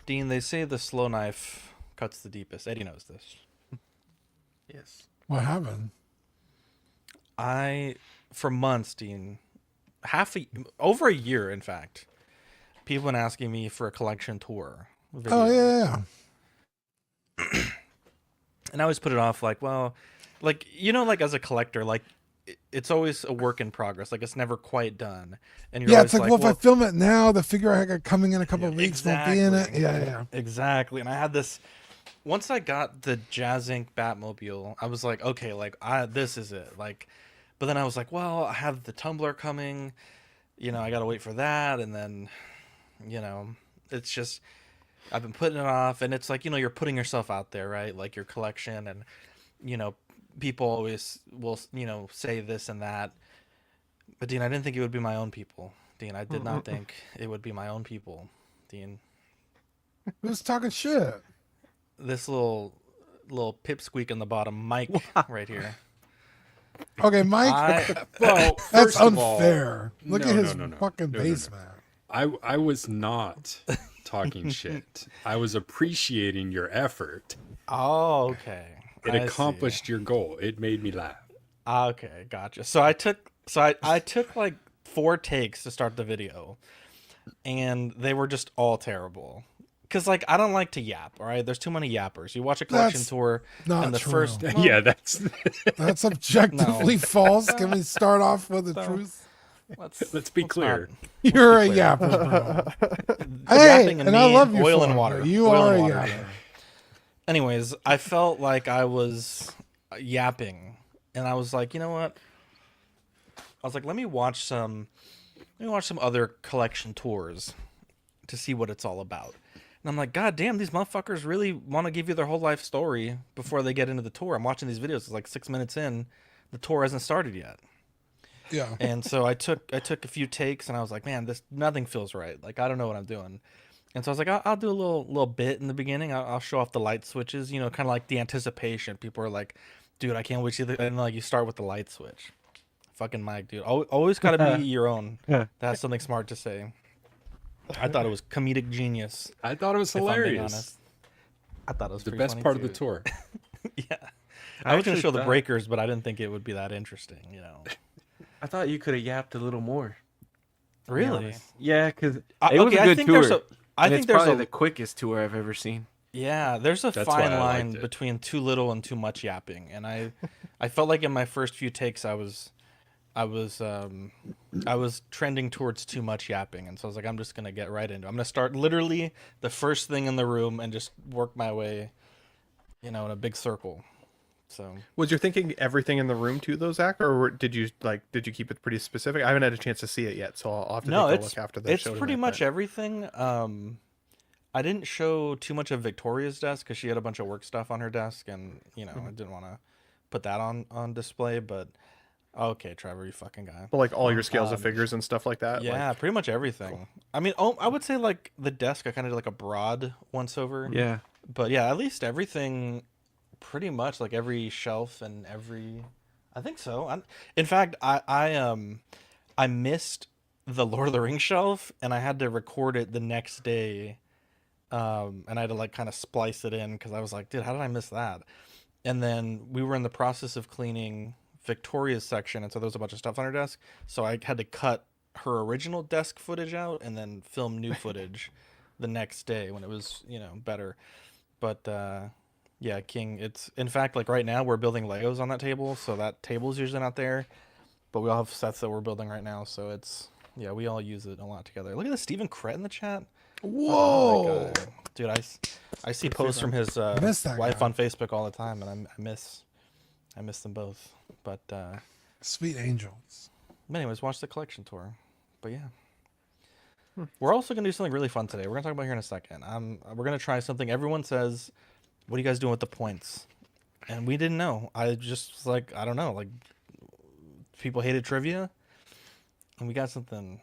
Dean, they say the slow knife cuts the deepest. Eddie knows this. Yes. What happened? For months, Dean, over a year, in fact, people been asking me for a collection tour video. Oh yeah. And I always put it off like, well, like, like as a collector, like it's always a work in progress. Like it's never quite done. And you're Yeah, always it's like, well, if I film it now, the figure I got coming in a couple of weeks won't be in it. Yeah. Exactly. And I had this, once I got the Jazz Inc. Batmobile, I was like, okay, like this is it. Like, but then I was like, well, I have the Tumblr coming, I got to wait for that. And then, it's just, I've been putting it off, and it's like, you're putting yourself out there, right? Like your collection, and, people always will, say this and that. But Dean, I didn't think it would be my own people. Dean, I did not think it would be my own people. Dean. Who's talking shit? This little pipsqueak on the bottom, Mike, right here. Okay, Mike. Well, That's first of unfair. all, Look no, at his no, no, fucking no, no, basement. I was not talking shit. I was appreciating your effort. Oh, okay. It accomplished your goal. It made me laugh. Okay, gotcha. So I took like 4 takes to start the video, and they were just all terrible. Cause like I don't like to yap. All right, there's too many yappers. You watch a collection tour, and the true. first Yeah, that's objectively false. Can we start off with the truth? let's be clear. You're a yapper, bro. Hey, yapping and I love you. Oil for and it, water. but You Oil are and a water. yapper. Anyways, I felt like I was yapping, and I was like, you know what? I was like, let me watch some other collection tours to see what it's all about. And I'm like, God damn, these motherfuckers really want to give you their whole life story before they get into the tour. I'm watching these videos. It's like 6 minutes in, the tour hasn't started yet. Yeah. And so I took a few takes, and I was like, man, nothing feels right. Like I don't know what I'm doing. And so I was like, I'll do a little bit in the beginning. I'll show off the light switches, kind of like the anticipation. People are like, dude, I can't wait to see and like you start with the light switch. Fucking Mike, dude. Always got to be your own. That's something smart to say. I thought it was comedic genius. I thought it was hilarious. I thought it was the best part of the tour. Yeah. I was going to show the breakers, but I didn't think it would be that interesting, I thought you could have yapped a little more. Really? Yeah, because it was a good tour. I think it's probably the quickest tour I've ever seen. Yeah, there's a fine line between too little and too much yapping, and I felt like in my first few takes I was trending towards too much yapping, and so I was like, I'm just gonna get right into it. I'm gonna start literally the first thing in the room and just work my way, in a big circle. So was your thinking everything in the room too, though, Zach, or did you keep it pretty specific? I haven't had a chance to see it yet, so I'll have to take a look after the show. It's pretty much everything. I didn't show too much of Victoria's desk because she had a bunch of work stuff on her desk, and I didn't want to put that on display. But okay, Trevor, you fucking guy. But like all your scales of figures and stuff like that. Yeah, pretty much everything. Cool. I mean, I would say like the desk, I kind of did like a broad once over. Yeah. But yeah, at least everything, pretty much like every shelf and I think so. In fact, I missed the Lord of the Rings shelf, and I had to record it the next day. And I had to like kind of splice it in because I was like, dude, how did I miss that? And then we were in the process of cleaning Victoria's section, and so there was a bunch of stuff on her desk. So I had to cut her original desk footage out and then film new footage the next day when it was, better. But yeah, King, it's in fact like right now we're building Legos on that table, so that table's usually not there. But we all have sets that we're building right now, so it's we all use it a lot together. Look at this Stephen Cret in the chat. Whoa, dude! I see posts from his wife on Facebook all the time, and I miss them both. But sweet angels. But anyways, watch the collection tour. But yeah, we're also gonna do something really fun today. We're gonna talk about here in a second. We're gonna try something. Everyone says, "What are you guys doing with the points?" And we didn't know. I just was like, I don't know. Like, people hated trivia. And we got something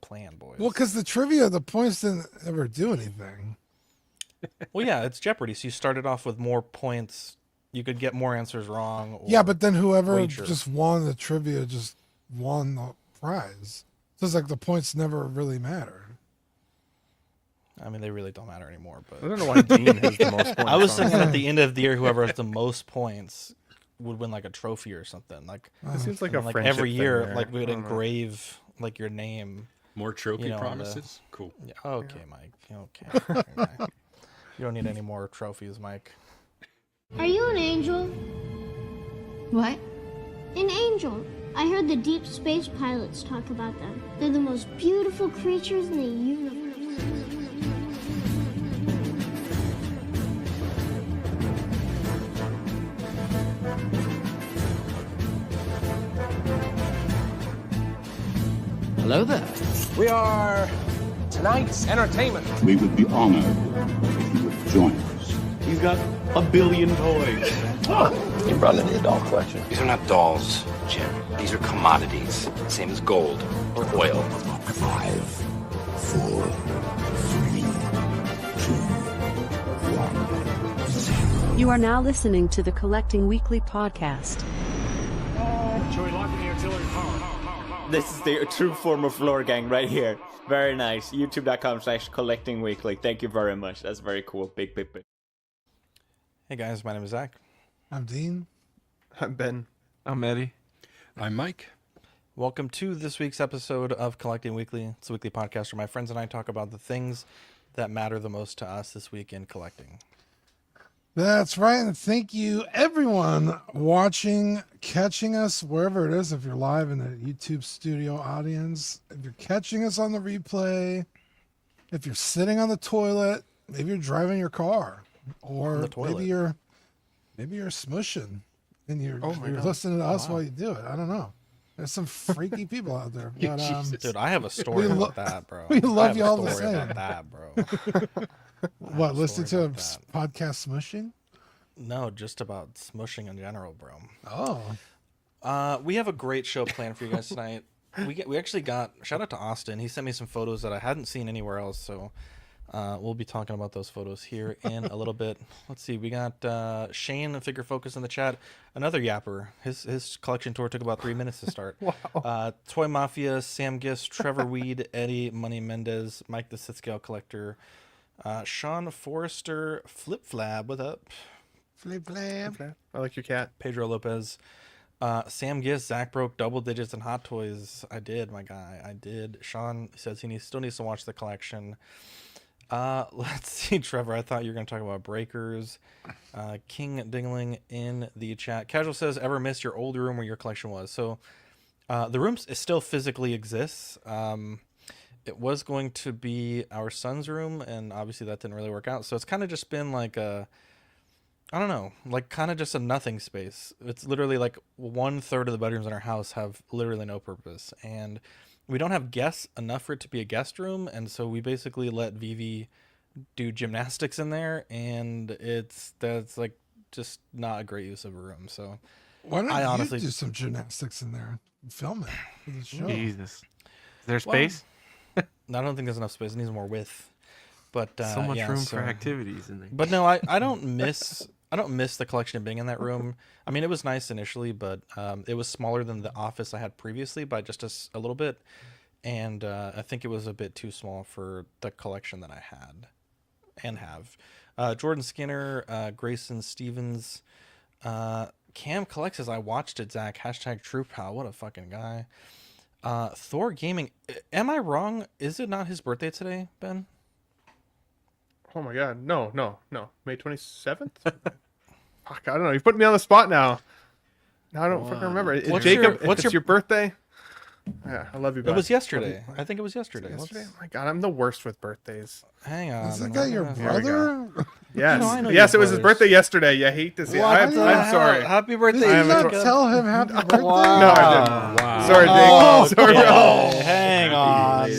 planned, boys. Well, because the trivia, the points didn't ever do anything. Well, yeah, it's Jeopardy. So you started off with more points. You could get more answers wrong. Yeah, but then whoever just won the trivia just won the prize. So it's like the points never really mattered. I mean, they really don't matter anymore. But I don't know why Dean has the most points. I was thinking at the end of the year, whoever has the most points would win like a trophy or something. Like it seems like a like friendship every year, thing like we would engrave like your name. More trophy promises. Cool. Yeah. Okay, Mike. Okay. Okay. You don't need any more trophies, Mike. Are you an angel? What? An angel. I heard the deep space pilots talk about them. They're the most beautiful creatures in the universe. Hello there. We are tonight's entertainment. We would be honored if you would join us. He's got a billion toys. You brought in the doll collection. These are not dolls, Jim. These are commodities. Same as gold or oil. 5, 4, 3, 2, 1, 0. You are now listening to the Collecting Weekly podcast. Shall we lock in the artillery power? This is the true form of lore gang right here. Very nice. YouTube.com/collectingweekly. Thank you very much. That's very cool. Big. Hey guys, my name is Zach. I'm Dean. I'm Ben. I'm Eddie. I'm Mike. Welcome to this week's episode of Collecting Weekly. It's a weekly podcast where my friends and I talk about the things that matter the most to us this week in collecting. That's right. And thank you, everyone watching, catching us wherever it is. If you're live in the YouTube studio audience, if you're catching us on the replay, if you're sitting on the toilet, maybe you're driving your car, or maybe you're smushing and you're listening to us while you do it. I don't know. There's some freaky people out there. But, dude, I have a story about that, bro. We love you all the same. About that, bro. What, listening to a podcast smushing? No, just about smushing in general, bro. Oh. We have a great show planned for you guys tonight. We actually got, shout out to Austin. He sent me some photos that I hadn't seen anywhere else, so we'll be talking about those photos here in a little bit. Let's see, we got Shane of Figure Focus in the chat, another yapper. His collection tour took about 3 minutes to start. Wow. Toy Mafia, Sam Gist, Trevor Weed, Eddie Money Mendez, Mike the Sith Scale Collector, Sean Forrester, Flip Flab, what up? Flip Flab. I like your cat. Pedro Lopez, Sam Gist, Zach broke double digits in Hot Toys. I did, my guy. I did. Sean says he still needs to watch the collection. Let's see, Trevor. I thought you were going to talk about breakers. King Dingling in the chat. Casual says, ever miss your old room where your collection was? So the room still physically exists. It was going to be our son's room, and obviously that didn't really work out. So it's kind of just been like I don't know, like kind of just a nothing space. It's literally like 1/3 of the bedrooms in our house have literally no purpose. And we don't have guests enough for it to be a guest room. And so we basically let Vivi do gymnastics in there. And that's like just not a great use of a room. So why don't you do some gymnastics in there and film it for the show? Jesus. Is there space? I don't think there's enough space. It needs more width. But so much room for activities in there. But no, I don't miss the collection being in that room. I mean, it was nice initially, but it was smaller than the office I had previously by just a little bit. And I think it was a bit too small for the collection that I had and have. Jordan Skinner, Grayson Stevens, Cam Collects says, I watched it, Zach. #TruePal. What a fucking guy. Thor Gaming. Am I wrong? Is it not his birthday today, Ben? Oh my god. No. May 27th? Fuck, I don't know. You put me on the spot now. Now I don't fucking remember. Jacob, what's your birthday? Yeah, I love you, bud. It was yesterday. I think it was yesterday. Oh my god, I'm the worst with birthdays. Hang on. Is that guy your brother? Yes. Yes, it was his birthday yesterday. You hate to see it. I'm sorry. Happy birthday. Did you not tell him happy birthday? Wow. No, I didn't. Wow. Sorry, Jake. Sorry, bro. Hang on.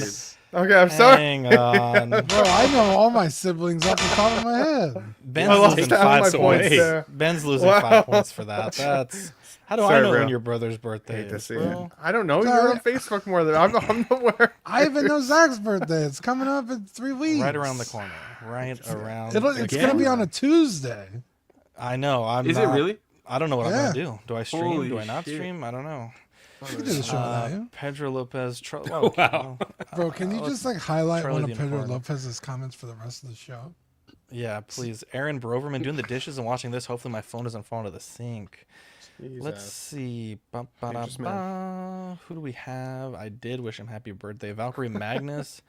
Okay, I'm sorry. Hang on. Bro, I know all my siblings off the top of my head. Ben's losing 5 points. There. Ben's losing 5 points for that. That's how do I know when your brother's birthday is? Bro? I don't know. You're on Facebook more than I'm aware. I even know Zach's birthday. It's coming up in 3 weeks. Right around the corner. Right around. It's going to be on a Tuesday. I know. Is it really? I don't know what I'm going to do. Do I stream? Holy do I not shit. stream? I don't know. You did a show on that, Pedro Lopez. Wow. Bro, can you just highlight Charlie one of the Pedro Unicorn. Lopez's comments for the rest of the show? Yeah, please. Aaron Broverman doing the dishes and watching this. Hopefully my phone doesn't fall into the sink. Jesus. Let's see. Dangerous Who do we have? I did wish him happy birthday. Valkyrie Magnus.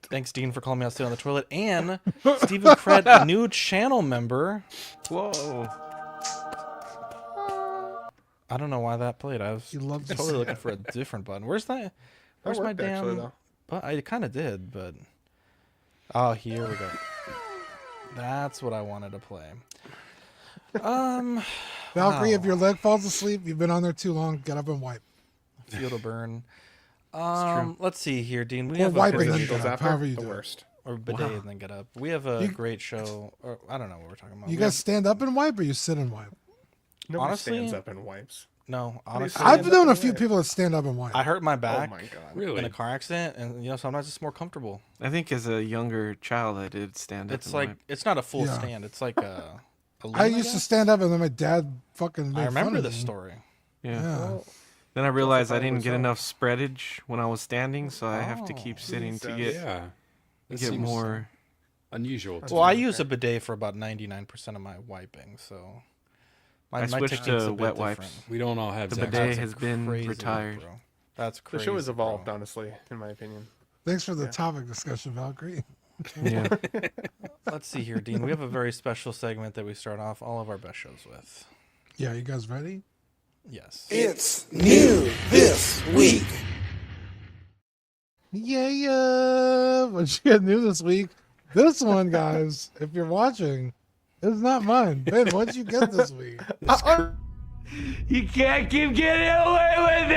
Thanks, Dean, for calling me out sitting on the toilet. And Stephen Cred, new channel member. Whoa. I don't know why that played. I was You love to totally see looking it. for a different button. Where's that? Where's my worked, actually, damn... though. But I kind of did, but... Oh, here we go. That's what I wanted to play. Valkyrie, if your leg falls asleep, you've been on there too long, get up and wipe. Field of burn. Let's see here, Dean. We Or have wipe a and great then show. get up, however you the do it. worst. Or bidet and then get up. We have a great show. Or, I don't know what we're talking about. You guys stand up and wipe, or you sit and wipe? Nobody Honestly- stands up and wipes. No, honestly. I've known a few people that stand up and wipe. I hurt my back Oh my god. Really? in a car accident, and sometimes it's more comfortable. I think as a younger child, I did stand up. It's and like wipe. it's not a full Yeah. stand. It's like a I used to stand up, and then my dad fucking made I fun remember of this me. story. Yeah. Then I realized I Justify didn't get yourself. enough spreadage when I was standing, so I have to keep sitting to get Yeah. That get seems more. unusual. to Well, I me. use a bidet for about 99% of my wiping, so I switched technique's to a bit wet different. wipes. We don't all have The Zach's bidet answer. has been Crazy, retired. bro. That's The crazy. show has evolved, bro. honestly, in my opinion. Thanks for the topic discussion, Valkyrie. Yeah. Let's see here, Dean. We have a very special segment that we start off all of our best shows with. Yeah, you guys ready? Yes. It's new this week. Yeah. What you got new this week? This one, guys, if you're watching, is not mine. Ben, what'd you get this week? You can't keep getting away with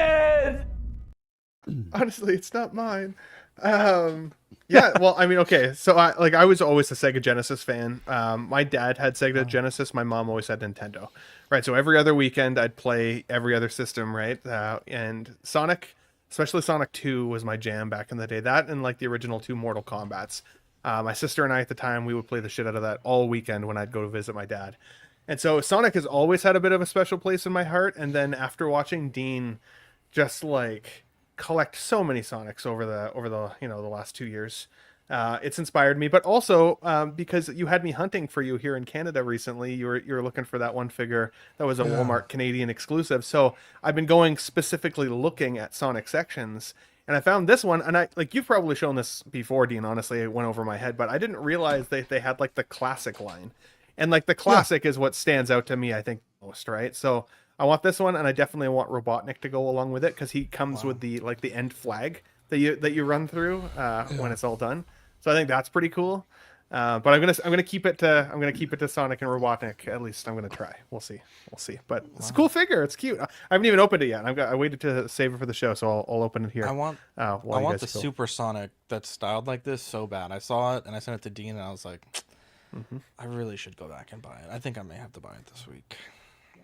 it. Honestly, it's not mine. Yeah, well, I mean, okay, so I was always a Sega Genesis fan. My dad had Sega Genesis, my mom always had Nintendo. Right, so every other weekend I'd play every other system, right? And Sonic, especially Sonic 2 was my jam back in the day. That and like the original 2 Mortal Kombats. My sister and I at the time, we would play the shit out of that all weekend when I'd go to visit my dad. And so Sonic has always had a bit of a special place in my heart. And then after watching Dean just like collect so many Sonics over the the last 2 years, it's inspired me. But also because you had me hunting for you here in Canada recently, you were looking for that one figure that was a Walmart Canadian exclusive. So I've been going specifically looking at Sonic sections. And I found this one, and you've probably shown this before, Dean. Honestly, it went over my head, but I didn't realize they had like the classic line, and like the classic is what stands out to me, I think, most. Right, so I want this one, and I definitely want Robotnik to go along with it because he comes with the end flag that you run through when it's all done. So I think that's pretty cool. But I'm gonna keep it to Sonic and Robotnik. At least I'm gonna try. We'll see. But it's a cool figure. It's cute. I haven't even opened it yet. I waited to save it for the show, so I'll open it here. I want the go. Super Sonic that's styled like this so bad. I saw it and I sent it to Dean, and I was like, I really should go back and buy it. I think I may have to buy it this week.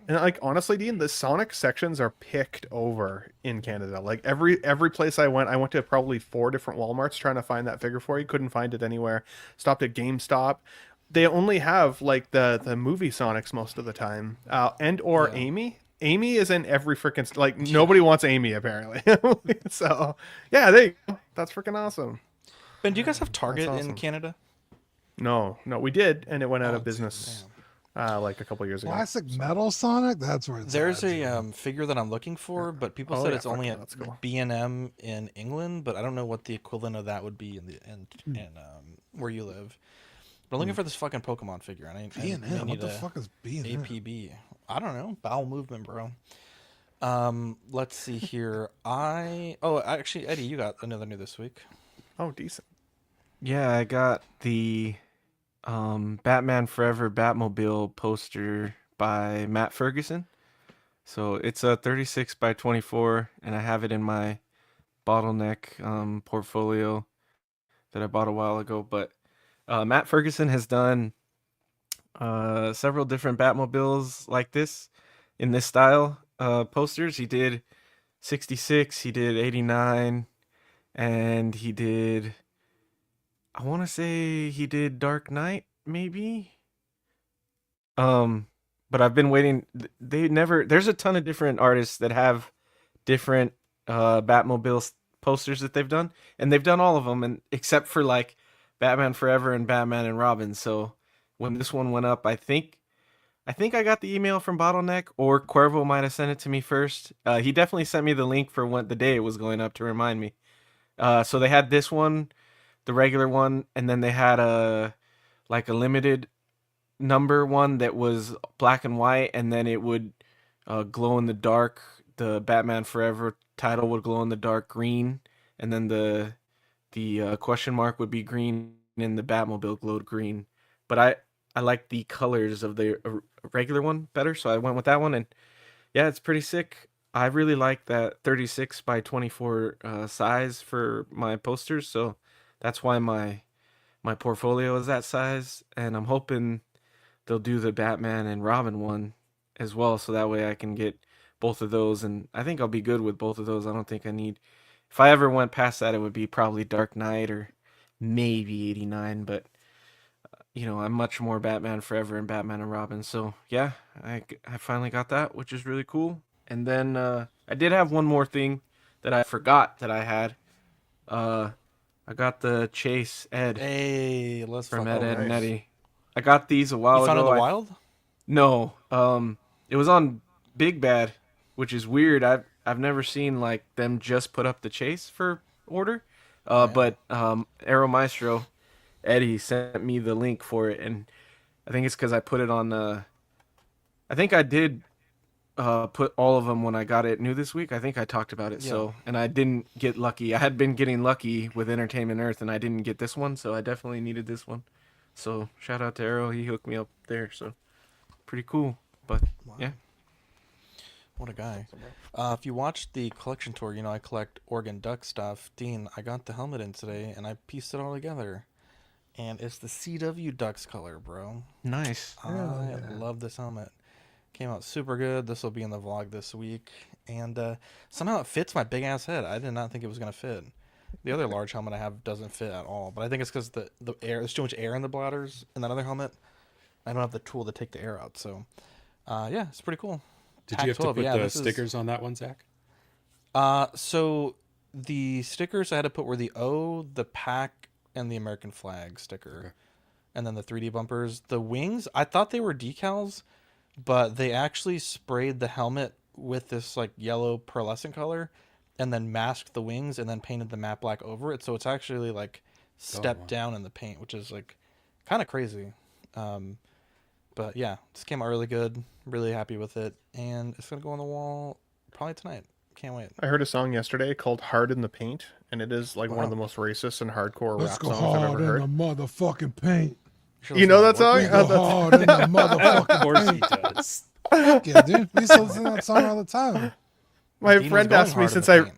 And like honestly, Dean, the Sonic sections are picked over in Canada. Like every place I went to probably 4 different Walmarts trying to find that figure for you. Couldn't find it anywhere. Stopped at GameStop. They only have like the movie Sonics most of the time, or Amy. Amy is in every freaking nobody wants Amy apparently. So yeah, that's freaking awesome. Ben, do you guys have Target awesome. in Canada? No, we did, and it went out of business. Like a couple years ago. Classic metal Sonic? That's where it's There's at. a figure that I'm looking for, but people said it's only at that's cool. B&M in England, but I don't know what the equivalent of that would be in where you live. But I'm looking for this fucking Pokemon figure, and I B&M? need What the fuck is B&M? APB. I don't know. Bowel movement, bro. Let's see here. Actually, Eddie, you got another new this week. Oh, decent. Yeah, I got the Batman Forever Batmobile poster by Matt Ferguson. So it's a 36 by 24, and I have it in my bottleneck portfolio that I bought a while ago. But Matt Ferguson has done several different Batmobiles like this in this style posters. He did 66, he did 89, and he did, I want to say he did Dark Knight, maybe. But I've been waiting. There's a ton of different artists that have different Batmobile posters that they've done, and they've done all of them, and except for like Batman Forever and Batman and Robin. So when this one went up, I think I got the email from Bottleneck, or Cuervo might have sent it to me first. He definitely sent me the link for the day it was going up to remind me. So they had this one, the regular one, and then they had a limited number one that was black and white, and then it would glow in the dark. The Batman Forever title would glow in the dark green, and then the question mark would be green, and the Batmobile glowed green. But I like the colors of the regular one better, so I went with that one, and yeah, it's pretty sick. I really like that 36 by 24 size for my posters, so that's why my portfolio is that size, and I'm hoping they'll do the Batman and Robin one as well, so that way I can get both of those, and I think I'll be good with both of those. I don't think I need... If I ever went past that, it would be probably Dark Knight or maybe 89, but I'm much more Batman Forever and Batman and Robin, so yeah, I finally got that, which is really cool. And then I did have one more thing that I forgot that I had. I got the Chase Ed. Hey, let's from fuck Ed nice. and Eddie. I got these a while ago. You found it in the wild? No. It was on Big Bad, which is weird. I've never seen like them just put up the Chase for order. But Aero Maestro Eddie sent me the link for it, and I think it's because I put it on. I think I did put all of them when I got it new this week. I think I talked about it. Yeah. So, and I didn't get lucky. I had been getting lucky with Entertainment Earth, and I didn't get this one, so I definitely needed this one. So shout out to Arrow. He hooked me up there. So pretty cool. But yeah. What a guy. If you watched the collection tour, I collect Oregon Duck stuff. Dean, I got the helmet in today, and I pieced it all together. And it's the CW Ducks color, bro. Nice. I love this helmet. Came out super good. This will be in the vlog this week. And somehow it fits my big-ass head. I did not think it was going to fit. The other large helmet I have doesn't fit at all. But I think it's because the air, there's too much air in the bladders in that other helmet. I don't have the tool to take the air out. So, yeah, it's pretty cool. Did you have to put the stickers on that one, Zach? So the stickers I had to put were the O, the pack, and the American flag sticker. Okay. And then the 3D bumpers. The wings, I thought they were decals, but they actually sprayed the helmet with this like yellow pearlescent color and then masked the wings and then painted the matte black over it. So it's actually like stepped down in the paint, which is like kind of crazy. But yeah, this came out really good. Really happy with it. And it's going to go on the wall probably tonight. Can't wait. I heard a song yesterday called Hard in the Paint, and it is like one of the most racist and hardcore Let's rap go songs I've hard ever heard. in the motherfucking paint. You know that song? We go hard in the motherfucking Of course paint. he does. Yeah, dude. We used to listen to that song all the time. My Dean friend was going asked me hard in since the paint.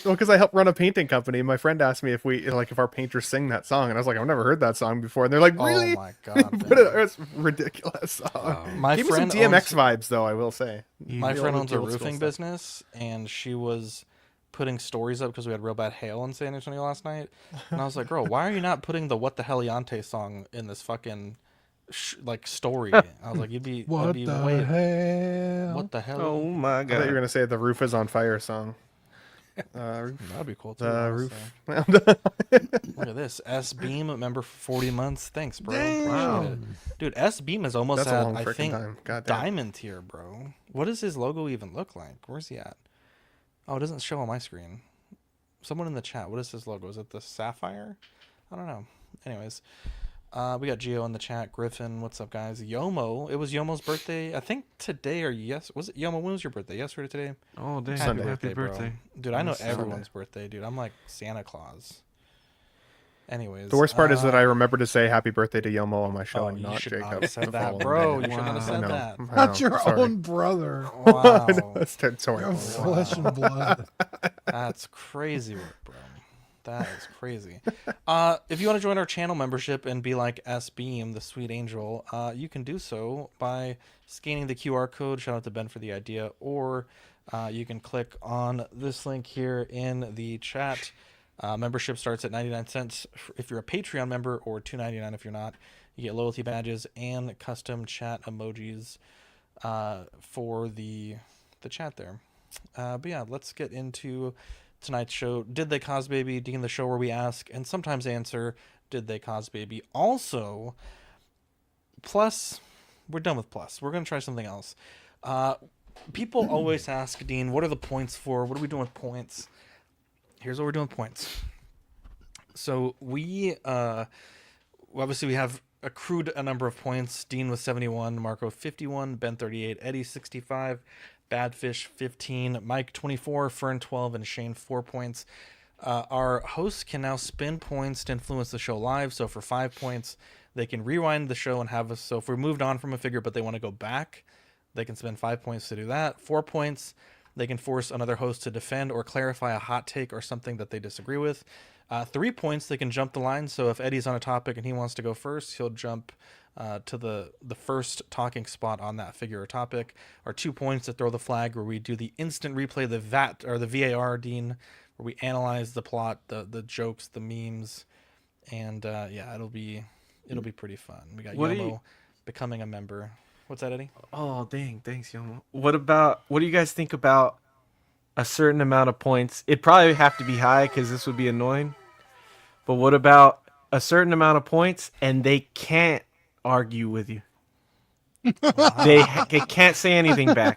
because I help run a painting company. My friend asked me if our painters sing that song, and I was like, I've never heard that song before. And they're like, really? Oh my god. But it's a ridiculous song. Wow. My Give me some friend DMX vibes, though. I will say. My The friend old- owns the a old school roofing stuff. business, and she was putting stories up because we had real bad hail in San Antonio last night. And I was like, girl, why are you not putting the What the Heliante song in this fucking story? I was like, you'd be What be the way, hell? what the hell? Oh my I thought you were god. gonna say the roof is on fire song. That'd be cool too. The honestly. roof. Look at this. S Beam member for 40 months. Thanks, bro. Damn. Appreciate it. Dude, S Beam is almost That's a at, long I freaking think, time. God damn. diamond tier, bro. What does his logo even look like? Where's he at? Oh, it doesn't show on my screen. Someone in the chat, what is his logo? Is it the sapphire? I don't know. Anyways, we got Gio in the chat. Griffin, what's up, guys? Yomo, it was Yomo's birthday. I think today or was it Yomo? When was your birthday? Yesterday or today? Oh, dang. Sunday. Happy bro. birthday. Dude, I know Sunday. everyone's birthday, dude. I'm like Santa Claus. Anyways, The worst part is that I remember to say happy birthday to Yomo on my show Oh, and you not should Jacob. not have said the that, following bro. day. You shouldn't have I said know, that. I Not know, your sorry. own brother. Wow. That's sorry. Your flesh and blood. That's crazy work, bro. That is crazy. If you want to join our channel membership and be like S Beam, the sweet angel, you can do so by scanning the QR code. Shout out to Ben for the idea. Or you can click on this link here in the chat. Membership starts at 99 cents if you're a Patreon member, or $2.99 if you're not. You get loyalty badges and custom chat emojis for the chat there. But yeah, let's get into tonight's show. Did they cause baby? Dean, the show where we ask and sometimes answer, did they cause baby? Also, plus, we're done with plus. We're going to try something else. People always ask, Dean, what are the points for? What are we doing with points? Here's what we're doing with points. So we obviously we have accrued a number of points. Dean with 71, Marco 51, Ben 38, Eddie 65, Badfish 15, Mike 24, Fern 12, and Shane 4 points. Our hosts can now spin points to influence the show live. So for 5 points, they can rewind the show and have us. So if we moved on from a figure, but they want to go back, they can spend 5 points to do that. 4 points, they can force another host to defend or clarify a hot take or something that they disagree with. 3 points, they can jump the line. So if Eddie's on a topic and he wants to go first, he'll jump to the first talking spot on that figure or topic. Or 2 points to throw the flag, where we do the instant replay, the VAT or the VAR, Dean, where we analyze the plot, the jokes, the memes, and yeah, it'll be pretty fun. We got Yomo becoming a member. What's that, Eddie? Oh, dang. Thanks, Yomo. What do you guys think about a certain amount of points? It'd probably have to be high because this would be annoying. But what about a certain amount of points and they can't argue with you? They can't say anything back.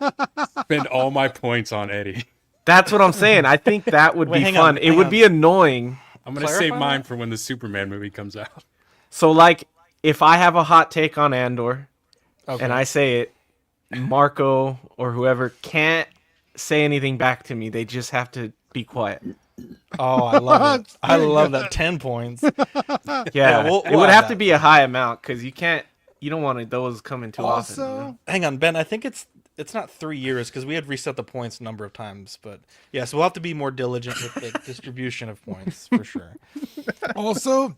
Spend all my points on Eddie. That's what I'm saying. I think that would be fun. It would be annoying. I'm going to save mine for when the Superman movie comes out. So, like, if I have a hot take on Andor, and I say it, Marco or whoever can't say anything back to me. They just have to be quiet. Oh, I love it. I love that. 10 points. Yeah, we'll it would have to be a high amount because you don't want those coming too often. You know? Hang on, Ben. I think it's not 3 years because we had reset the points a number of times. But yeah, so we'll have to be more diligent with the distribution of points for sure. Also,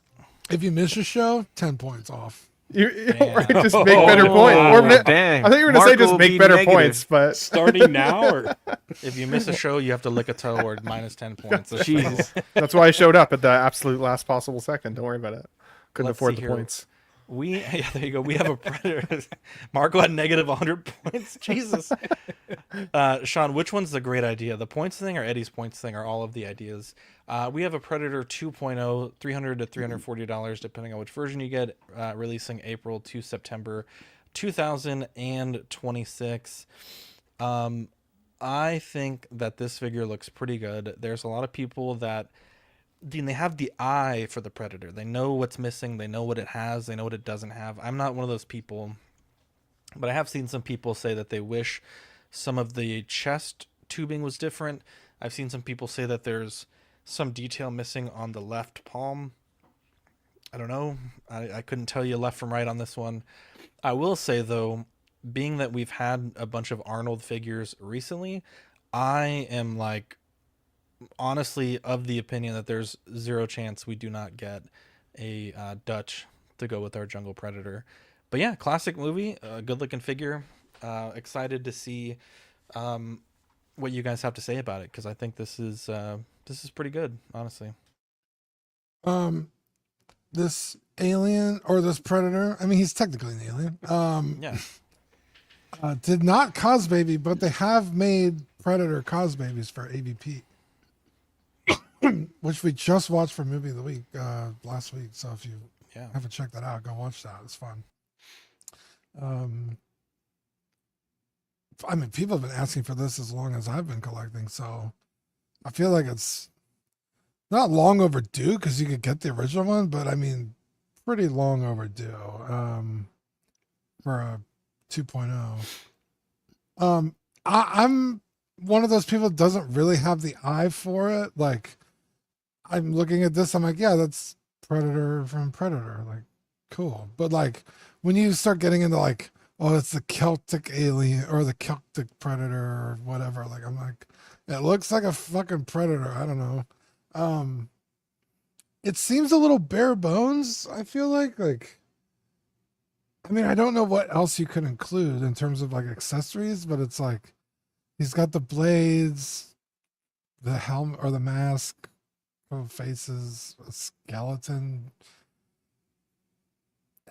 if you miss a show, 10 points off. Right, just make better points. Or I thought you were going to say just make better points, but starting now, or if you miss a show, you have to lick a toe or minus 10 points. Jeez. That's why I showed up at the absolute last possible second. Don't worry about it. Couldn't afford the points. Yeah, there you go. We have a predator. Marco had negative 100 points. Jesus. Sean, which one's the great idea? The points thing or Eddie's points thing, or all of the ideas? We have a Predator 2.0, $300 to $340, depending on which version you get, releasing April to September 2026. I think that this figure looks pretty good. There's a lot of people that they have the eye for the Predator. They know what's missing. They know what it has. They know what it doesn't have. I'm not one of those people, but I have seen some people say that they wish some of the chest tubing was different. I've seen some people say that there's some detail missing on the left palm. I don't know. I couldn't tell you left from right on this one. I will say, though, being that we've had a bunch of Arnold figures recently, I am honestly of the opinion that there's zero chance we do not get a Dutch to go with our Jungle Predator. But yeah, classic movie, good looking figure. Excited to see what you guys have to say about it, because I think this is pretty good, honestly. This alien or this Predator, I mean, he's technically an alien. Yeah. Did not cause baby, but they have made Predator cause babies for AVP. Which we just watched for movie of the week last week. So if you haven't checked that out, go watch that. It's fun. I mean, people have been asking for this as long as I've been collecting, so I feel like it's not long overdue because you could get the original one, but I mean, pretty long overdue for a 2.0. I'm one of those people that doesn't really have the eye for it. Like, I'm looking at this, I'm like, yeah, that's Predator from Predator. Like, cool. But like, when you start getting into like, oh, it's the Celtic alien or the Celtic Predator or whatever, like, I'm like, it looks like a fucking Predator. I don't know. It seems a little bare bones, I feel like. Like, I mean, I don't know what else you could include in terms of like accessories, but it's like, he's got the blades, the helmet or the mask, faces, a skeleton.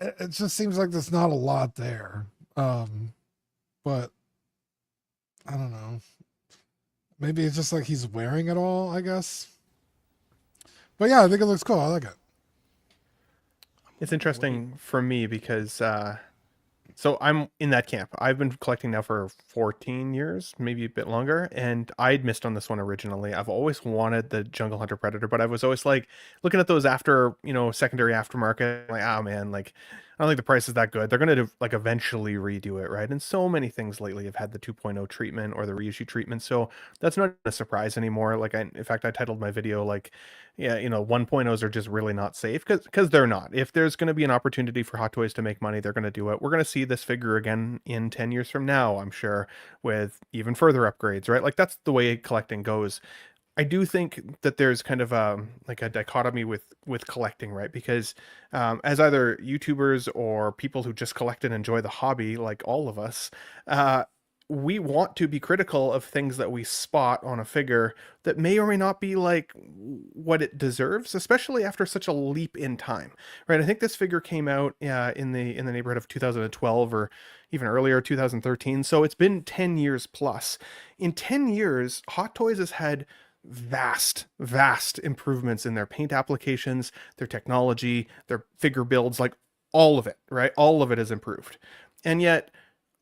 It just seems like there's not a lot there. But I don't know. Maybe it's just like he's wearing it all, I guess. But yeah, I think it looks cool. I like it. It's interesting for me because so I'm in that camp. I've been collecting now for 14 years, maybe a bit longer, and I'd missed on this one originally. I've always wanted the Jungle Hunter Predator, but I was always like looking at those after, secondary aftermarket, like, oh man, like I don't think the price is that good. They're going to like eventually redo it, right? And so many things lately have had the 2.0 treatment or the reissue treatment, so that's not a surprise anymore. Like in fact, I titled my video like, yeah, 1.0s are just really not safe because they're not. If there's going to be an opportunity for Hot Toys to make money, they're going to do it. We're going to see this figure again in 10 years from now, I'm sure, with even further upgrades, right? Like that's the way collecting goes. I do think that there's kind of like a dichotomy with collecting, right? Because as either YouTubers or people who just collect and enjoy the hobby, like all of us, we want to be critical of things that we spot on a figure that may or may not be like what it deserves, especially after such a leap in time, right? I think this figure came out in the neighborhood of 2012 or even earlier, 2013. So it's been 10 years plus. In 10 years, Hot Toys has had vast improvements in their paint applications, their technology, their figure builds, like all of it, right? All of it has improved. And yet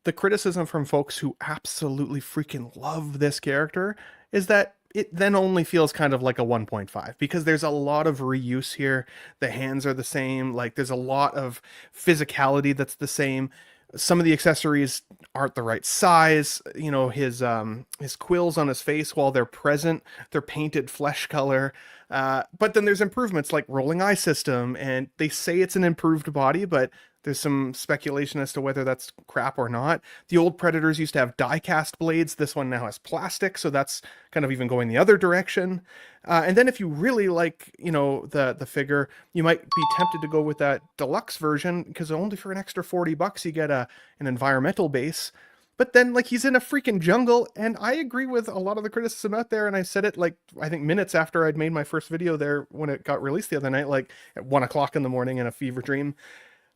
the criticism from folks who absolutely freaking love this character is that it then only feels kind of like a 1.5 because there's a lot of reuse here. The hands are the same. Like there's a lot of physicality that's the same. Some of the accessories aren't the right size. His quills on his face, while they're present, they're painted flesh color. But then there's improvements like rolling eye system, and they say it's an improved body, but there's some speculation as to whether that's crap or not. The old Predators used to have die-cast blades. This one now has plastic, so that's kind of even going the other direction. And then if you really like, the figure, you might be tempted to go with that deluxe version because only for an extra $40 you get an environmental base. But then like he's in a freaking jungle, and I agree with a lot of the criticism out there, and I said it like I think minutes after I'd made my first video there when it got released the other night, like at 1 o'clock in the morning in a fever dream.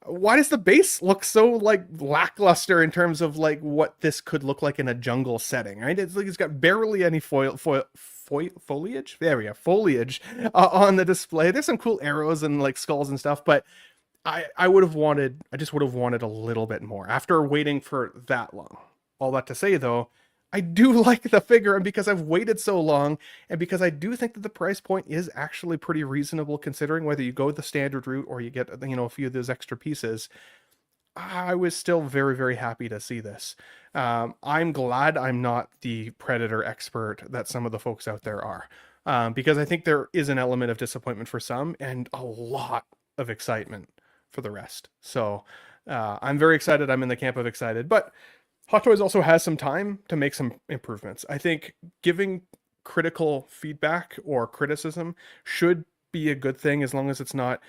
Why does the base look so like lackluster in terms of like what this could look like in a jungle setting, right? It's like it's got barely any foliage. There we go, foliage on the display. There's some cool arrows and like skulls and stuff, but I just would have wanted a little bit more after waiting for that long. All that to say though, I do like the figure, and because I've waited so long, and because I do think that the price point is actually pretty reasonable considering whether you go the standard route or you get, a few of those extra pieces, I was still very, very happy to see this. I'm glad I'm not the Predator expert that some of the folks out there are, because I think there is an element of disappointment for some and a lot of excitement for the rest. So I'm very excited. I'm in the camp of excited, but Hot Toys also has some time to make some improvements. I think giving critical feedback or criticism should be a good thing as long as it's not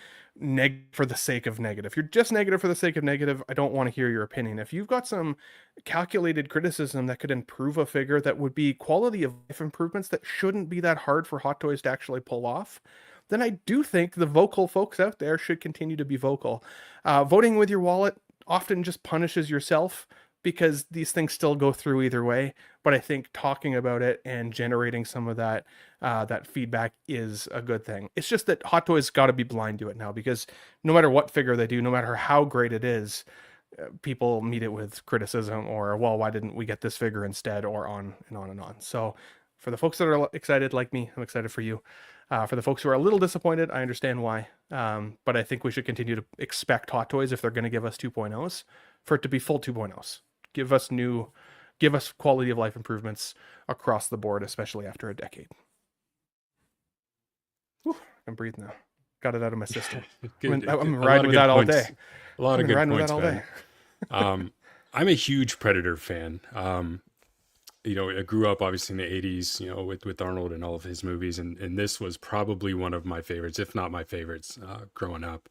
for the sake of negative. If you're just negative for the sake of negative, I don't want to hear your opinion. If you've got some calculated criticism that could improve a figure that would be quality of life improvements that shouldn't be that hard for Hot Toys to actually pull off, then I do think the vocal folks out there should continue to be vocal. Voting with your wallet often just punishes yourself, because these things still go through either way. But I think talking about it and generating some of that feedback is a good thing. It's just that Hot Toys got to be blind to it now, because no matter what figure they do, no matter how great it is, people meet it with criticism or, well, why didn't we get this figure instead, or on and on and on. So for the folks that are excited like me, I'm excited for you. For the folks who are a little disappointed, I understand why. But I think we should continue to expect Hot Toys, if they're going to give us 2.0s, for it to be full 2.0s. Give us quality of life improvements across the board, especially after a decade. Whew, I'm breathing now. Got it out of my system. I'm riding with that all day. A lot of good points, Ben. I'm a huge Predator fan. I grew up obviously in the 80s, with Arnold and all of his movies, and this was probably one of my favorites, if not my favorites, growing up.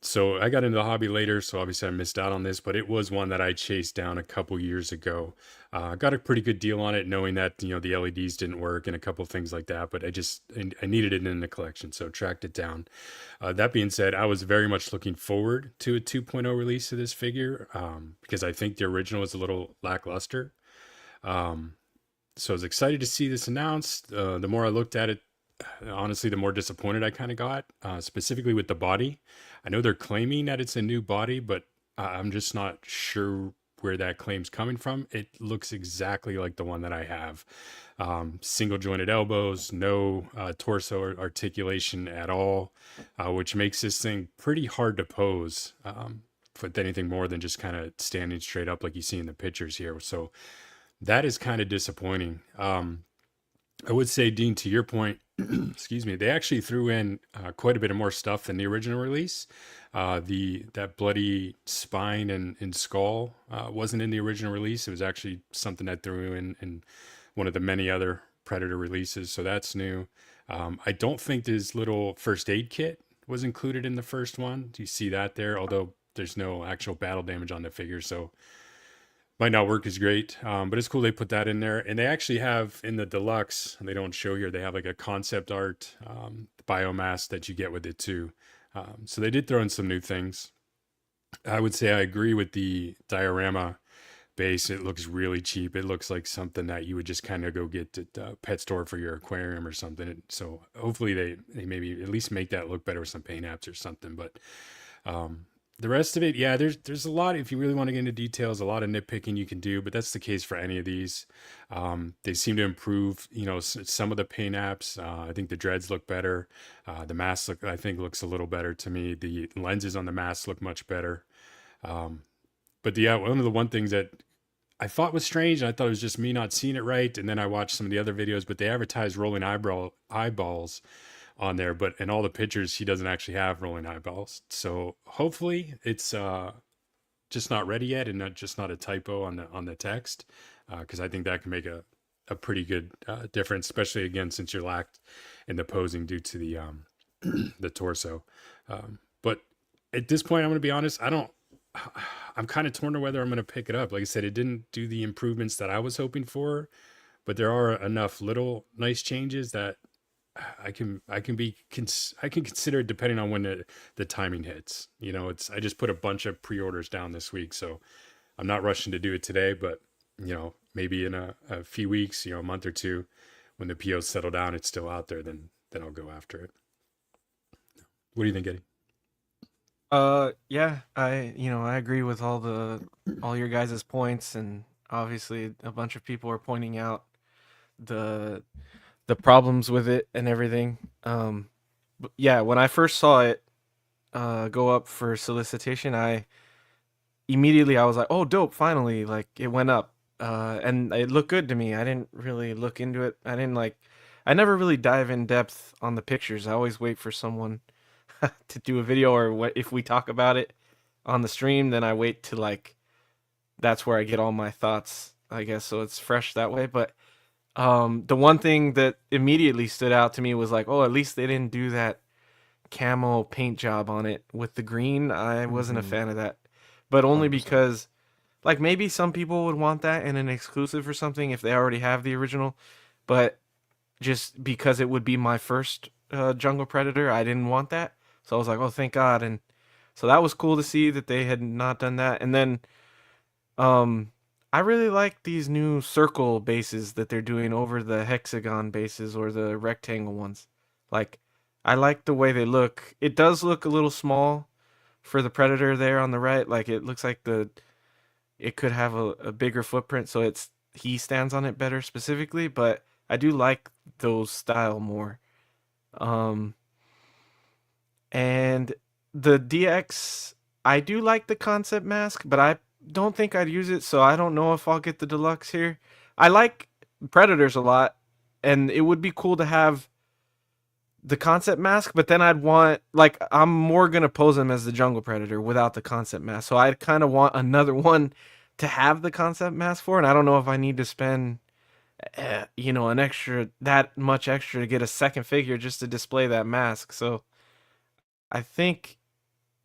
So I got into the hobby later, so obviously I missed out on this, but it was one that I chased down a couple years ago. Got a pretty good deal on it, knowing that, the LEDs didn't work and a couple things like that, but I needed it in the collection, so tracked it down. That being said, I was very much looking forward to a 2.0 release of this figure, because I think the original was a little lackluster. So I was excited to see this announced. The more I looked at it, honestly, the more disappointed I kind of got, specifically with the body. I know they're claiming that it's a new body, but I'm just not sure where that claim's coming from. It looks exactly like the one that I have. Single jointed elbows, no torso articulation at all, which makes this thing pretty hard to pose with anything more than just kind of standing straight up like you see in the pictures here. So that is kind of disappointing. I would say, Dean, to your point, excuse me, they actually threw in quite a bit of more stuff than the original release. That bloody spine and skull wasn't in the original release. It was actually something that threw in one of the many other Predator releases, so that's new. I don't think this little first aid kit was included in the first one. Do you see that there? Although there's no actual battle damage on the figure, so might not work as great, but it's cool they put that in there. And they actually have in the deluxe, and they don't show here, they have like a concept art biomass that you get with it too. So they did throw in some new things. I would say I agree with the diorama base. It looks really cheap. It looks like something that you would just kind of go get at a pet store for your aquarium or something. So hopefully they maybe at least make that look better with some paint apps or something. But the rest of it, yeah, there's a lot, if you really want to get into details, a lot of nitpicking you can do, but that's the case for any of these. They seem to improve, some of the paint apps. I think the dreads look better. The mask I think looks a little better to me. The lenses on the mask look much better. But yeah, one of the one things that I thought was strange, and I thought it was just me not seeing it right, and then I watched some of the other videos, but they advertised rolling eyeballs on there, but in all the pictures he doesn't actually have rolling eyeballs. So hopefully it's just not ready yet, and not a typo on the text, because I think that can make a pretty good difference, especially again since you're lacked in the posing due to the the torso. But at this point, I'm going to be honest, I'm kind of torn on whether I'm going to pick it up. Like I said, it didn't do the improvements that I was hoping for, but there are enough little nice changes that I can consider it, depending on when the timing hits. I just put a bunch of pre-orders down this week, so I'm not rushing to do it today, but maybe in a few weeks, a month or two, when the POs settle down, it's still out there, then I'll go after it. What do you think, Eddie? Yeah, I agree with all your guys' points, and obviously a bunch of people are pointing out the problems with it and everything. But yeah, when I first saw it go up for solicitation, I was like, oh, dope, finally, like it went up. And it looked good to me. I didn't really look into it. I never really dive in depth on the pictures. I always wait for someone to do a video, or if we talk about it on the stream, then I wait to that's where I get all my thoughts, I guess, so it's fresh that way. But the one thing that immediately stood out to me was like, oh, at least they didn't do that camo paint job on it with the green. I wasn't a fan of that, but only 100%. Because maybe some people would want that in an exclusive or something if they already have the original, but just because it would be my first Jungle Predator, I didn't want that. So I was like, oh, thank God. And so that was cool to see that they had not done that. And then I really like these new circle bases that they're doing over the hexagon bases or the rectangle ones. I like the way they look. It does look a little small for the Predator there on the right. It looks like it could have a bigger footprint, so he stands on it better specifically, but I do like those style more. And the DX, I do like the concept mask, but I don't think I'd use it, so I don't know if I'll get the deluxe here. I like Predators a lot, and it would be cool to have the concept mask, but then I'd want, I'm more going to pose him as the Jungle Predator without the concept mask, so I'd kind of want another one to have the concept mask for, and I don't know if I need to spend that much extra to get a second figure just to display that mask. So I think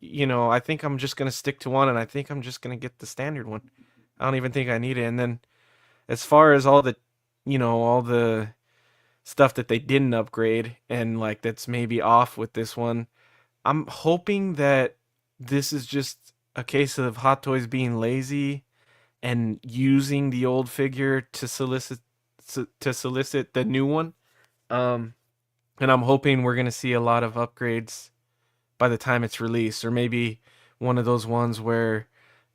I'm just going to stick to one, and I think I'm just going to get the standard one. I don't even think I need it. And then as far as all the stuff that they didn't upgrade and that's maybe off with this one, I'm hoping that this is just a case of Hot Toys being lazy and using the old figure to solicit to solicit the new one. And I'm hoping we're gonna see a lot of upgrades by the time it's released, or maybe one of those ones where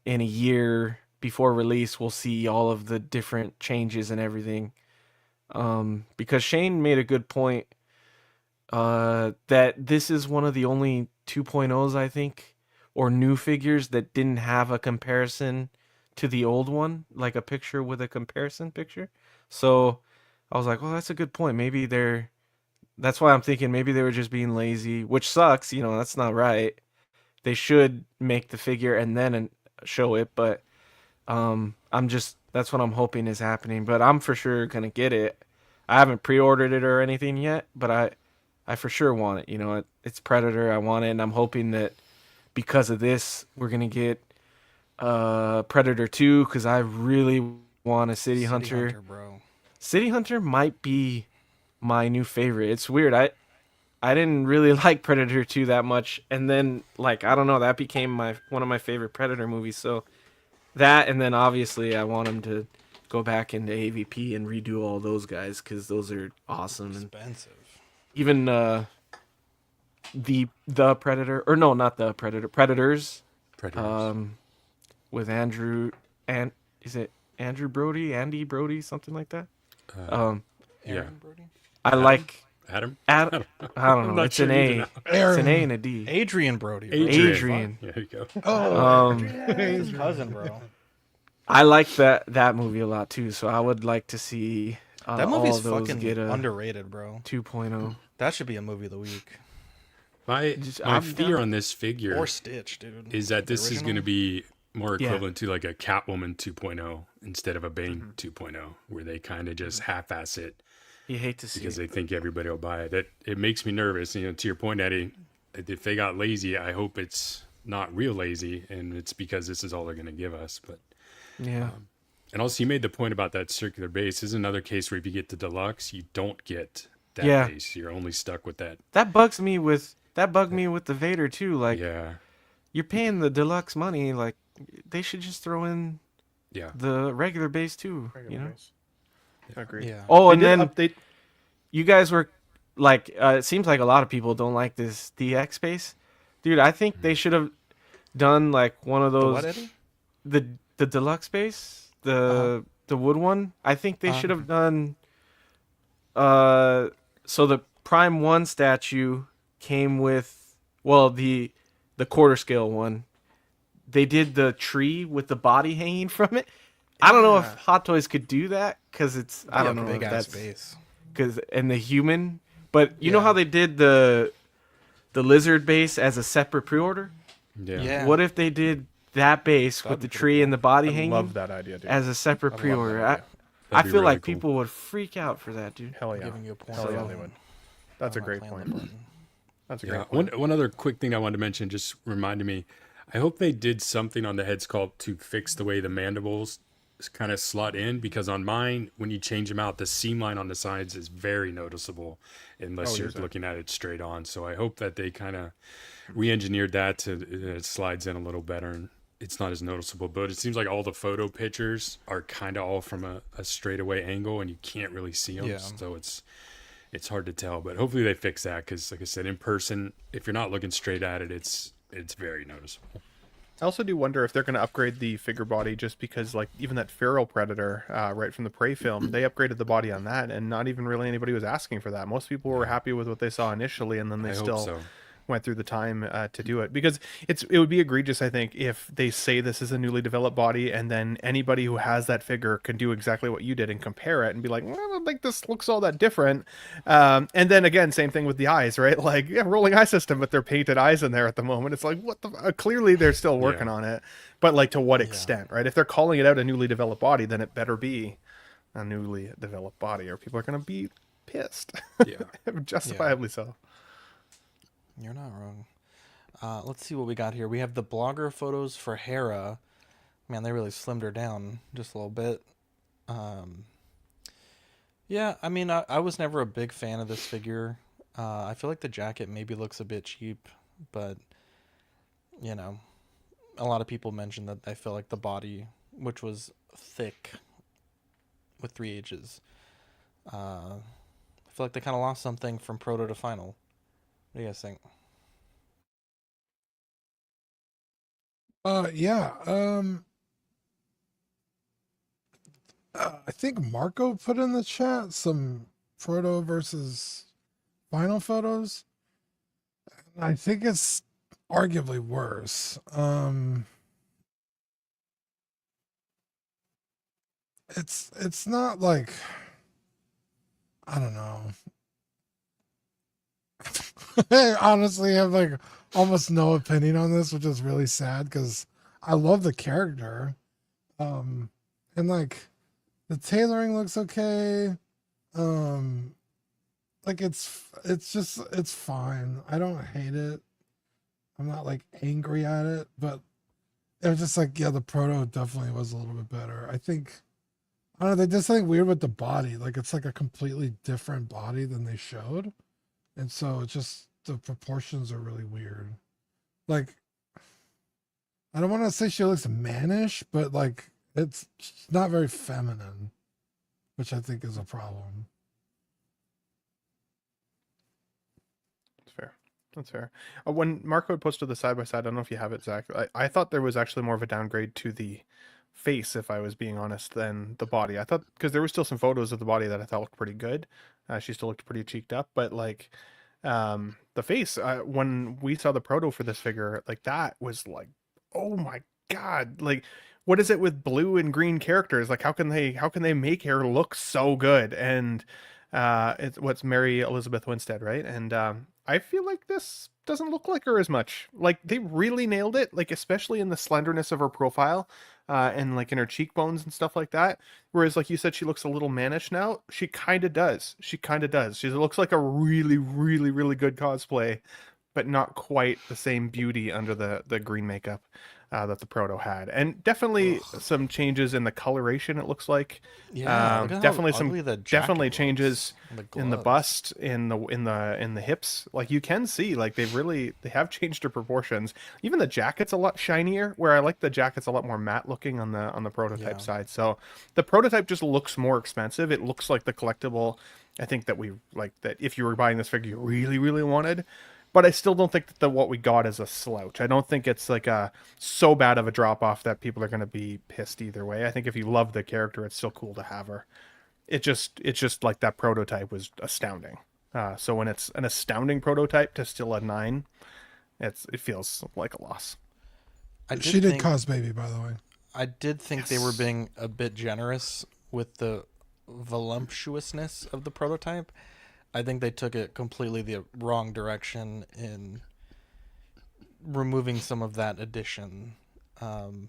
in a year before release we'll see all of the different changes and everything. Because Shane made a good point that this is one of the only 2.0s, I think, or new figures that didn't have a comparison to the old one, like a picture with a comparison picture. So I was like, well, that's a good point. Maybe that's why I'm thinking maybe they were just being lazy, which sucks. That's not right. They should make the figure and then show it, but that's what I'm hoping is happening. But I'm for sure gonna get it. I haven't pre-ordered it or anything yet, but I for sure want it. It's Predator. I want it, and I'm hoping that because of this, we're gonna get Predator 2, because I really want a City Hunter. Bro. City Hunter might be my new favorite. It's weird. I didn't really like Predator 2 that much, and then I don't know, that became one of my favorite Predator movies. So that, and then obviously I want him to go back into AVP and redo all those guys, because those are awesome. Expensive. And even the Predator, or no, not the Predator, Predators. With Andrew, and is it Andrew Brody, Andy Brody, something like that? Yeah. I like Adam. I don't know. It's an A. It's an A and a D. Adrian Brody. Adrian. There you go. His cousin, bro. I like that movie a lot too. So I would like to see that movie's all those fucking get a underrated, bro. 2.0. That should be a movie of the week. My fear on this figure or Stitch, dude, is that this is going to be more equivalent to like a Catwoman 2.0 instead of a Bane 2.0, where they kind of just half-ass it. You hate to see because it. they think everybody will buy it. It makes me nervous. To your point, Eddie, if they got lazy, I hope it's not real lazy and it's because this is all they're going to give us. But yeah. And also, you made the point about that circular base. This is another case where if you get the deluxe, you don't get that base. You're only stuck with that. That bugged me with the Vader too. You're paying the deluxe money. They should just throw in the regular base too. Base. Agreed. Yeah. Oh, and then update. You guys were it seems like a lot of people don't like this DX base, dude. I think they should have done one of those. The what, Eddie? The deluxe base, the wood one. I think they should have done. So the Prime 1 statue came with the quarter scale one. They did the tree with the body hanging from it. I don't know if Hot Toys could do that because it's I don't know big if ass that's base. And the human, but you know how they did the lizard base as a separate pre-order. Yeah. What if they did that base with the tree and the body hanging? Love that idea, dude. As a separate pre-order. I feel like people would freak out for that, dude. Hell yeah. Giving you a point. Hell yeah, they would. That's a great point. That's a great point. One other quick thing I wanted to mention just reminded me. I hope they did something on the head sculpt to fix the way the mandibles kind of slot in, because on mine, when you change them out, the seam line on the sides is very noticeable unless you're looking at it straight on. So I hope that they kind of re-engineered that to it slides in a little better and it's not as noticeable. But it seems like all the photo pictures are kind of all from a straightaway angle and you can't really see them. So it's hard to tell, but hopefully they fix that, because like I said, in person, if you're not looking straight at it, it's very noticeable. I also do wonder if they're going to upgrade the figure body, just because even that feral Predator right from the Prey film, they upgraded the body on that, and not even really anybody was asking for that. Most people were happy with what they saw initially, and then they went through the time to do it, because it would be egregious, I think, if they say this is a newly developed body and then anybody who has that figure can do exactly what you did and compare it and be like, well, I don't think this looks all that different. And then again, same thing with the eyes, right? Rolling eye system, but they're painted eyes in there at the moment. It's like, what the clearly they're still working on it, but to what extent, right? If they're calling it out a newly developed body, then it better be a newly developed body, or people are going to be pissed. Justifiably so. You're not wrong. Let's see what we got here. We have the blogger photos for Hera. Man, they really slimmed her down just a little bit. Yeah, I mean, I was never a big fan of this figure. I feel like the jacket maybe looks a bit cheap, but, a lot of people mentioned that they feel like the body, which was thick with 3 H's, I feel like they kind of lost something from proto to final. What do you guys think? Yeah. I think Marco put in the chat some proto versus final photos. I think it's arguably worse. It's not like, I don't know. I honestly have like almost no opinion on this, which is really sad because I love the character. And like the tailoring looks okay. Like it's fine. I don't hate it. I'm not like angry at it, but it was just like, yeah, the proto definitely was a little bit better. I think, I don't know, they did something weird with the body. Like it's like a completely different body than they showed. And so it's just the proportions are really weird. Like, I don't want to say she looks mannish, but like it's not very feminine, which I think is a problem. That's fair. When Marco had posted the side by side, I don't know if you have it, Zach. I thought there was actually more of a downgrade to the face, if I was being honest, than the body. I thought, because there were still some photos of the body that I thought looked pretty good. She still looked pretty cheeked up, but like the face, when we saw the proto for this figure, like that was like, oh my god, like what is it with blue and green characters? Like how can they make her look so good? And it's what's Mary Elizabeth Winstead, right? And I feel like this doesn't look like her as much. Like they really nailed it, like especially in the slenderness of her profile, and like in her cheekbones and stuff like that. Whereas, like you said, she looks a little mannish now. She kind of does. She looks like a really, really, really good cosplay, but not quite the same beauty under the green makeup that the proto had. And definitely some changes in the coloration, it looks like. Yeah, definitely changes in the bust, in the hips. Like you can see, like they have changed her proportions. Even the jacket's a lot shinier, where I like the jacket's a lot more matte looking on the prototype side. So the prototype just looks more expensive. It looks like the collectible, I think, that we like, that if you were buying this figure you really, really wanted. But I still don't think that what we got is a slouch. I don't think it's like so bad of a drop off that people are going to be pissed either way. I think if you love the character, it's still cool to have her. It's just like that prototype was astounding. So when it's an astounding prototype to still a 9, it feels like a loss. She did cause baby, by the way. I did think they were being a bit generous with the voluptuousness of the prototype. I think they took it completely the wrong direction in removing some of that addition. But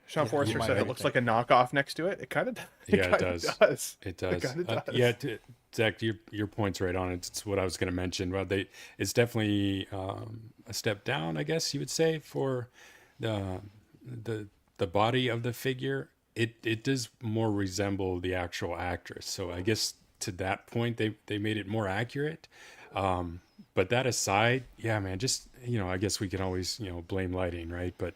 Sean Forrester said it looks like a knockoff next to it. It kind of does. It does. It does. Zach, your point's right on. It's what I was going to mention. Well, it's definitely a step down, I guess you would say, for the body of the figure. It does more resemble the actual actress. So I guess to that point, they made it more accurate. But that aside, yeah, man, just, I guess we can always, blame lighting, right? But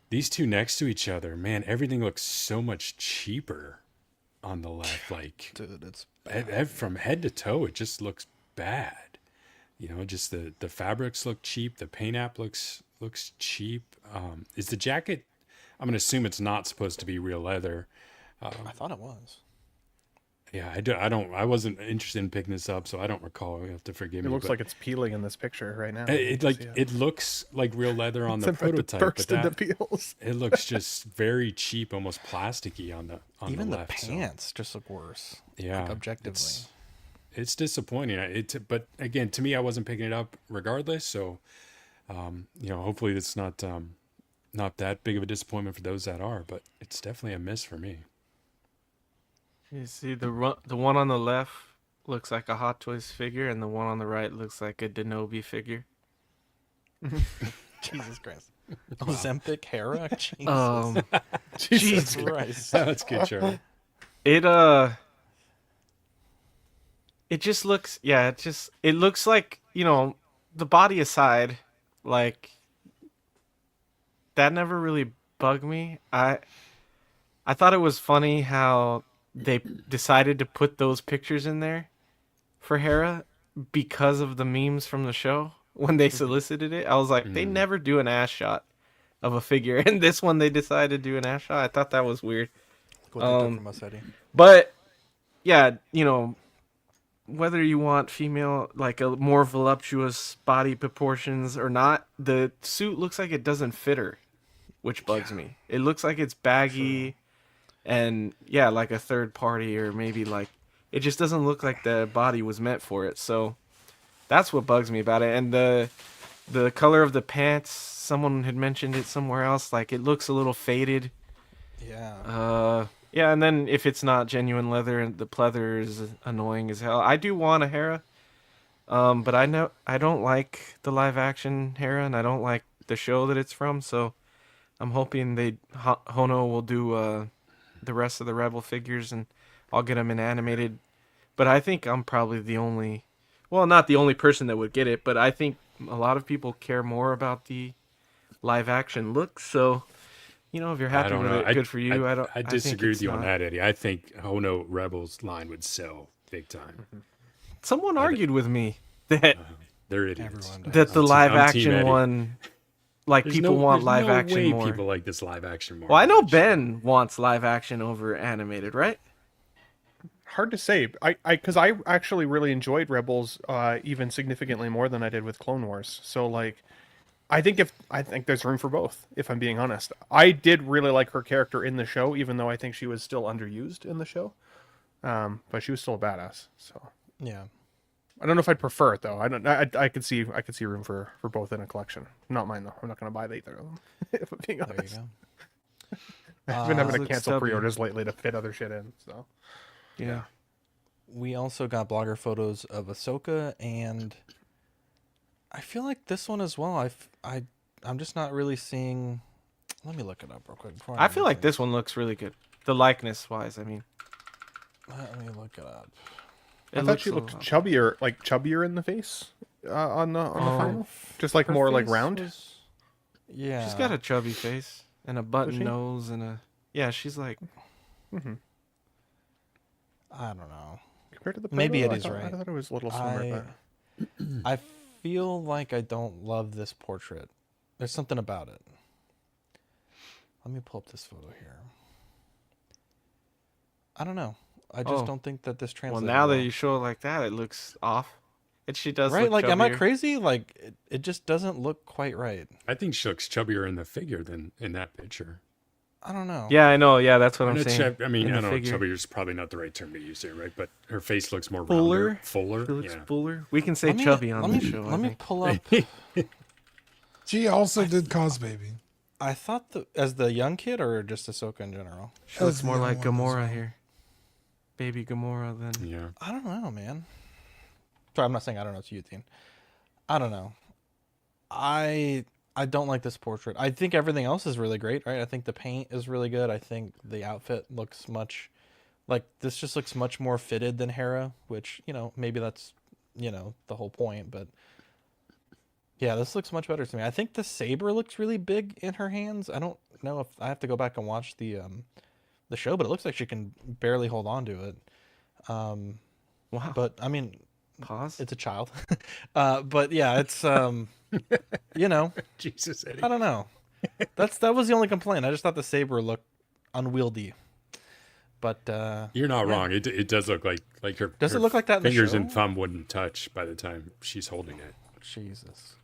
these two next to each other, man, everything looks so much cheaper on the left. Like, dude, it's from head to toe, it just looks bad. Just the fabrics look cheap. The paint app looks cheap. Is the jacket, I'm going to assume it's not supposed to be real leather. I thought it was. Yeah, I wasn't interested in picking this up, so I don't recall. You have to forgive me. It looks like it's peeling in this picture right now. It looks like real leather on the prototype, but it looks just very cheap, almost plasticky on the even the left. Even the pants just look worse. Yeah, like objectively, it's disappointing. But again, to me, I wasn't picking it up regardless. So, hopefully it's not that big of a disappointment for those that are, but it's definitely a miss for me. You see, the one on the left looks like a Hot Toys figure, and the one on the right looks like a Denobi figure. Jesus Christ. Ozempic Hera? Jesus. Jesus Christ. That's good, Charlie. It just looks, it looks like, the body aside, like, that never really bugged me. I thought it was funny how they decided to put those pictures in there for Hera because of the memes from the show when they solicited it. I was like, they never do an ass shot of a figure, and this one they decided to do an ass shot. I thought that was weird. What they took from us, Eddie. But yeah, you know, whether you want female, like a more voluptuous body proportions or not, the suit looks like it doesn't fit her, which bugs me. It looks like it's baggy and yeah, like a third party, or maybe like it just doesn't look like the body was meant for it. So that's what bugs me about it. And the color of the pants, someone had mentioned it somewhere else, like it looks a little faded. Yeah. Yeah, and then if it's not genuine leather and the pleather is annoying as hell. I do want a Hera, but I don't like the live action Hera, and I don't like the show that it's from. So I'm hoping Hono will do the rest of the Rebel figures, and I'll get them in animated. But I think I'm probably the only, well, not the only person that would get it, but I think a lot of people care more about the live action look. So, you know, if you're happy with it, good for you. I disagree with you on that, Eddie. I think Hono Rebels line would sell big time. Someone argued with me that they're idiots. That the live action one, like people want live action way more. People like this live action more. Well, I know Ben wants live action over animated, right? Hard to say. Because I actually really enjoyed Rebels even significantly more than I did with Clone Wars. So like, I think there's room for both, if I'm being honest. I did really like her character in the show, even though I think she was still underused in the show. But she was still a badass. So yeah, I don't know if I'd prefer it though. I could see room for both in a collection. Not mine though. I'm not going to buy either of them. If I'm being honest. There you go. I've been having to cancel pre-orders lately to fit other shit in. So yeah. We also got blogger photos of Ahsoka, and I feel like this one as well. I'm just not really seeing. Let me look it up real quick. I feel like this one looks really good. The likeness wise, I mean. Let me look it up. I thought she looked chubbier in the face on the final, just like more like round. Yeah, she's got a chubby face and a button nose and a she's like. I don't know. Compared to the maybe it is right. I thought it was a little slimmer. I feel like I don't love this portrait. There's something about it. Let me pull up this photo here. I don't know. I just don't think that this translates. Well, now that you show it like that, it looks off. She does right. Look like, chubbier. am I crazy? Like, it just doesn't look quite right. I think she looks chubbier in the figure than in that picture. I don't know. Yeah, I know. Yeah, that's what I'm saying. I mean, I don't know. Chubbier is probably not the right term to use here, right? But her face looks more fuller. Fuller. She looks fuller. We can say chubby on the show. Let me pull up. She also did Cause Baby. I thought as the young kid or just Ahsoka in general. She looks more like Gamora here. Baby Gamora then. Yeah. I don't know, man. Sorry, I'm not saying I don't know. It's you, Dean. I don't know. I don't like this portrait. I think everything else is really great, right? I think the paint is really good. I think the outfit looks this just looks much more fitted than Hera, which, you know, maybe that's, you know, the whole point, but yeah, this looks much better to me. I think the saber looks really big in her hands. I don't know if I have to go back and watch the show, but it looks like she can barely hold on to it. Wow. But I mean, pause. It's a child. But yeah, it's you know, Jesus, Eddie. I don't know. That was the only complaint. I just thought the saber looked unwieldy. But you're not wrong. It does look like her. Does it look like that in the fingers show? and thumb wouldn't touch by the time she's holding it. Jesus.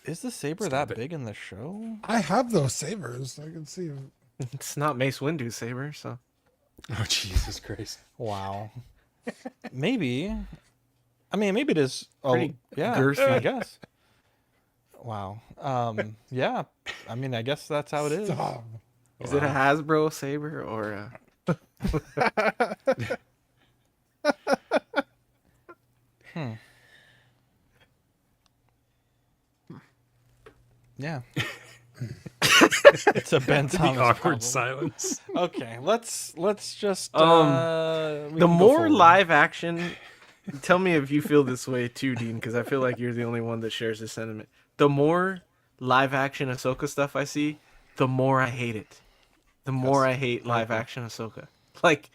Is the saber big in the show? I have those sabers. I can see them. It's not Mace Windu's saber, so. Oh, Jesus Christ! Wow. Maybe. I mean, maybe it is. Pretty girthy, I guess. Wow. Yeah. I mean, I guess that's how it is. Stop. Is it a Hasbro saber or a... Yeah. It's a Ben Thomas awkward problem. silence. Okay, let's just the more live action. Tell me if you feel this way too, Dean, because I feel like you're the only one that shares this sentiment. The more live action Ahsoka stuff I see, the more I hate it. the more I hate live action Ahsoka. Like,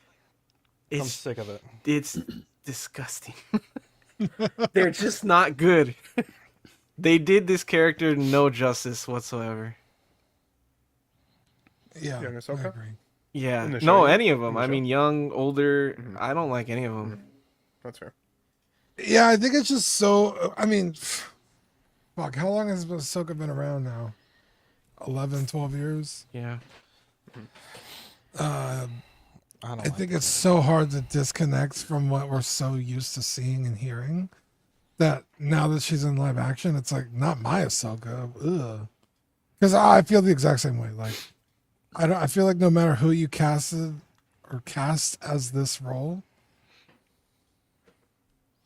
I'm sick of it. It's disgusting. They're just not good. They did this character no justice whatsoever. Yeah, Young Ahsoka? I agree. Yeah, In the no, show? any of them. In the I show? mean, young, older. I don't like any of them. That's fair. Yeah, I think it's just so. I mean, fuck. How long has Ahsoka been around now? 11, 12 years. Yeah. I think it's so hard to disconnect from what we're so used to seeing and hearing that now that she's in live action, it's like not my Ahsoka. Ugh. Because I feel the exact same way. Like, I feel like no matter who you casted or cast as this role,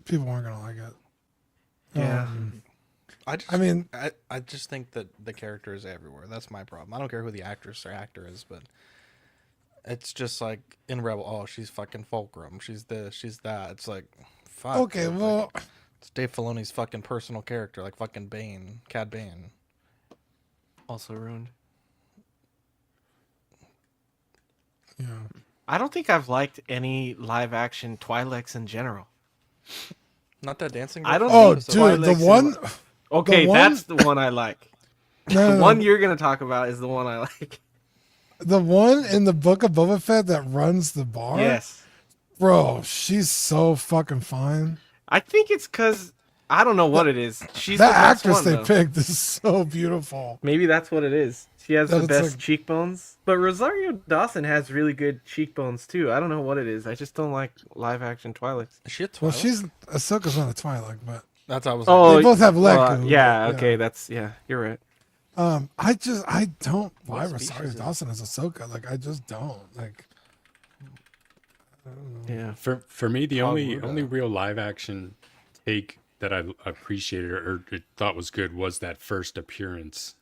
people aren't gonna like it. Yeah. I just think that the character is everywhere. That's my problem. I don't care who the actress or actor is, but it's just like in Rebel. Oh, she's fucking Fulcrum. She's this. She's that. It's like, fuck. Okay, dude, well, like, it's Dave Filoni's fucking personal character, like fucking Bane, Cad Bane. Also ruined. Yeah. I don't think I've liked any live action Twi'leks in general. Not that dancing. I don't. Oh, think dude, the Twi'leks one. Okay, the one- that's the one I like. No, The one you're gonna talk about is the one I like. The one in the Book of Boba Fett that runs the bar. Yes, Bro, she's so fucking fine. I think it's because I don't know what it is. She's That the best actress one, they though. picked is so beautiful. Maybe that's what it is. She has That the it's best like- cheekbones. But Rosario Dawson has really good cheekbones too. I don't know what it is. I just don't like live action Twi'leks. Is she a Twi'lek? Well, Ahsoka's not a Twi'lek, but That's how I was. Oh, they both have well, Leku. yeah, okay, you're right. I don't buy What species Rosario is it? Dawson as Ahsoka. Like, I just don't. Like, Yeah. For me, the only Muda. real live action take that I appreciated or thought was good was that first appearance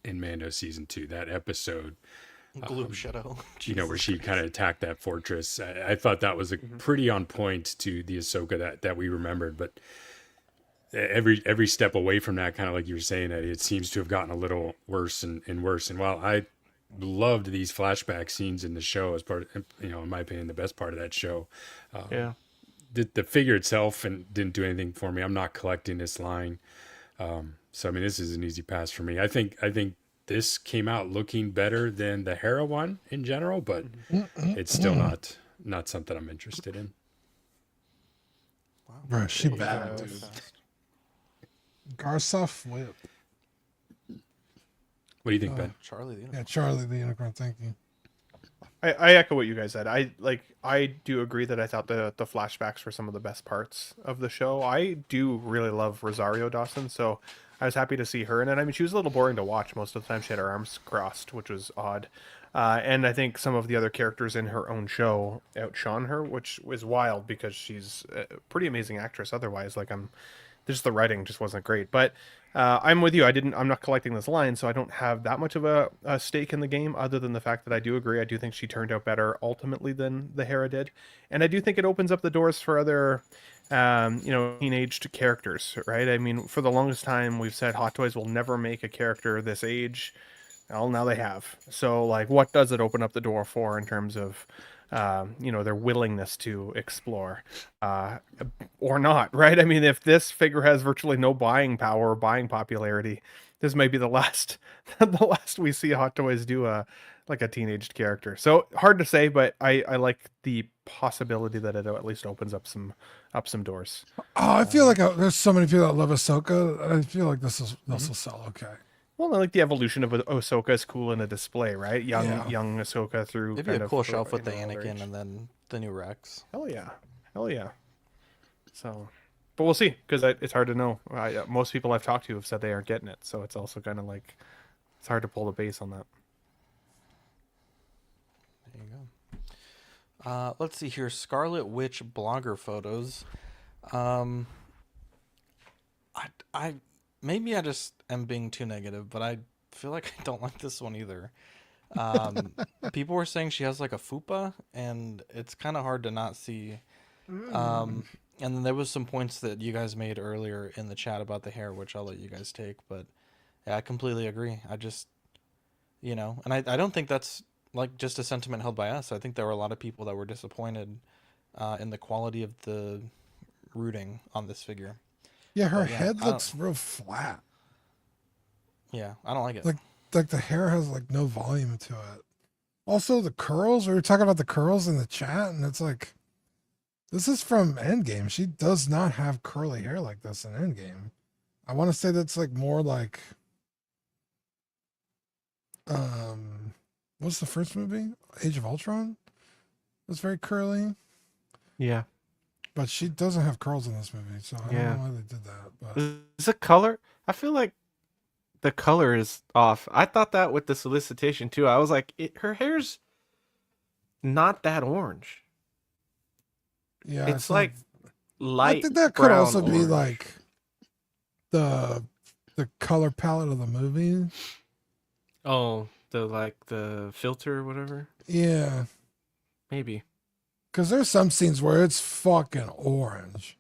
in Mando season 2. That episode, Gloom Shadow. you know, where she kind of attacked that fortress. I thought that was a pretty on point to the Ahsoka that we remembered. But every step away from that, kind of like you were saying, it seems to have gotten a little worse and worse. And while I loved these flashback scenes in the show as part of, you know, in my opinion, the best part of that show. Yeah. The figure itself and didn't do anything for me. I'm not collecting this line. So I mean, this is an easy pass for me. I think this came out looking better than the Hera one in general, but it's still not something I'm interested in. bro, she bad, dude. Garsoff Whip. What do you think, Ben? Charlie the Unicorn. Yeah, Charlie the Unicorn. Thank you. I echo what you guys said. I do agree that I thought the flashbacks were some of the best parts of the show. I do really love Rosario Dawson, so I was happy to see her in it. I mean, she was a little boring to watch most of the time. She had her arms crossed, which was odd. And I think some of the other characters in her own show outshone her, which was wild because she's a pretty amazing actress. Otherwise, just the writing just wasn't great. But I'm with you. I'm not collecting this line, so I don't have that much of a stake in the game, other than the fact that I do agree. I do think she turned out better ultimately than the Hera did, and I do think it opens up the doors for other, teenaged characters. Right? I mean, for the longest time, we've said Hot Toys will never make a character this age. Well, now they have. So, like, what does it open up the door for in terms of their willingness to explore, or not, right? I mean, if this figure has virtually no buying power or buying popularity, this may be the last we see Hot Toys do a teenaged character. So hard to say, but I like the possibility that it at least opens up some doors. Oh, I feel like there's so many people that love Ahsoka. I feel like this will sell okay. Well, I like the evolution of Ahsoka is cool in a display, right? Young Ahsoka through. Maybe a cool shelf with the Anakin and then the new Rex. Hell yeah. So, but we'll see, because it's hard to know. Most people I've talked to have said they aren't getting it, so it's also kind of like it's hard to pull the base on that. There you go. Let's see here. Scarlet Witch blogger photos. Maybe I just am being too negative, but I feel like I don't like this one either. People were saying she has like a fupa, and it's kind of hard to not see. And then there was some points that you guys made earlier in the chat about the hair, which I'll let you guys take. But yeah, I completely agree. I just, and I don't think that's like just a sentiment held by us. I think there were a lot of people that were disappointed in the quality of the rooting on this figure. Yeah, her head looks real flat. Yeah, I don't like it. Like the hair has like no volume to it. Also, the curls. We were talking about the curls in the chat, and it's like, this is from Endgame. She does not have curly hair like this in Endgame. I want to say that's like more like, what's the first movie? Age of Ultron. It was very curly. Yeah. But she doesn't have curls in this movie, so I don't know why they did that. But is the color? I feel like the color is off. I thought that with the solicitation too. I was like, her hair's not that orange. Yeah, it's like light. I think that could also orange. be like the color palette of the movie. Oh, the filter or whatever. Yeah, maybe. Because there's some scenes where it's fucking orange.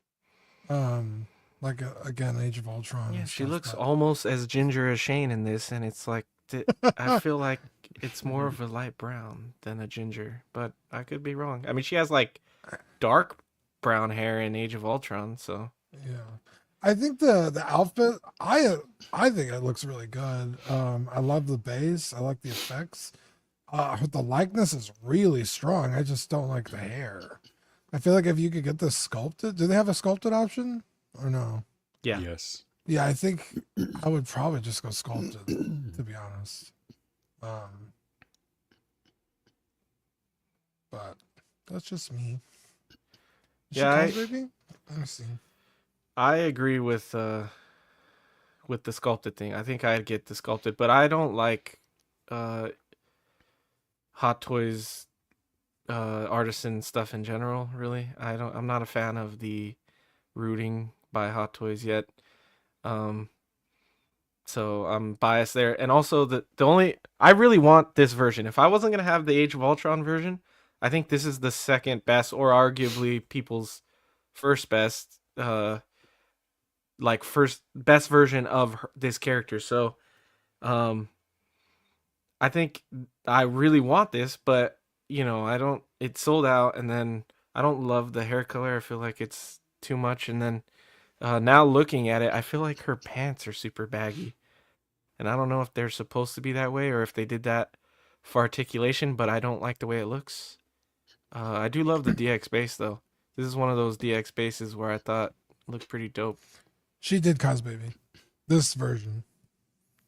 Like again, Age of Ultron. Yeah, she looks almost as ginger as Shane in this, and it's like I feel like it's more of a light brown than a ginger, but I could be wrong. I mean, she has like dark brown hair in Age of Ultron, so yeah. I think the outfit, I think it looks really good. I love the base. I like the effects. The likeness is really strong. I just don't like the hair. I feel like if you could get this sculpted, do they have a sculpted option or no? Yeah. Yes. Yeah, I think I would probably just go sculpted, to be honest. But that's just me. Yeah, Let me see. I agree with the sculpted thing. I think I'd get the sculpted, but I don't like Hot Toys artisan stuff in general, really. I'm not a fan of the rooting by Hot Toys yet. So I'm biased there. And also the only I really want this version. If I wasn't gonna have the Age of Ultron version, I think this is the second best, or arguably people's first best first best version of this character. So I think I really want this, but it's sold out, and then I don't love the hair color. I feel like it's too much. And then now looking at it, I feel like her pants are super baggy, and I don't know if they're supposed to be that way or if they did that for articulation, but I don't like the way it looks. I do love the DX base though. This is one of those DX bases where I thought looked pretty dope. She did cos baby. This version.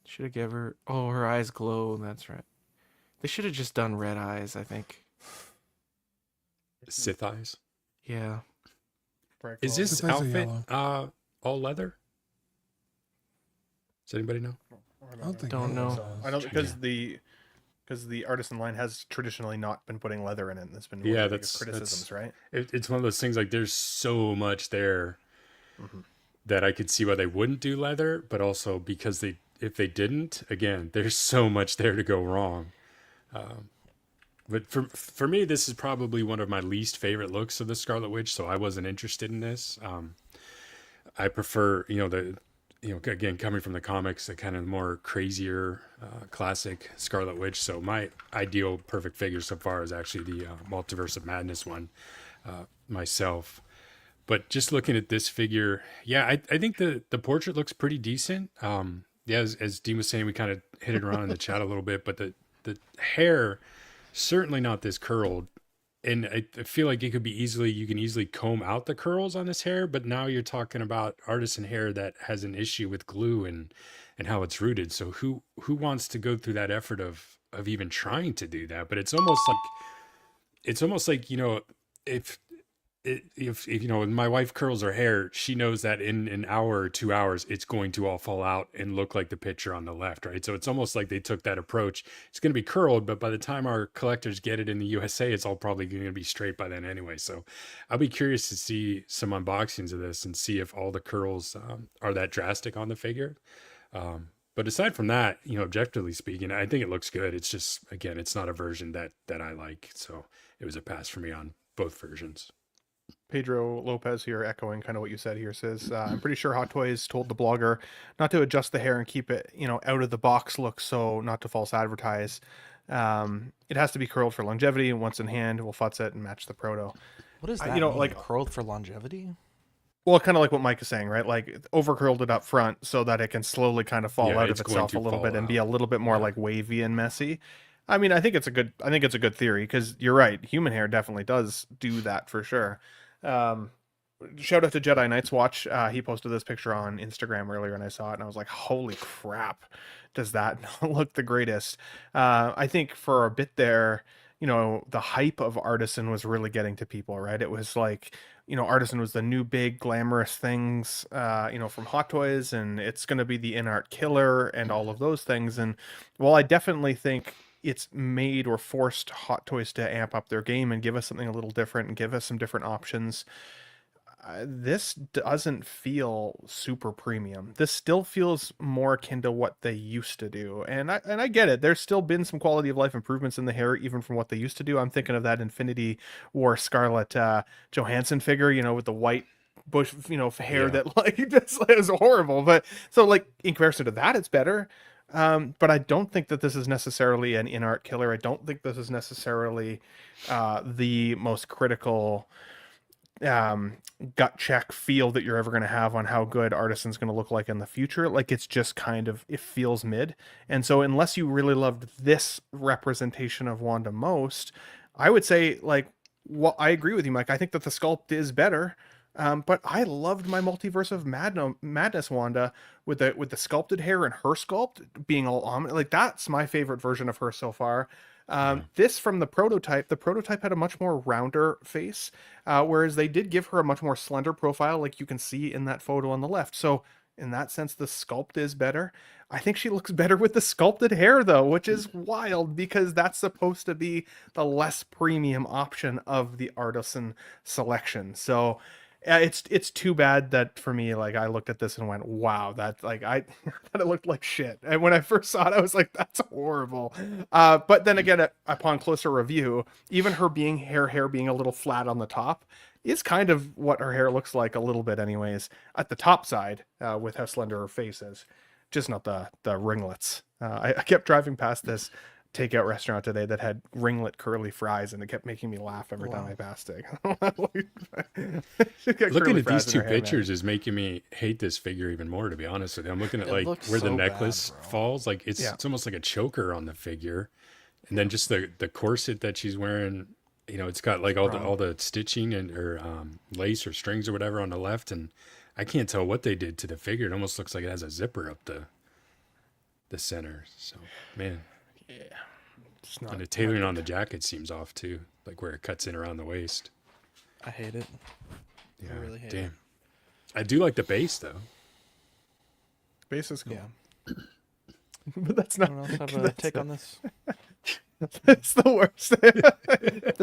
Should have given her. Oh, her eyes glow. That's right. They should have just done red eyes, I think. Sith eyes. Yeah. Is this outfit all leather? Does anybody know? I don't know. I don't, because the artisan line has traditionally not been putting leather in it. That's been one of the biggest criticisms, right? It's one of those things, like there's so much there that I could see why they wouldn't do leather, but also because if they didn't, again, there's so much there to go wrong. But for me, this is probably one of my least favorite looks of the Scarlet Witch, so I wasn't interested in this. I prefer, again, coming from the comics, the kind of more crazier, classic Scarlet Witch. So my ideal perfect figure so far is actually the Multiverse of Madness one, myself. But just looking at this figure, yeah, I think the portrait looks pretty decent. Yeah, as Dean was saying, we kind of hit it around in the chat a little bit, but the hair, certainly not this curled. And I feel like you can easily comb out the curls on this hair, but now you're talking about artisan hair that has an issue with glue and how it's rooted. So who wants to go through that effort of even trying to do that? But it's almost like, if my wife curls her hair, she knows that in an hour or 2 hours, it's going to all fall out and look like the picture on the left, right? So it's almost like they took that approach. It's going to be curled, but by the time our collectors get it in the USA, it's all probably going to be straight by then anyway. So I'll be curious to see some unboxings of this and see if all the curls are that drastic on the figure. But aside from that, objectively speaking, I think it looks good. It's just, again, it's not a version that I like. So it was a pass for me on both versions. Pedro Lopez here, echoing kind of what you said here, says, I'm pretty sure Hot Toys told the blogger not to adjust the hair and keep it, out of the box look, so not to false advertise. It has to be curled for longevity, and once in hand, we'll futz it and match the proto. What is that? Like curled for longevity? Well, kind of like what Mike is saying, right? Like over curled it up front so that it can slowly kind of fall out of itself a little bit and be a little bit more like wavy and messy. I mean, I think it's a good theory, because you're right. Human hair definitely does do that for sure. Shout out to Jedi Knights Watch. He posted this picture on Instagram earlier, and I saw it, and I was like, "Holy crap, does that not look the greatest?" I think for a bit there, the hype of Artisan was really getting to people, right? It was like, Artisan was the new big glamorous things, from Hot Toys, and it's going to be the in-art killer and all of those things. And while I definitely think it's made or forced Hot Toys to amp up their game and give us something a little different and give us some different options, this doesn't feel super premium. This still feels more akin to what they used to do. And I get it. There's still been some quality of life improvements in the hair, even from what they used to do. I'm thinking of that Infinity War Scarlet Johansson figure, with the white bush, hair that like is horrible. But so like in comparison to that, it's better. But I don't think that this is necessarily an in-art killer. I don't think this is necessarily the most critical gut check feel that you're ever going to have on how good Artisan's going to look like in the future. Like, it's just kind of, it feels mid. And so unless you really loved this representation of Wanda most, I would say, like, well, I agree with you, Mike. I think that the sculpt is better. But I loved my Multiverse of Madness Wanda with the sculpted hair and her sculpt being all ominous. Like, that's my favorite version of her so far. This from the prototype had a much more rounder face, whereas they did give her a much more slender profile, like you can see in that photo on the left. So in that sense, the sculpt is better. I think she looks better with the sculpted hair, though, which is wild, because that's supposed to be the less premium option of the Artisan selection. So it's too bad that for me, like, I looked at this and went, wow, that, like, I thought it looked like shit. And when I first saw it, I was like, that's horrible. But then again, upon closer review, even her hair being a little flat on the top is kind of what her hair looks like a little bit anyways, at the top side, with how slender her face is. Just not the ringlets. I kept driving past this takeout restaurant today that had ringlet curly fries, and it kept making me laugh every time I passed it. Looking at these two pictures is making me hate this figure even more, to be honest with you. I'm looking at like where the necklace falls, like it's almost like a choker on the figure, and then just the corset that she's wearing, it's got like all the stitching and or lace or strings or whatever on the left, and I can't tell what they did to the figure. It almost looks like it has a zipper up the center. So, man. Yeah. And the tailoring on the jacket seems off too, like where it cuts in around the waist. I hate it. Yeah, I really hate it. I do like the base though. Base is cool. Yeah. But that's not. Anyone else have a take on this? That's the worst.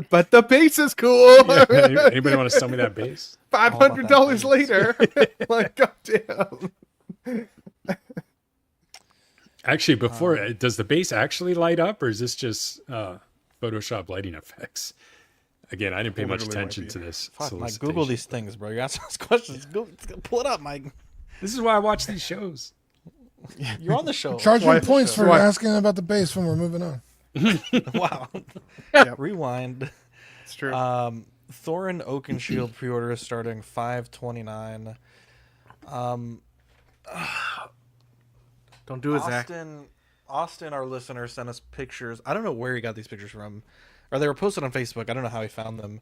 But the base is cool. Yeah, anybody want to sell me that base? $500 later. Like, goddamn. Actually, before, does the base actually light up, or is this just Photoshop lighting effects? Again, I didn't pay much attention to this. Fuck, Mike, Google these things, bro. You're asking us questions. Go pull it up, Mike. This is why I watch these shows. You're on the show. Charging points for asking about the base when we're moving on. Wow. Yep. Rewind. It's true. Thorin Oakenshield pre-order is starting $5.29. Don't do it, Zach. Austin, our listener, sent us pictures. I don't know where he got these pictures from, or they were posted on Facebook. I don't know how he found them,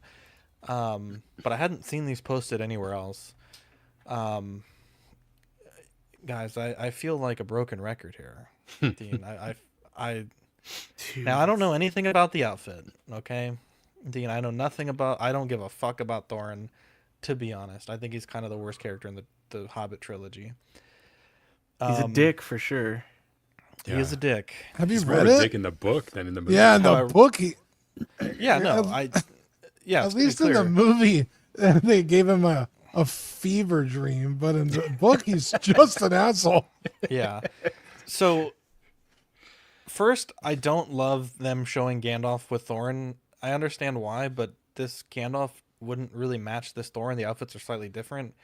but I hadn't seen these posted anywhere else. Guys, I feel like a broken record here, Dean. Now I don't know anything about the outfit. Okay, Dean, I know nothing about. I don't give a fuck about Thorin, to be honest. I think he's kind of the worst character in the Hobbit trilogy. He's a dick for sure. He is a dick. Have you He's read more it? a dick in the book than in the movie. Yeah, in the book. At least in the movie, they gave him a fever dream, but in the book, he's just an asshole. Yeah. So, first, I don't love them showing Gandalf with Thorin. I understand why, but this Gandalf wouldn't really match this Thorin. The outfits are slightly different.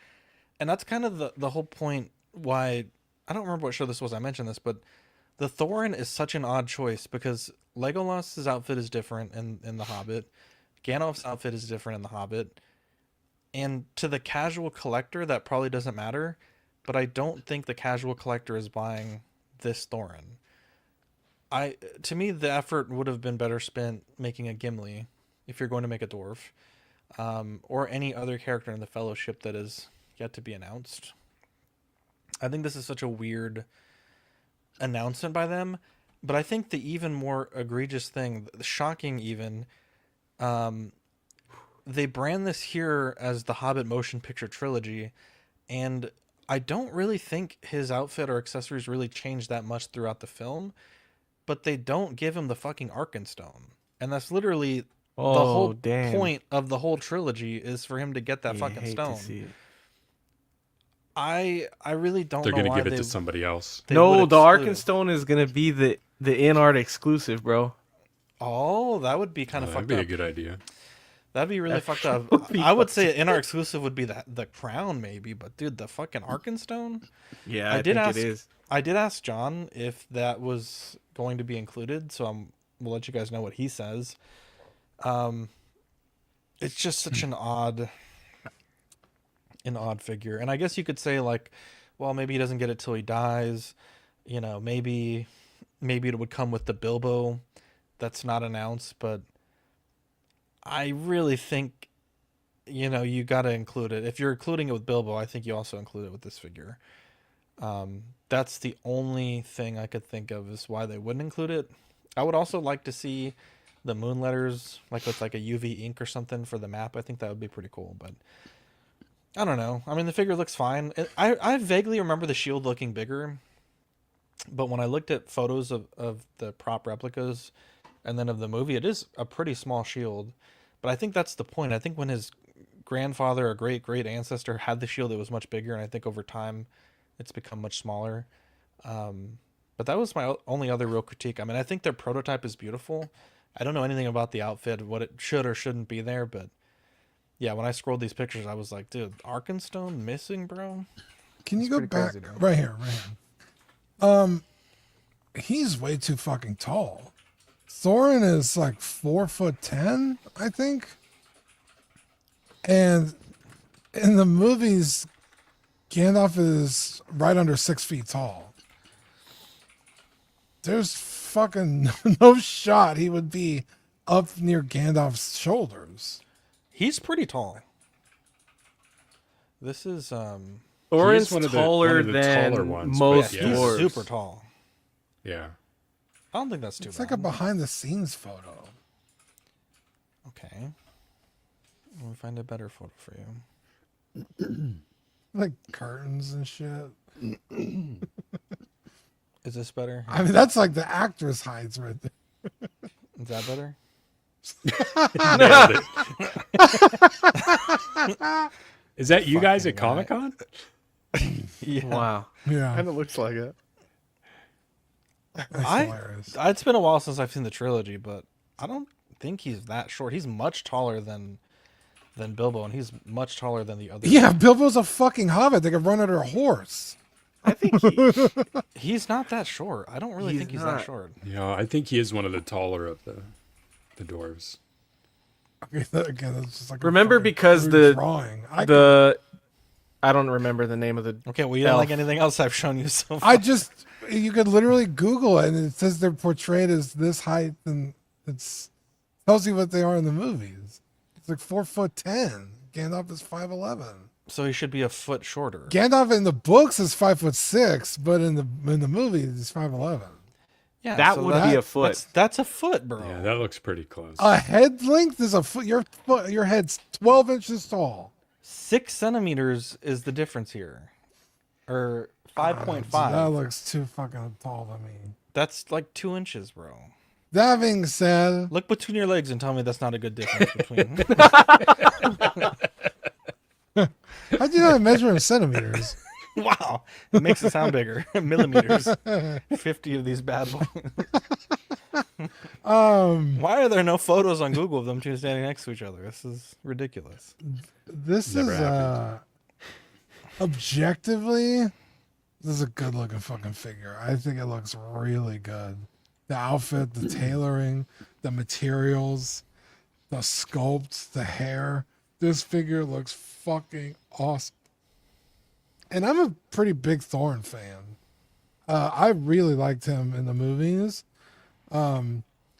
And that's kind of the whole point why... I don't remember what show this was. I mentioned this, but The Thorin is such an odd choice because Legolas's outfit is different in The Hobbit. Gandalf's outfit is different in The Hobbit. And to the casual collector, that probably doesn't matter. But I don't think the casual collector is buying this Thorin. To me, the effort would have been better spent making a Gimli, if you're going to make a dwarf, or any other character in the Fellowship that is yet to be announced. I think this is such a weird announcement by them, but I think the even more egregious thing, the shocking even, they brand this here as the Hobbit motion picture trilogy, and I don't really think his outfit or accessories really change that much throughout the film, but they don't give him the fucking Arkenstone, and that's literally the whole point of the whole trilogy is for him to get that fucking stone. I really don't know why they're going to give it to somebody else. No, the Arkenstone is going to be the in-art exclusive, bro. Oh, that would be kind of fucked up. That'd be a good idea. That'd be really fucked up. I would say an in-art exclusive would be the crown, maybe, but dude, the fucking Arkenstone? Yeah, I think it is. I did ask John if that was going to be included, so we'll let you guys know what he says. It's just such an odd figure, and I guess you could say like, well, maybe he doesn't get it till he dies. You know, maybe it would come with the Bilbo that's not announced, but I really think, you know, you got to include it. If you're including it with Bilbo, I think you also include it with this figure. That's the only thing I could think of is why they wouldn't include it. I would also like to see the moon letters, like with like a UV ink or something for the map. I think that would be pretty cool, but I don't know. I mean, the figure looks fine. I vaguely remember the shield looking bigger, but when I looked at photos of the prop replicas and then of the movie, it is a pretty small shield. But I think that's the point. I think when his grandfather or great ancestor had the shield, it was much bigger, and I think over time it's become much smaller. But that was my only other real critique. I mean, I think their prototype is beautiful. I don't know anything about the outfit, what it should or shouldn't be there, but yeah, when I scrolled these pictures, I was like, dude, Arkenstone missing, bro? Can you go back? Crazy, right here. He's way too fucking tall. Thorin is like 4'10", I think. And in the movies, Gandalf is right under 6 feet tall. There's fucking no shot he would be up near Gandalf's shoulders. He's pretty tall. This is Thorin's taller than taller ones, most he's dwarves. super tall. Yeah. I don't think that's too It's bad. like a behind the scenes photo. Okay. We'll find a better photo for you. Like curtains and shit. Is this better? I mean, that's like the actress hides right there. Is that better? Is that you guys at Comic-Con? Yeah. Wow. Yeah. Kind of looks like it. That's hilarious. It's been a while since I've seen the trilogy, but I don't think he's that short. He's much taller than Bilbo, and he's much taller than the other. Yeah, Bilbo's a fucking hobbit. They could run under a horse. I think he's not that short. I don't really think he's that short. Yeah, I think he is one of the taller of the dwarves. Okay, again, it's just like remember because the drawing. I don't remember the name of the. Okay, well, you don't like anything else I've shown you so far. You could literally Google it, and it says they're portrayed as this height, and it's tells you what they are in the movies. It's like 4'10". Gandalf is 5'11". So he should be a foot shorter. Gandalf in the books is 5'6", but in the movies he's 5'11". Yeah, that would be a foot. That's a foot, bro. Yeah, that looks pretty close. A head length is a foot. Your head's 12 inches tall. 6 centimeters is the difference here, or 5.5. That looks too fucking tall to me. That's like 2 inches, bro. That being said, look between your legs and tell me that's not a good difference between. How'd you not measure in centimeters? Wow, it makes it sound bigger. Millimeters. 50 of these bad boys. Why are there no photos on Google of them two standing next to each other? This is ridiculous. This is objectively This is a good looking fucking figure. I think it looks really good. The outfit, the tailoring, the materials, the sculpt, the hair. This figure looks fucking awesome. And I'm a pretty big Thorin fan. I really liked him in the movies.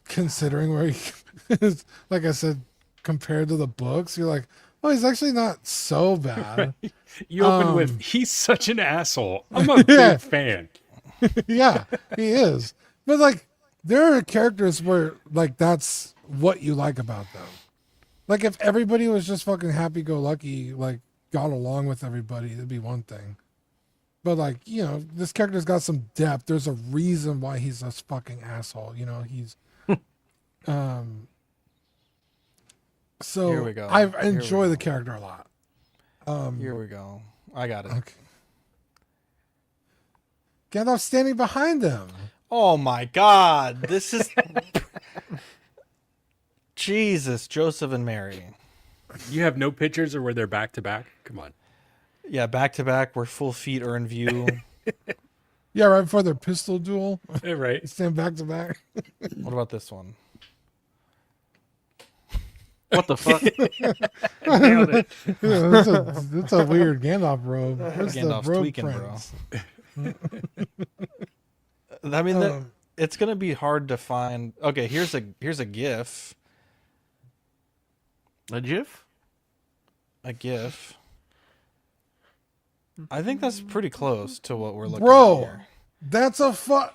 Considering where he is, like I said, compared to the books, you're like, oh, he's actually not so bad. Right. You open with, he's such an asshole. I'm a big fan. Yeah, he is. But like, there are characters where like that's what you like about them. Like if everybody was just fucking happy-go-lucky, like got along with everybody, it'd be one thing. But like, you know, this character's got some depth. There's a reason why he's a fucking asshole. You know, he's so Here we go. I enjoy the character a lot. Here we go. I got it. Okay. Gandalf standing behind him. Oh my God. This is Jesus, Joseph and Mary. You have no pictures or where they're back to back? Come on. Yeah, back to back, where full feet are in view. Yeah, right before their pistol duel. Yeah, right. Stand back to back. What about this one? What the fuck? Nailed it. Yeah, that's a weird Gandalf robe. Where's Gandalf's the robe tweaking, prints? I mean, it's gonna be hard to find. Okay, here's a GIF. A GIF? A GIF. I think that's pretty close to what we're looking at Bro, here. that's a fuck.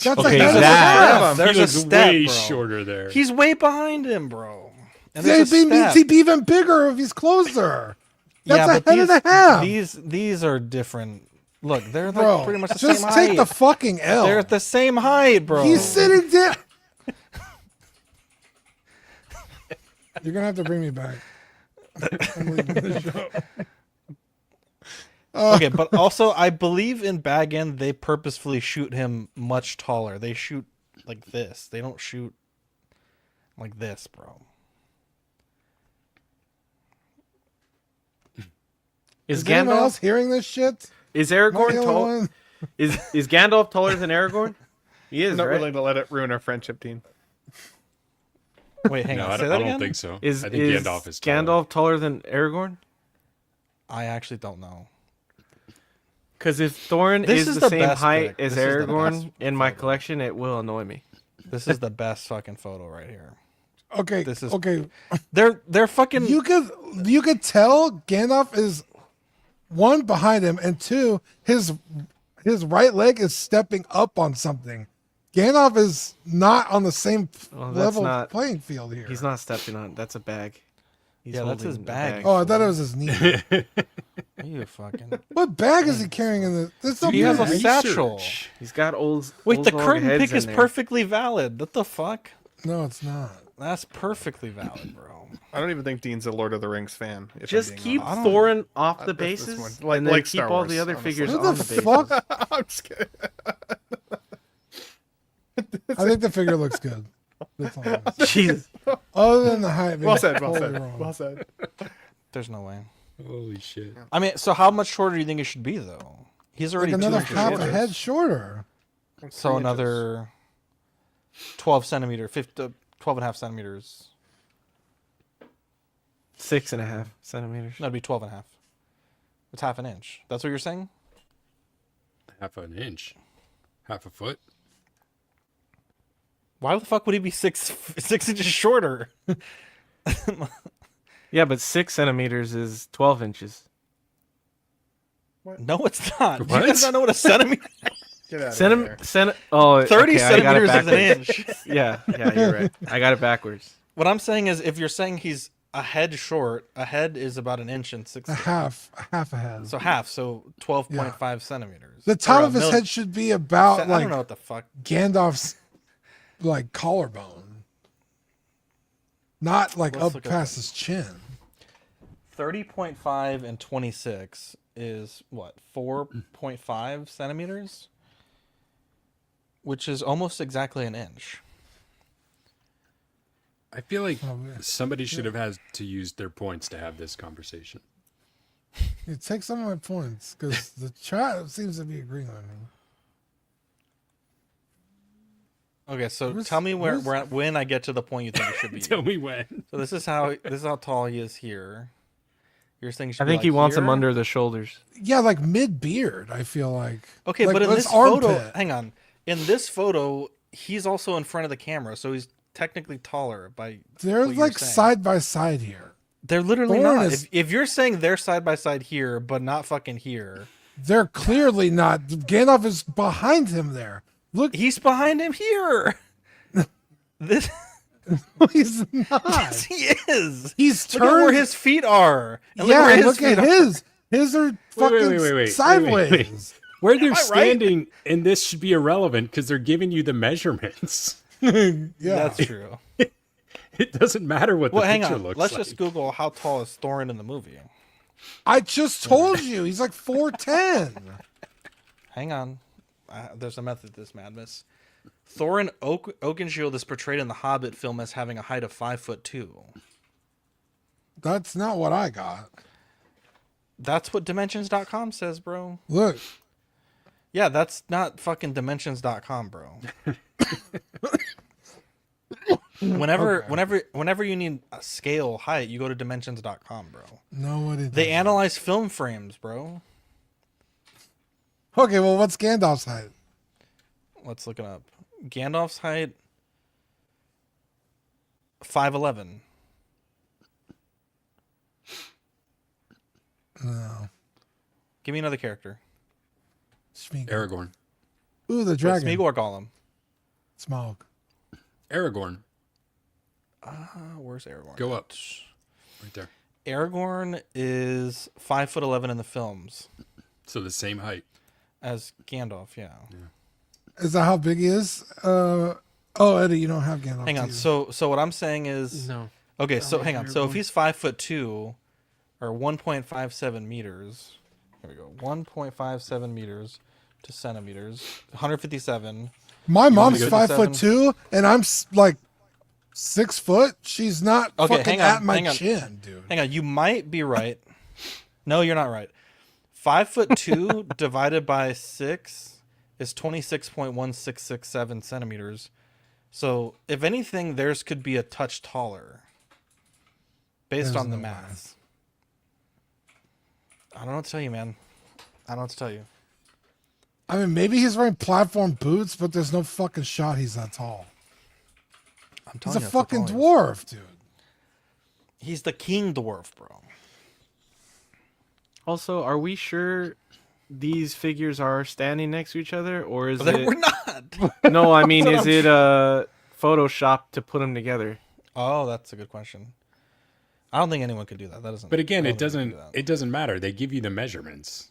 That's Okay, a that- There's he a was step, way bro. shorter there. He's way behind him, bro. And He'd there's a step. be even bigger if he's closer. That's Yeah, a but head and a half. These are different. Look, they're like Bro, pretty much the just same take height. the fucking L. They're at the same height, bro. He's sitting down. You're gonna have to bring me back. I'm leaving the show. Okay, but also I believe in Bag End they purposefully shoot him much taller. They shoot like this. They don't shoot like this, bro. Is anyone else Gandalf hearing this shit? is Am I Aragorn the only tall? one? Is Gandalf taller than Aragorn? He is, I'm not right? willing to let it ruin our friendship, Dean. Wait, hang No, on. I Say don't, that I don't again? think so. Is I think Gandalf is taller. Gandalf taller than Aragorn? I actually don't know. Because if Thorin This is is the the same best height pick. as This is the Aragorn best in my photo. collection, it will annoy me. This is the best fucking photo right here. Okay. This is- okay. They're fucking. You could tell Gandalf is one behind him, and two, his right leg is stepping up on something. Gandalf is not on the same Well, that's level not- playing field here. He's not stepping on. That's a bag. He's Yeah, that's his holding a bag. Oh, I thought it was his knee. You fucking. What bag is he carrying in the? This He has a Research. satchel. He's got old. Wait, old the long curtain heads pick in is there. perfectly valid. What the fuck? No, it's not. That's perfectly valid, bro. I don't even think Dean's a Lord of the Rings fan. if I'm Just being keep honest. Thorin off the This bases, one. Like- and then like keep Star all the Wars, other honestly. figures Who on the the bases. fuck? I'm just kidding. I think the figure looks good. That's all I'm saying. Jesus. Other than the height. Well maybe said. Well totally said. wrong. Well said. There's no way. Holy shit. I mean, so how much shorter do you think it should be, though? He's already Like 2 another inches half shorter. a head shorter. So another 12 centimeter, 12 and a half centimeters. 6.5 centimeters. That'd be 12 and a half. It's half an inch. That's what you're saying? Half an inch. Half a foot. Why the fuck would he be 6 inches shorter? Yeah, but 6 centimeters is 12 inches. No, it's not. Do What? you guys not know what a centimeter? Get out of here. Oh, 30 okay, I got it centimeters is an backwards. inch. Yeah, you're right. I got it backwards. What I'm saying is, if you're saying he's a head short, a head is about an inch and 6. A half a head. So half, so 12.5 centimeters. The top Or a of his mil- head should be about I like don't know what the fuck. Gandalf's like collarbone, not like Let's up look at past this. his chin. 30.5 and 26 is what? 4.5 centimeters? Which is almost exactly an inch. I feel like Oh, yeah. somebody should have had to use their points to have this conversation. You take some of my points because the chat seems to be agreeing on me. Okay, so tell me when I get to the point you think it should be. Tell me when. So this is how tall he is here. You're saying I think he wants him under the shoulders. Yeah, like mid beard. I feel like. Okay, like, but in this armpit. photo, hang on. In this photo, he's also in front of the camera, so he's technically taller. They're like side by side here. They're literally Thorin not. If you're saying they're side by side here, but not fucking here, they're clearly not. Gandalf is behind him there. Look, he's behind him here. This. He's not. Yes, he is. He's look turned at where his feet are. And look at his. His are fucking wait, sideways. Wait. Where they're standing, and this should be irrelevant because they're giving you the measurements. Yeah, that's true. It doesn't matter what the picture looks like. Let's just Google how tall is Thorin in the movie. I just told you he's like 4'10". Hang on, there's a method to this madness. Thorin Oakenshield is portrayed in the Hobbit film as having a height of 5'2". That's not what I got. That's what Dimensions.com says, bro. Look. Yeah, that's not fucking Dimensions.com, bro. Whenever you need a scale height, you go to Dimensions.com, bro. Nobody. They analyze film frames, bro. Okay, well, what's Gandalf's height? Let's look it up. Gandalf's height 5'11". No. Give me another character. Aragorn. Ooh, the dragon. Wait, Smeagol or Gollum? Smaug. Aragorn. Where's Aragorn? Go up. Right there. Aragorn is 5'11" in the films. So the same height as Gandalf, yeah. Is that how big he is? Eddie, you don't have Gandalf. Hang on. So what I'm saying is no. Okay, so hang on. So if he's 5'2", or 1.57 meters, here we go. 1.57 meters to centimeters, 157. My mom's 5'2", and I'm like 6 foot. She's not fucking at my chin, dude. Hang on, you might be right. No, you're not right. 5'2" divided by 6 is 26.1667 centimeters. So if anything, theirs could be a touch taller, based on the math. I don't know what to tell you, man. I don't know what to tell you. I mean, maybe he's wearing platform boots, but there's no fucking shot he's that tall. He's a fucking dwarf, dude. He's the king dwarf, bro. Also, are we sure these figures are standing next to each other, or is We're not. No, I mean, is it Photoshop to put them together? Oh, that's a good question. I don't think anyone could do that. That doesn't. But again, it doesn't matter. They give you the measurements,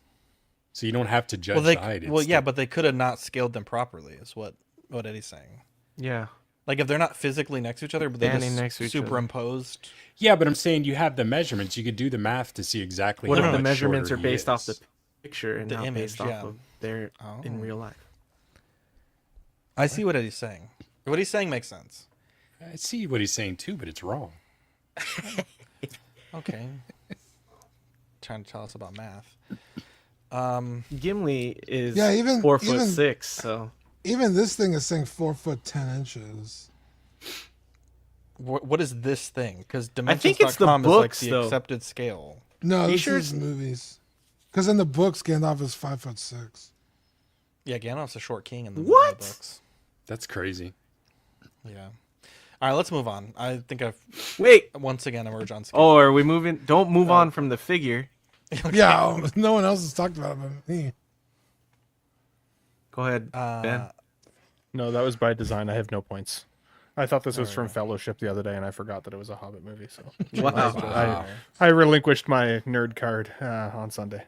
so you don't have to judge the height. But they could have not scaled them properly. Is what Eddie's saying. Yeah. Like if they're not physically next to each other, but they're just next to each superimposed. Yeah, but I'm saying you have the measurements. You could do the math to see exactly. What how if the much measurements are shorter he based off is. the picture and The not image, based off of their in real life? I see what Eddie's saying. What he's saying makes sense. I see what he's saying too, but it's wrong. Okay. Trying to tell us about math. Gimli is even 4'6", so even this thing is saying 4'10". What is this thing? Because I think it's the Dimensions.com books, is like the though. accepted scale. No, this is movies. Because in the books, Gandalf is 5'6". Yeah, Gandalf's a short king in the What? books. That's crazy. Yeah. All right, let's move on. I think I've once again emerged on scale. Oh, are we moving? Don't move on from the figure. Okay. Yeah, no one else has talked about it but me. Go ahead, Ben. No, that was by design. I have no points. I thought this was from Fellowship the other day, and I forgot that it was a Hobbit movie. So Wow. I relinquished my nerd card on Sunday.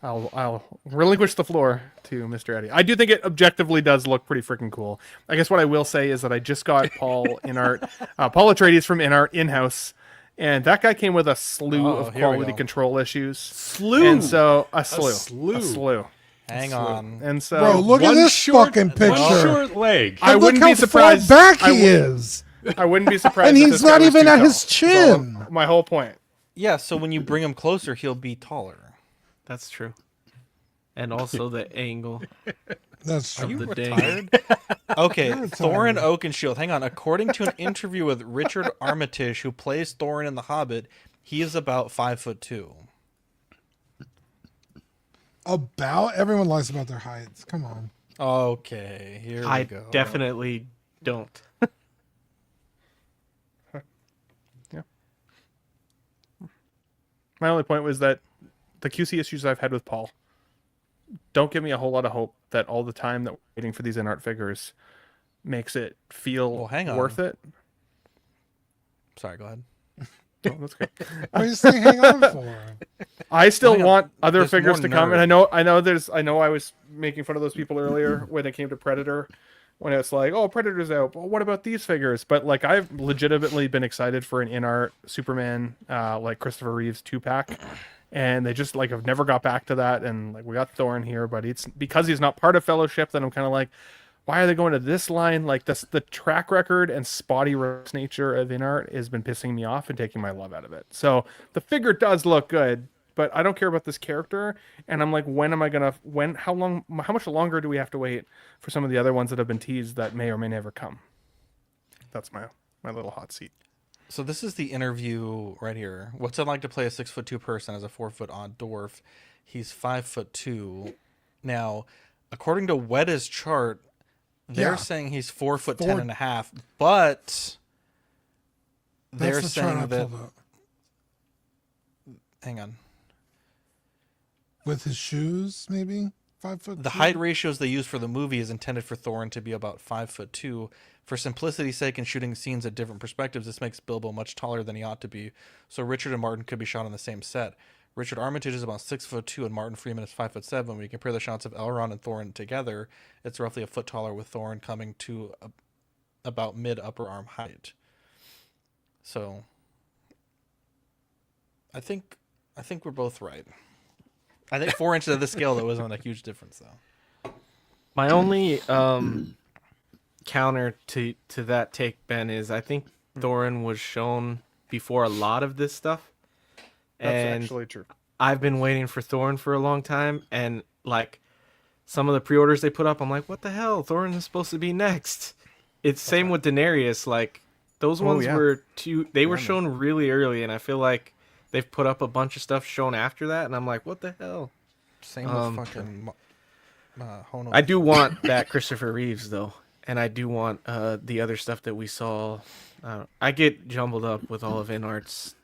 I'll relinquish the floor to Mr. Eddie. I do think it objectively does look pretty freaking cool. I guess what I will say is that I just got Paul Paul Atreides from InArt in-house, and that guy came with a slew of quality control issues. And so a slew. Hang on. And so Bro, look at this fucking picture. One short leg. I wouldn't be surprised. Far back he is. I wouldn't be surprised. And if he's this guy not was even too at tall. his chin. So my whole point. Yeah, so when you bring him closer, he'll be taller. That's true. And also the angle. That's true. Are you the retired? Okay, Thorin Oakenshield. Hang on. According to an interview with Richard Armitage, who plays Thorin in The Hobbit, he is about 5'2". About everyone lies about their heights. Come on. Okay, here we go. I definitely don't. Yeah. My only point was that the QC issues I've had with Paul don't give me a whole lot of hope that all the time that we're waiting for these in art figures makes it feel worth it. Sorry, go ahead. Oh, that's good. What are you saying hang on for? I still want other There's figures more to come, nerd. and I know I was making fun of those people earlier when it came to Predator, when it's like, oh, Predator's out. Well, what about these figures? But like, I've legitimately been excited for an in art Superman, like Christopher Reeves 2-pack, and they just like have never got back to that. And like, we got Thorin here, but it's because he's not part of Fellowship that I'm kind of like, why are they going to this line? Like the track record and spotty nature of in art has been pissing me off and taking my love out of it. So the figure does look good, but I don't care about this character. And I'm like, how much longer do we have to wait for some of the other ones that have been teased that may or may never come? That's my little hot seat. So this is the interview right here. What's it like to play a 6'2" person as a 4-foot odd dwarf? He's 5'2". Now, according to Weta's chart, they're saying he's 4'10.5", but they're saying that. Hang on. With his shoes, maybe 5 foot. The height ratios they use for the movie is intended for Thorin to be about 5'2". For simplicity's sake and shooting scenes at different perspectives, this makes Bilbo much taller than he ought to be. So Richard and Martin could be shot on the same set. Richard Armitage is about 6'2", and Martin Freeman is 5'7". When you compare the shots of Elrond and Thorin together, it's roughly a foot taller, with Thorin coming to about mid-upper arm height. So, I think we're both right. I think 4 inches of the scale though isn't a huge difference though. My only counter to that take, Ben, is I think Thorin was shown before a lot of this stuff. That's actually true. I've been waiting for Thorin for a long time, and like some of the pre-orders they put up, I'm like, what the hell? Thorin is supposed to be next. It's same with Daenerys. Like those ones were were shown really early, and I feel like they've put up a bunch of stuff shown after that, and I'm like, what the hell? Same with fucking Hono. I do want that Christopher Reeves though, and I do want the other stuff that we saw. I get jumbled up with all of InArt's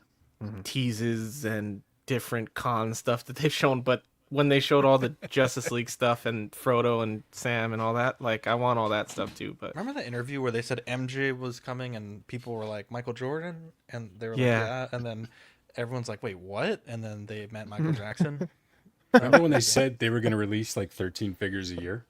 teases and different con stuff that they've shown, but when they showed all the Justice League stuff and Frodo and Sam and all that, like I want all that stuff too. But remember the interview where they said MJ was coming and people were like, Michael Jordan, and they were like, Yeah. yeah, and then everyone's like, wait, what? And then they meant Michael Jackson. Remember when they said they were going to release like 13 figures a year?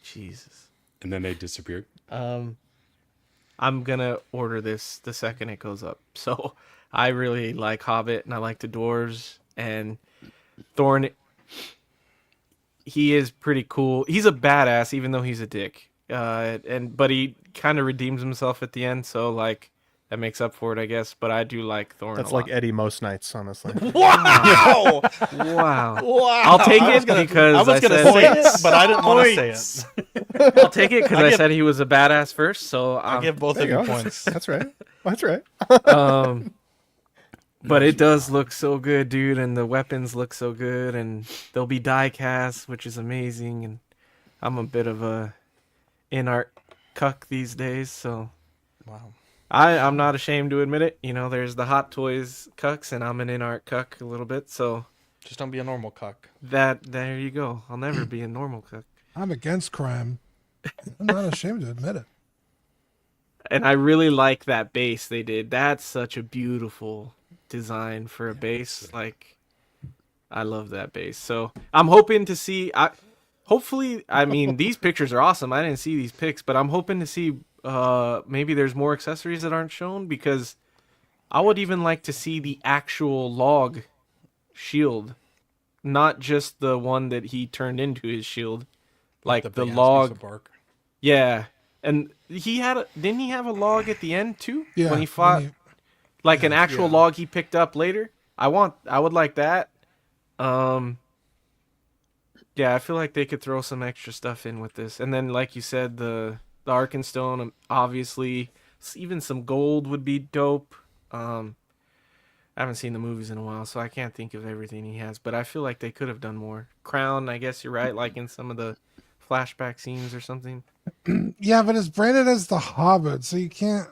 Jesus. And then they disappeared? I'm gonna order this the second it goes up. So I really like Hobbit and I like the dwarves, and Thorin, he is pretty cool. He's a badass even though he's a dick. But he kind of redeems himself at the end, so like that makes up for it, I guess. But I do like Thorin. That's a lot. like Eddie most nights, honestly. Wow! Wow. Wow! I'll take it because I was gonna say it, but I didn't want to say it. I'll take it because I said he was a badass first. So I'll give both of you points. That's right. That's right. But it does look so good, dude, and the weapons look so good, and they'll be die cast, which is amazing. And I'm a bit of a in-art cuck these days, so wow. I'm not ashamed to admit it. You know, there's the Hot Toys cucks, and I'm an in-art cuck a little bit, so just don't be a normal cuck. There you go. I'll never be a normal cuck. I'm against crime. I'm not ashamed to admit it. And I really like that base they did. That's such a beautiful design for a base. Like, I love that base. So I'm hoping to see. I mean, these pictures are awesome. I didn't see these pics, but I'm hoping to see. Maybe there's more accessories that aren't shown, because I would even like to see the actual log shield, not just the one that he turned into his shield, like the log. Yeah. And didn't he have a log at the end too? Yeah. When he fought, like an actual log he picked up later. I would like that. Yeah, I feel like they could throw some extra stuff in with this. And then, like you said, the Arkenstone, obviously, even some gold would be dope. I haven't seen the movies in a while, so I can't think of everything he has. But I feel like they could have done more. Crown, I guess you're right, like in some of the flashback scenes or something. Yeah, but it's branded as The Hobbit, so you can't...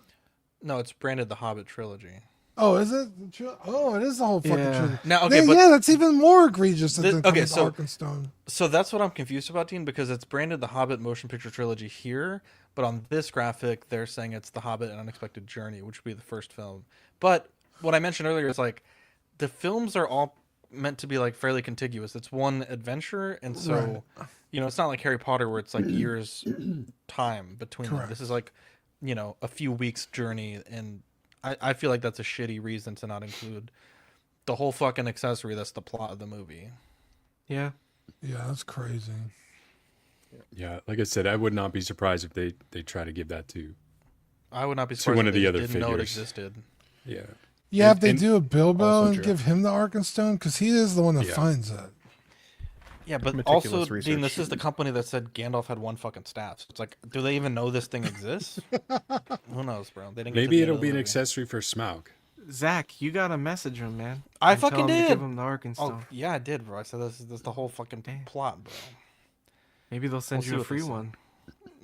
No, it's branded the Hobbit trilogy. Oh, is it? Oh, it is the whole fucking trilogy. Now, okay, yeah, that's even more egregious than the so Arkenstone. So that's what I'm confused about, Dean, because it's branded the Hobbit motion picture trilogy here, but on this graphic, they're saying it's the Hobbit: An Unexpected Journey, which would be the first film. But what I mentioned earlier is like the films are all meant to be like fairly contiguous. It's one adventure, and so it's not like Harry Potter where it's like years time between them. This is like a few weeks journey, and I feel like that's a shitty reason to not include the whole fucking accessory that's the plot of the movie. Yeah. Yeah, that's crazy. Yeah, like I said, I would not be surprised if they try to give that to. I would not be surprised one if of the they other didn't figures. know it existed. Yeah. Yeah, if they do a Bilbo and true. give him the Arkenstone, because he is the one that finds it. Yeah, but Meticulous also, research. Dean, this is the company that said Gandalf had one fucking staff. So it's like, do they even know this thing exists? Who knows, bro? They didn't. Maybe it'll be an accessory for Smaug. Zach, you gotta message him, man. I And tell fucking him to did. give him the Arkenstone. Oh, yeah, I did, bro. I said this is the whole fucking plot, bro. Maybe they'll send We'll see you a what free they say. one.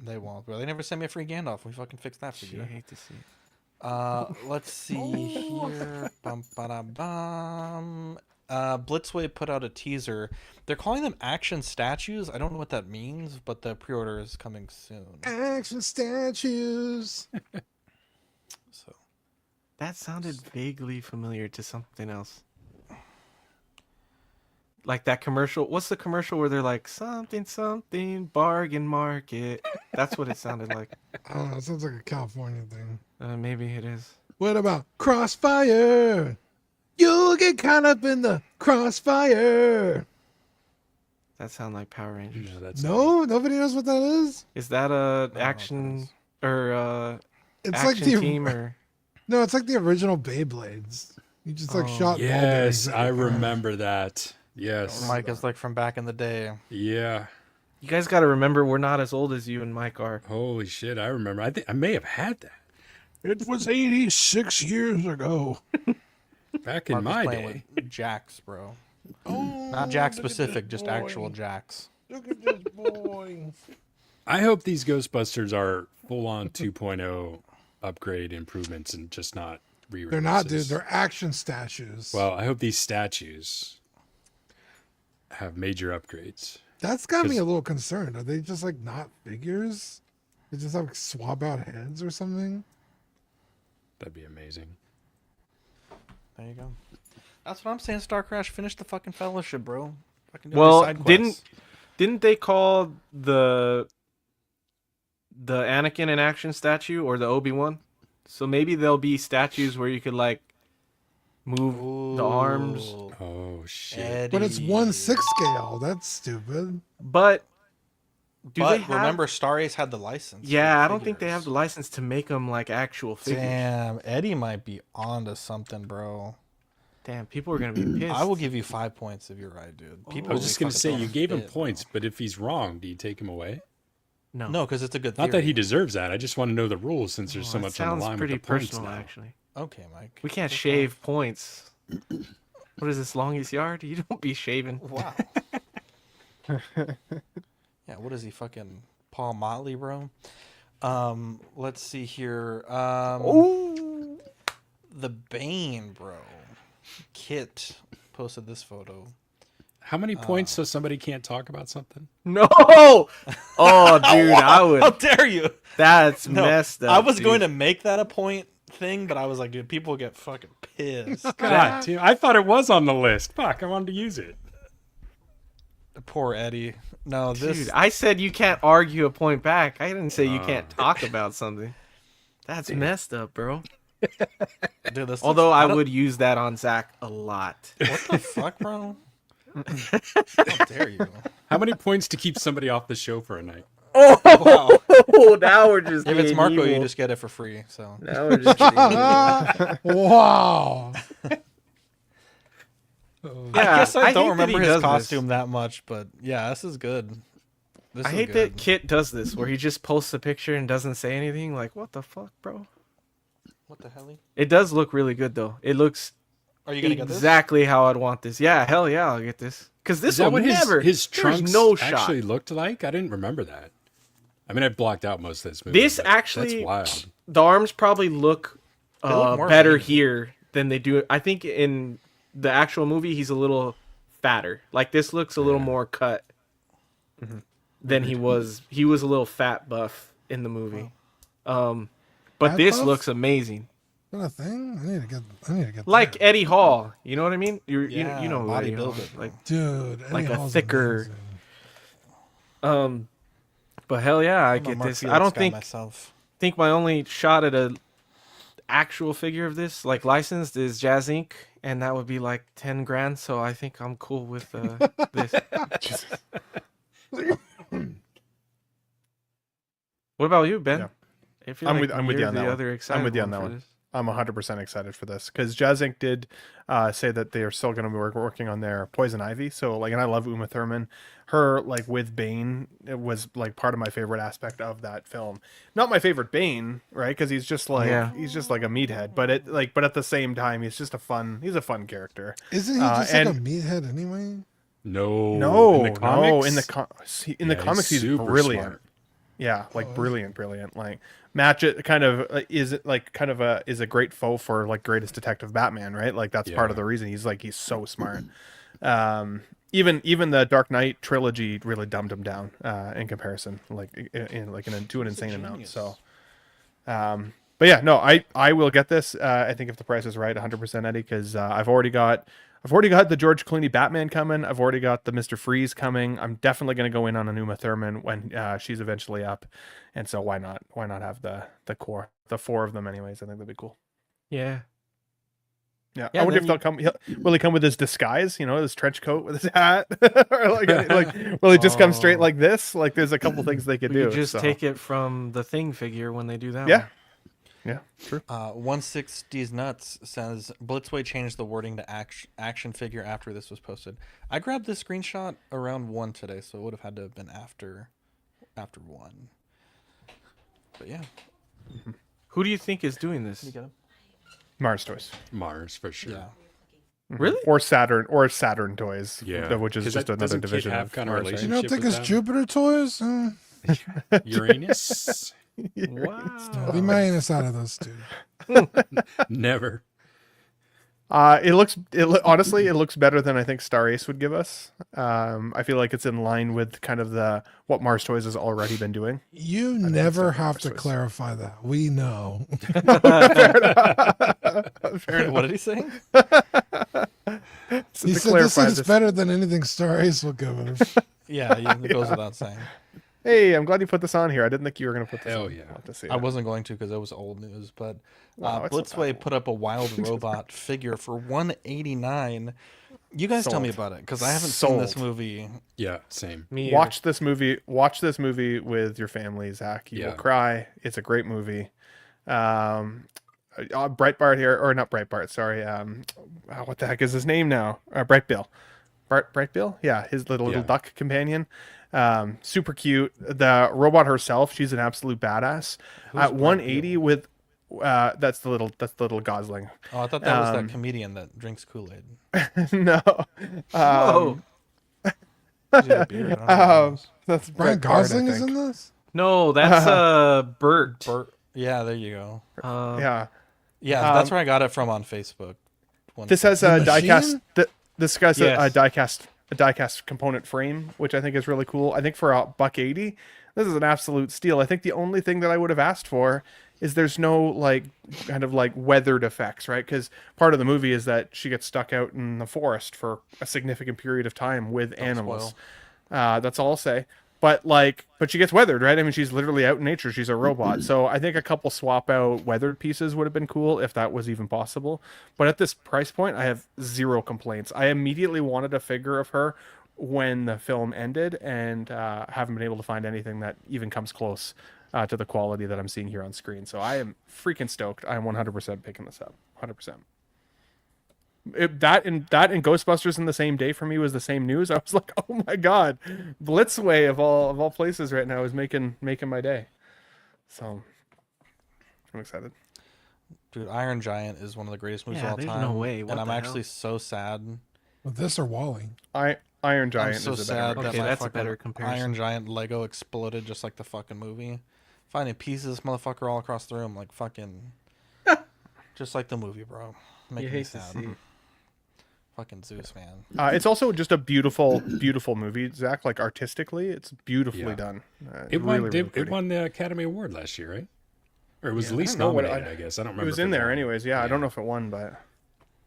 They won't, bro. They never sent me a free Gandalf. We fucking fixed that for Shit, you. I hate to see it. Let's see here. Bum, ba-dum, bum. Blitzway put out a teaser. They're calling them action statues. I don't know what that means, but the pre-order is coming soon. Action statues. So that sounded vaguely familiar to something else. Like that commercial. What's the commercial where they're like something bargain market? That's what it sounded like. I don't know. It sounds like a California thing. Maybe it is. What about Crossfire? You'll get caught up in the crossfire. That sounds like Power Rangers. No, nobody knows what that is. Is that a action or It's action like the team or? No, it's like the original Beyblades. You just like shot. ball Yes, bearings at I your arm. remember that. Yes. Mike is like from back in the day. Yeah. You guys got to remember, we're not as old as you and Mike are. Holy shit, I remember. I think I may have had that. It was 86 years ago. Back in my day. With Jax, bro. Oh, Not Jax look at specific, this just boy. actual Jax. Look at this boy. I hope these Ghostbusters are full on 2.0 upgrade improvements and just not re-releases. They're not, dude. They're action statues. Well, I hope these statues have major upgrades. That's got me a little concerned. Are they just like not figures? They just have swab out heads or something? That'd be amazing. There you go. That's what I'm saying. Star Crash, finish the fucking Fellowship, bro. Fucking do Well, these side quests. didn't they call the Anakin an action statue or the Obi-Wan? So maybe there'll be statues where you could like move the arms. Oh shit! Eddie. But it's 1/6 scale. That's stupid. But But they have... remember, Star Ace had the license. Yeah, I don't think they have the license to make them like actual figures. Damn, Eddie might be onto something, bro. Damn, people are gonna be pissed. I will give you 5 points if you're right, dude. People I was will just be gonna fucking say throwing you a gave him fit, points, but if he's wrong, do you take him away? No, because it's a good theory. Not that he deserves that. I just want to know the rules since there's so It much on sounds the line pretty with the points personal, now. actually. Okay, Mike. We can't shave points. What is this, longest yard? You don't be shaving. Wow. Yeah, what is he, fucking Paul Motley, bro? Let's see here. The Bane, bro. Kit posted this photo. How many points so somebody can't talk about something? No! Oh, dude, I would. How dare you? That's No, messed up. I was dude. going to make that a point thing, but I was like, dude, people get fucking pissed. God, dude, I thought it was on the list. Fuck, I wanted to use it. Poor Eddie. No, this. Dude, I said you can't argue a point back. I didn't say you can't talk about something. That's messed up, bro. Dude, this Although looks- I don't- would use that on Zach a lot. What the fuck, bro? How dare you? How many points to keep somebody off the show for a night? Oh, now we're just If it's being Marco, you evil. just get it for free. So Now we're just being evil. Wow. I guess I don't hate that he remember his does costume this. that much, but yeah, this is good. I hate that Kit does this, where he just posts a picture and doesn't say anything. Like, what the fuck, bro? What the hell? It does look really good, though. It looks Are you gonna get this? exactly how I'd want this. Yeah, hell yeah, I'll get this. Because this Is that will what never. his trunks no shot. actually looked like? I didn't remember that. I mean, I blocked out most of this movie. This but actually, that's wild. the arms probably look, more better veiny. here than they do. I think in the actual movie, he's a little fatter. Like, this looks a little more cut than he was. He was a little fat buff in the movie. But Fat this buff? looks amazing. Is that a thing? I need to get Like that. Eddie Hall. You know what I mean? You Yeah, know who Eddie Hall bodybuilder. is. Like, Dude, Eddie like a Hall's thicker. amazing. But hell yeah, I I'm a get Mark this. Felix I don't guy myself. think my only shot at a actual figure of this, like licensed, is Jazz Inc., and that would be like 10 grand. So I think I'm cool with this. What about you, Ben? Yeah. I feel I'm like with you you're on the that other one. excited I'm with you on one that for one. this. I'm 100% excited for this because Jazz Inc. did say that they are still going to be working on their Poison Ivy. So like, and I love Uma Thurman. Her like with Bane, it was like part of my favorite aspect of that film. Not my favorite Bane, right? Because he's just like he's just like a meathead. But but at the same time, he's a fun character. Isn't he just like a meathead anyway? No, No, in the comics, in the comics he's super brilliant. smart. Yeah, like brilliant. Like match it kind of is a great foe for like greatest detective Batman, right? Like that's part of the reason he's so smart. Even the Dark Knight trilogy really dumbed him down in comparison, to an insane amount. So, but yeah, no, I will get this. I think if the price is right, 100% Eddie, because I've already got the George Clooney Batman coming. I've already got the Mr. Freeze coming. I'm definitely going to go in on Uma Thurman when she's eventually up, and so why not have the core, the four of them anyways. I think that'd be cool. Yeah. Yeah, I wonder if they'll come. Will he come with his disguise? You know, his trench coat with his hat, or will he just come straight like this? Like, there's a couple things they could do. You just take it from the Thing figure when they do that. Yeah, one. yeah, true. 160's Nuts says Blitzway changed the wording to action figure after this was posted. I grabbed this screenshot around 1 today, so it would have had to have been after 1. But yeah, Who do you think is doing this? you get him. Mars Toys. Mars for sure. Yeah. Really? Or Saturn Toys. Yeah, which is 'Cause just that another doesn't Kit division have of kind of Mars, right? relationship You don't think with it's them? Jupiter toys? Uranus? Wow. Leave my anus out of those two. Never. Honestly, it looks better than I think Star Ace would give us. I feel like it's in line with kind of what Mars Toys has already been doing. You never have to clarify that. We know. Fair enough. What did he say? He said this is better than anything Star Ace will give us. Yeah, it goes without saying. Hey, I'm glad you put this on here. I didn't think you were going to put this on. yeah. I'll have to see I it. wasn't going to because it was old news, but Wow, it's not Blitzway that put up a wild robot figure for $189. You guys tell me Sold. about it because I haven't seen this Sold. movie. Yeah, same. Me Watch this movie with your family, Zach. You will Yeah. cry. It's a great movie. Breitbart here, or not Breitbart, sorry. What the heck is his name now? Bright Bill. Bright Bill? Yeah, his little duck companion. Super cute. The robot herself, she's an absolute badass. At 180 with that's the little Gosling. Oh, I thought that was that comedian that drinks Kool-Aid. No. Whoa. He had a beard, I don't know what it was. That's Brian Brett Bart, I Gosling is think. in this? No, that's Bert. Yeah, there you go. Yeah. Yeah, that's where I got it from on Facebook. This has a The diecast. machine? This guy's Yes. a diecast component frame, which I think is really cool. I think for $180, this is an absolute steal. I think the only thing that I would have asked for is there's no kind of weathered effects, right? Because part of the movie is that she gets stuck out in the forest for a significant period of time with animals. That's all I'll say. But she gets weathered, right? I mean, she's literally out in nature. She's a robot. So I think a couple swap out weathered pieces would have been cool if that was even possible. But at this price point, I have zero complaints. I immediately wanted a figure of her when the film ended and haven't been able to find anything that even comes close to the quality that I'm seeing here on screen. So I am freaking stoked. I am 100% picking this up. 100%. that and Ghostbusters in the same day for me was the same news. I was like, oh my god, Blitzway of all places right now is making my day. So I'm excited. Dude, Iron Giant is one of the greatest movies of all there's time. no way. What and I'm the actually hell? so sad. With this or Wally? Iron Giant I'm so is a sad better that Okay, my that's a fucking better comparison. Iron Giant Lego exploded just like the fucking movie. Finding pieces of this motherfucker all across the room, like fucking, just like the movie, bro. Making me hate to sad. see. Fucking Zeus, man. It's also just a beautiful movie, Zach. Like artistically, it's beautifully done. It won. Really It won the Academy Award last year, right? Or it was at I least don't know what nominated. I guess I don't remember. It was if in there, won. anyways. Yeah, I don't know if it won, but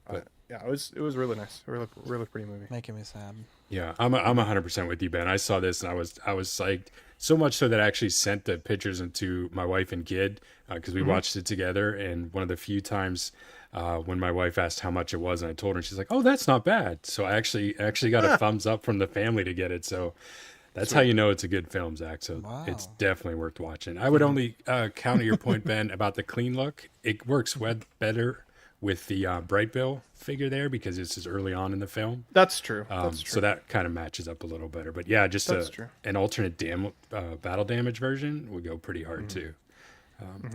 But- yeah, it was really nice. Really pretty movie. Making me sad. Yeah, I'm 100% with you, Ben. I saw this and I was psyched. So much so that I actually sent the pictures into my wife and kid because we watched it together. And one of the few times when my wife asked how much it was, and I told her, and she's like, "Oh, that's not bad." So I actually got a thumbs up from the family to get it. So that's how you know it's a good film, Zach. So it's definitely worth watching. I would only counter your point, Ben, about the clean look. It works better with the Bright Bill figure there because this is early on in the film. That's true. That's true. So that kind of matches up a little better. But yeah, just an alternate battle damage version would go pretty hard too.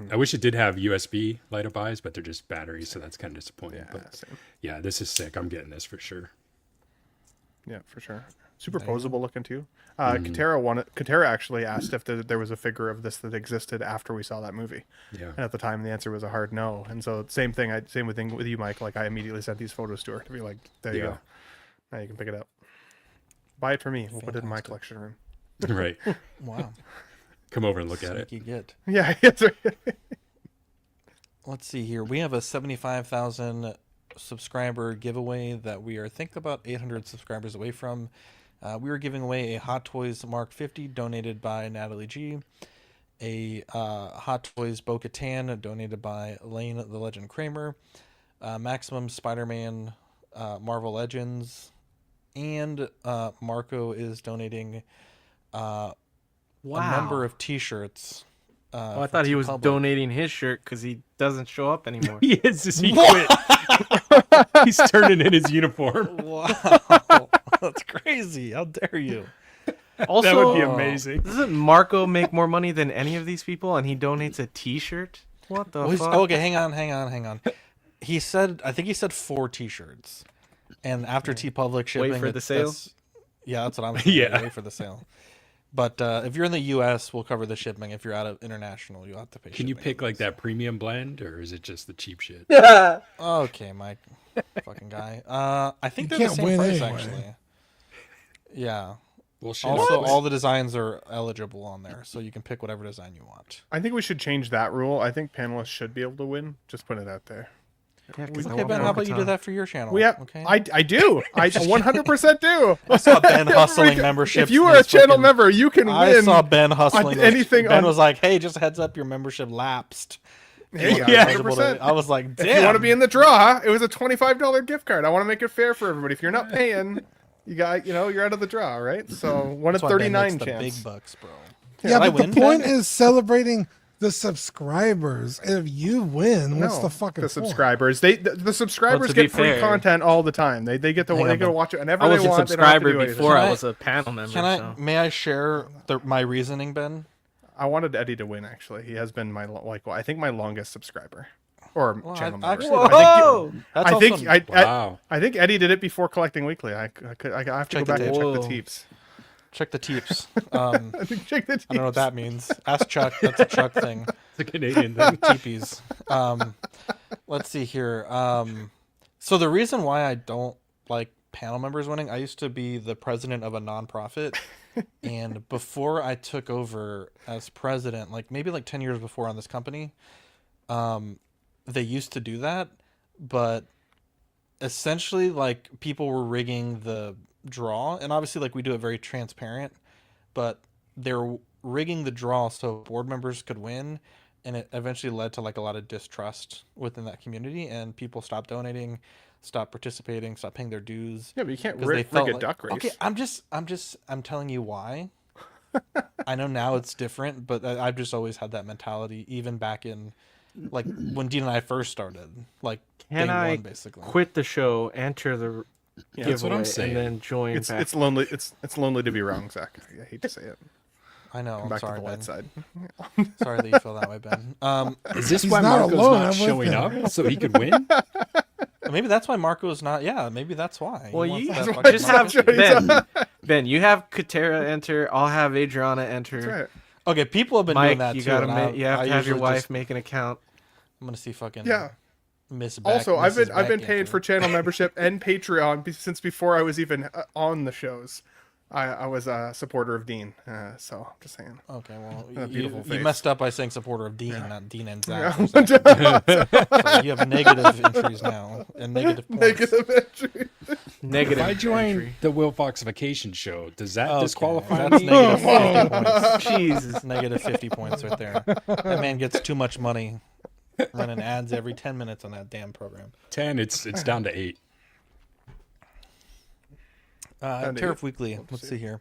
I wish it did have USB light up eyes, but they're just batteries, so that's kind of disappointing. Yeah, but same. yeah, this is sick. I'm getting this for sure. Yeah, for sure. Superposable looking too. Katera actually asked if there was a figure of this that existed after we saw that movie. Yeah. And at the time, the answer was a hard no. And so same thing with you, Mike. Like I immediately sent these photos to her to be like, there you go. Now you can pick it up. Buy it for me. We'll put it in my collection room. Right. Wow. Come over and look at it. You get. Yeah. That's right. Let's see here. We have a 75,000 subscriber giveaway that we are thinking about 800 subscribers away from. We are giving away a Hot Toys Mark 50 donated by Natalie G. A Hot Toys Bo-Katan donated by Lane the Legend Kramer. Maximum Spider-Man Marvel Legends. And Marco is donating a number of t-shirts. I thought he was donating his shirt because he doesn't show up anymore. He quit. He's turning in his uniform. Wow. That's crazy. How dare you? Also, that would be amazing. Doesn't Marco make more money than any of these people, and he donates a T-shirt? What the fuck? Okay, hang on. I think he said 4 t-shirts, and after TeePublic shipping, wait for the sale. That's what I'm saying. Yeah. Wait for the sale. But if you're in the U.S., we'll cover the shipping. If you're out of international, you'll have to pay. Can you pick like that premium blend, or is it just the cheap shit? Okay, Mike, fucking guy. I think You they're the can't same win price anyway. actually. Yeah. Well, shit. Also, all the designs are eligible on there, so you can pick whatever design you want. I think we should change that rule. I think panelists should be able to win. Just put it out there. Okay, Ben, how about you do that for your channel? Okay. I do. I 100% do. I saw Ben hustling memberships. If you are a channel member, you can win. I saw Ben hustling anything. Ben was like, "Hey, just a heads up, your membership lapsed." Hey, Yeah, 100%. I was like, "Damn!" If you want to be in the draw, it was a $25 gift card. I want to make it fair for everybody. If you're not paying, you're out of the draw, right? So one of That's why Ben 39 makes the chance. big bucks, bro. Yeah, Did I but the win, point Ben? is celebrating the subscribers. If you win, what's the fucking the point? subscribers? The subscribers to be get free fair- content all the time. They get to watch it whenever I they was a want. They don't have to subscriber do anything. before I was a panel member. Can I? so. May I share my reasoning, Ben? I wanted Eddie to win. Actually, he has been I think my longest subscriber or channel member. Whoa! That's I think awesome. Wow. I think Eddie did it before Collecting Weekly. I have to go Check the back and check the tape. teeps. Check the teeps. I think check the teeps. I don't know what that means. Ask Chuck. That's a Chuck thing. It's a Canadian thing. Teepees. Let's see here. So the reason why I don't like panel members winning, I used to be the president of a nonprofit, and before I took over as president, maybe 10 years before on this company, they used to do that, but essentially people were rigging the draw, and obviously we do it very transparent, but they're rigging the draw so board members could win, and it eventually led to a lot of distrust within that community, and people stopped donating, stopped participating, stopped paying their dues. Yeah, but you can't 'cause they rig felt a duck race. Okay, I'm telling you why. I know now it's different, but I've just always had that mentality, even back in like when Dean and I first started, like Can day I one, basically. quit the show, enter the Yeah, that's what I'm giveaway, saying. and then join back? It's lonely. It's lonely to be wrong, Zach. I hate to say it. I know. Come I'm back sorry, to the Ben. light side. Sorry that you feel that way, Ben. Is this He's why not Marco's alone, not I'm with showing him. up so he could win? Maybe that's why Marco's not. Yeah, maybe that's why. Well, He wants you that fucking just have market. Ben. You have Katera enter. I'll have Adriana enter. That's right. Okay, people have been Mike, doing that you too. gotta and you have I to have your usually wife just- make an account. I'm gonna see fucking Yeah. Miss Beck. Also, I've been Mrs. Beck paying enter. for channel membership and Patreon since before I was even on the shows. I was a supporter of Dean, so just saying. Okay, well, Beautiful you face. messed up by saying supporter of Dean, not Dean and Zach. Yeah. So you have negative entries now and negative points. Negative entry. Negative. If I join entry. the Will Fox Vacation show, does that Okay, disqualify that's me? negative 50 points. Jesus. Negative 50 points right there. That man gets too much money running ads every 10 minutes on that damn program. 10. It's down to 8. Tariff Weekly. Let's see here.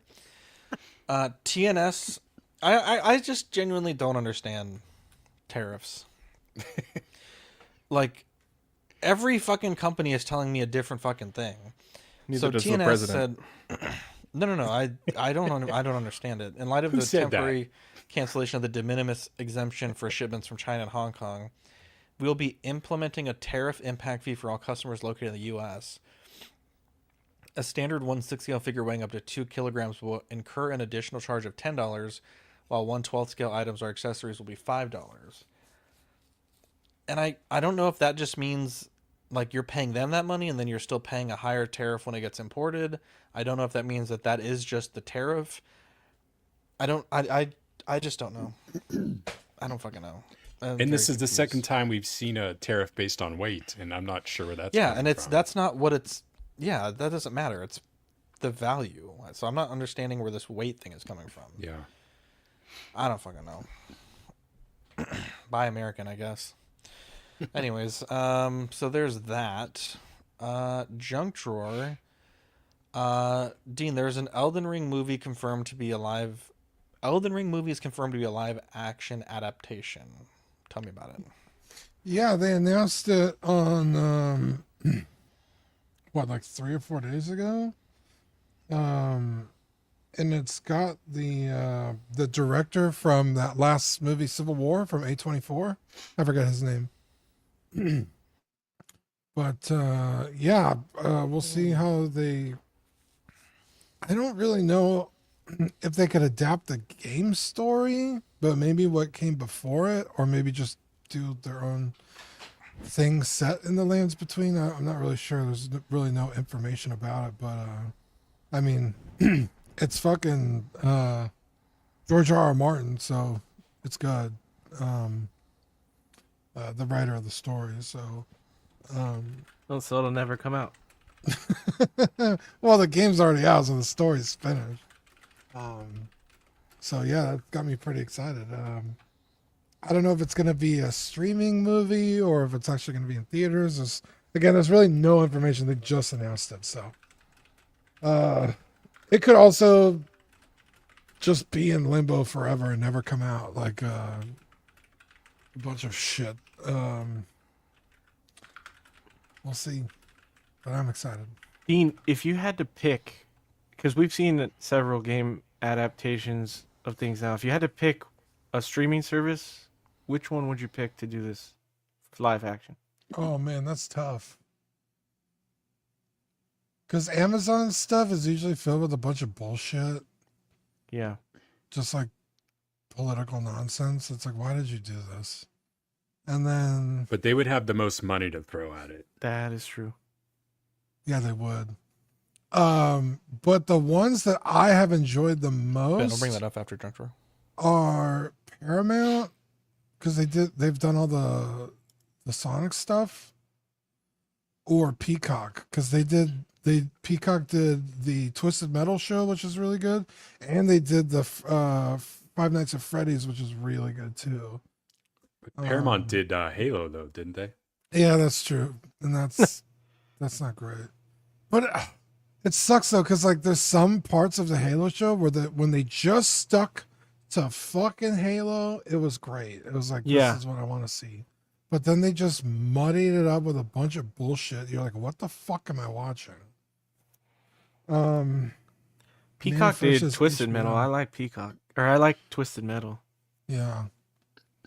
TNS. I just genuinely don't understand tariffs. Like, every fucking company is telling me a different fucking thing. Neither does the TNS president. said, no. I don't understand it. In light of Who the said that? temporary cancellation of the de minimis exemption for shipments from China and Hong Kong, we will be implementing a tariff impact fee for all customers located in the U.S. A standard 1/6 figure weighing up to 2 kilograms will incur an additional charge of $10, while 1/12 scale items or accessories will be $5. And I don't know if that just means like you're paying them that money and then you're still paying a higher tariff when it gets imported. I don't know if that means that is just the tariff. I just don't know. I don't fucking know. And this is the second time we've seen a tariff based on weight, and I'm not sure where that's coming from. That's not what it's. Yeah, that doesn't matter. It's the value. So I'm not understanding where this weight thing is coming from. Yeah. I don't fucking know. Buy American, I guess. Anyways, so there's that. Junk drawer. Dean, there's an Elden Ring movie confirmed to be a live. Elden Ring movie is confirmed to be a live action adaptation. Tell me about it. Yeah, they announced it on like 3 or 4 days ago. And it's got the director from that last movie, Civil War, from A24. I forgot his name. But we'll see how they. I don't really know if they could adapt the game story, but maybe what came before it, or maybe just do their own thing set in the lands between. I'm not really sure. There's really no information about it, but I mean, it's fucking George R.R. Martin, so it's good. The writer of the story, so. So it'll never come out. Well, the game's already out, so the story's finished. So yeah, that got me pretty excited. I don't know if it's going to be a streaming movie or if it's actually going to be in theaters. There's really no information. They just announced it, so it could also just be in limbo forever and never come out, like a bunch of shit. We'll see, but I'm excited. Dean, if you had to pick, because we've seen several game adaptations of things now, if you had to pick a streaming service, which one would you pick to do this live action? Oh man, that's tough. Because Amazon stuff is usually filled with a bunch of bullshit. Yeah. Just like political nonsense. It's like, why did you do this? And then. But they would have the most money to throw at it. That is true. Yeah, they would. But the ones that I have enjoyed the most. Ben, I'll bring that up after Junk Drawer. Are Paramount, because they've done all the Sonic stuff, or Peacock, because Peacock did the Twisted Metal show, which is really good, and they did the Five Nights at Freddy's, which is really good too. But Paramount did Halo though, didn't they? Yeah, that's true, and that's not great. But it sucks though, because like there's some parts of the Halo show where when they just stuck to fucking Halo, it was great. It was like, this is what I want to see. but then they just muddied it up with a bunch of bullshit. You're like, what the fuck am I watching? Peacock did Twisted HBO. Metal. I like Peacock, or I like Twisted Metal. Yeah.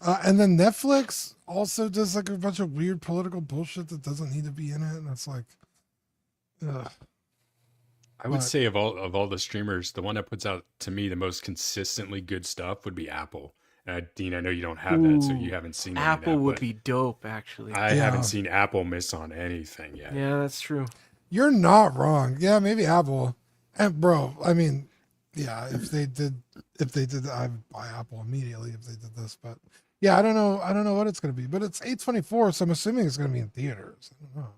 And then Netflix also does like a bunch of weird political bullshit that doesn't need to be in it. And it's like, ugh. I would say of all the streamers, the one that puts out to me the most consistently good stuff would be Apple. Dean, I know you don't have that, so you haven't seen Apple that, would be dope, actually. I haven't seen Apple miss on anything yet. Yeah, that's true. You're not wrong. Yeah, maybe Apple. And bro, I mean, yeah, if they did, I'd buy Apple immediately if they did this. But yeah, I don't know what it's gonna be. But it's A24, so I'm assuming it's gonna be in theaters. I don't know.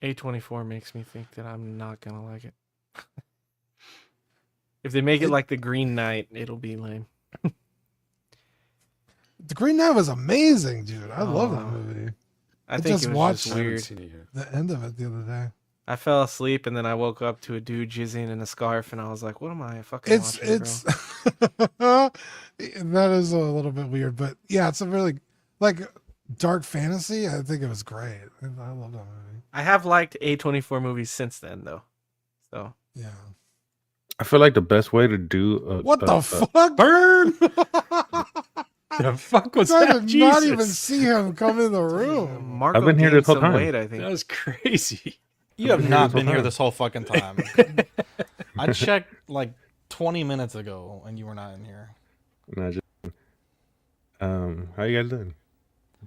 A24 makes me think that I'm not gonna like it. If they make it like The Green Knight, it'll be lame. The Green Knight was amazing, dude. I love that movie. I think just it was watched just weird. the end of it the other day. I fell asleep and then I woke up to a dude jizzing in a scarf and I was like, "What am I fucking watching?" It's that is a little bit weird, but yeah, it's a really like dark fantasy. I think it was great. I love that movie. I have liked A24 movies since then, though. So yeah. I feel like the best way to do what the fuck? Burn! The fuck was I that? did not Jesus. even see him come in the room. Marco I've been here gained this whole some time. weight, I think. That was crazy. You have not been here this whole fucking time. I checked like 20 minutes ago, and you were not in here. No, just, how you guys doing?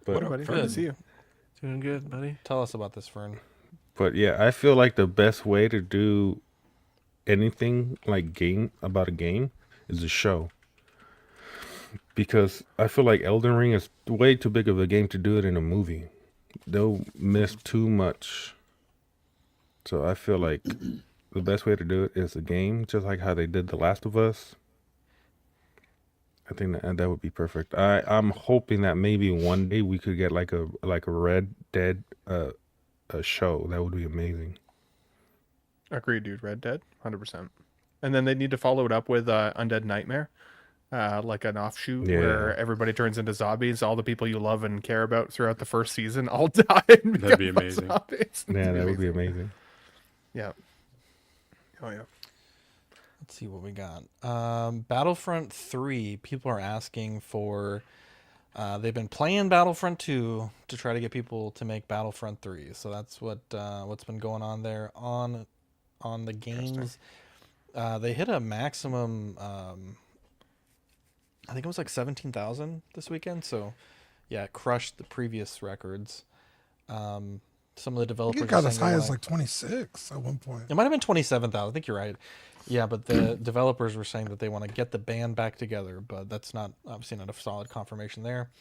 But, What, buddy? Good to see you. Doing good, buddy. Tell us about this, Fern. But yeah, I feel like the best way to do anything like about a game is a show. Because I feel like Elden Ring is way too big of a game to do it in a movie. They'll miss too much. So I feel like the best way to do it is a game, just like how they did The Last of Us. I think that would be perfect. I'm hoping that maybe one day we could get like a Red Dead a show. That would be amazing. Agreed, dude. Red Dead, 100%. And then they need to follow it up with Undead Nightmare, like an offshoot where everybody turns into zombies. All the people you love and care about throughout the first season all die. And That'd be amazing. Zombies. Yeah, that would be amazing. Yeah. Oh yeah. Let's see what we got. Battlefront 3. People are asking for. They've been playing Battlefront 2 to try to get people to make Battlefront 3. So that's what's been going on there on the games. They hit a maximum. I think it was like 17,000 this weekend. So yeah, it crushed the previous records. Some of the developers. I think it got as high as like 26 at one point. It might have been 27,000. I think you're right. Yeah, but the developers were saying that they want to get the band back together, but that's not obviously not a solid confirmation there.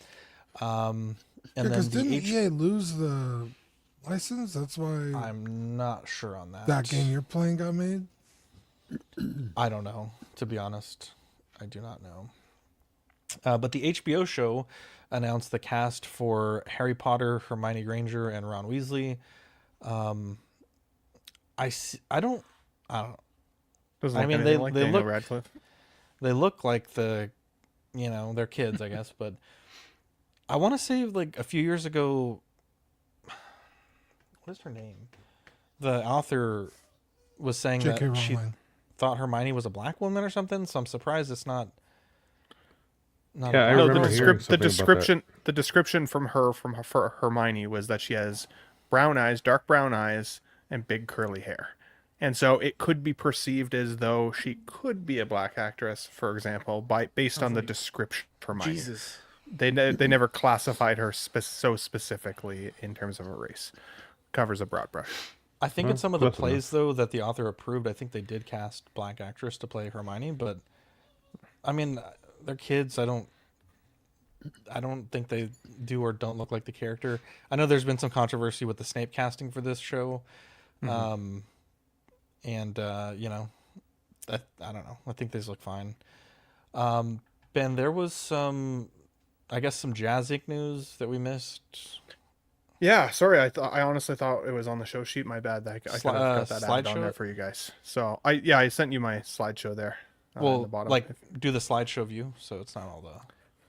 And because then didn't EA lose the license? That's why I'm not sure on that. that game you're playing got made. I don't know, to be honest. I do not know. But the HBO show announced the cast for Harry Potter, Hermione Granger, and Ron Weasley. I don't. Doesn't I look mean, anything they like they Daniel look Radcliffe. They look like they're kids, I guess. But I want to say like a few years ago. What is her name? The author was saying J.K. that she Rowling. thought Hermione was a black woman or something. So I'm surprised it's not. Yeah, I No, remember hearing something about the description from her for Hermione was that she has brown eyes, dark brown eyes, and big curly hair. And so it could be perceived as though she could be a black actress, for example, based on the description of Hermione. Jesus. They never classified her so specifically in terms of a race. Covers a broad brush. I think in some of the plays though that the author approved, I think they did cast black actress to play Hermione. But I mean, they're kids. I don't think they do or don't look like the character. I know there's been some controversy with the Snape casting for this show. Mm-hmm. And I don't know. I think these look fine. Ben, there was some Jazzic news that we missed. Yeah, sorry. I honestly thought it was on the show sheet. My bad. I could have got that added on there for you guys. So I sent you my slideshow there. Well, the bottom. like do the slideshow view, so it's not all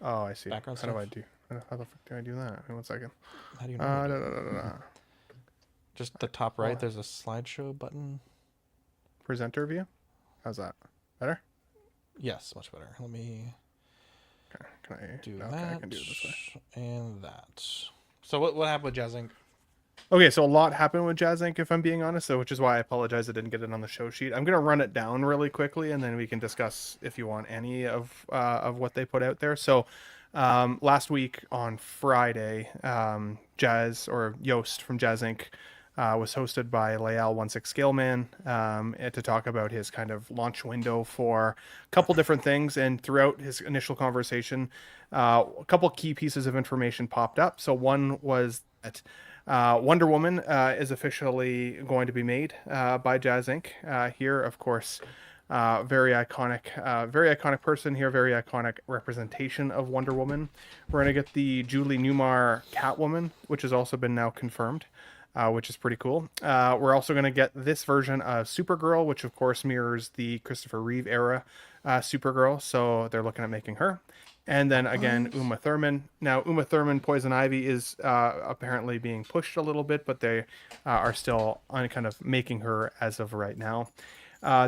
the. Oh, I see. Background How stuff. do I do? How the fuck do I do that? Wait 1 second. How do you know? Just the top right, there's a slideshow button. Presenter view? How's that? Better? Yes, much better. Let me can I do okay, that I can do it this way. and that. So what happened with Jazz Inc? Okay, so a lot happened with Jazz Inc, if I'm being honest, so which is why I apologize I didn't get it on the show sheet. I'm going to run it down really quickly, and then we can discuss if you want any of what they put out there. So last week on Friday, Jazz, or Yost from Jazz Inc, was hosted by Leal 16 Scaleman to talk about his kind of launch window for a couple different things. And throughout his initial conversation, a couple key pieces of information popped up. So one was that Wonder Woman is officially going to be made by Jazz Inc. Here, of course, very iconic person here, very iconic representation of Wonder Woman. We're going to get the Julie Newmar Catwoman, which has also been now confirmed. Which is pretty cool. We're also going to get this version of Supergirl, which of course mirrors the Christopher Reeve era Supergirl. So they're looking at making her. And then again, Uma Thurman. Now, Uma Thurman, Poison Ivy is apparently being pushed a little bit, but they are still on kind of making her as of right now.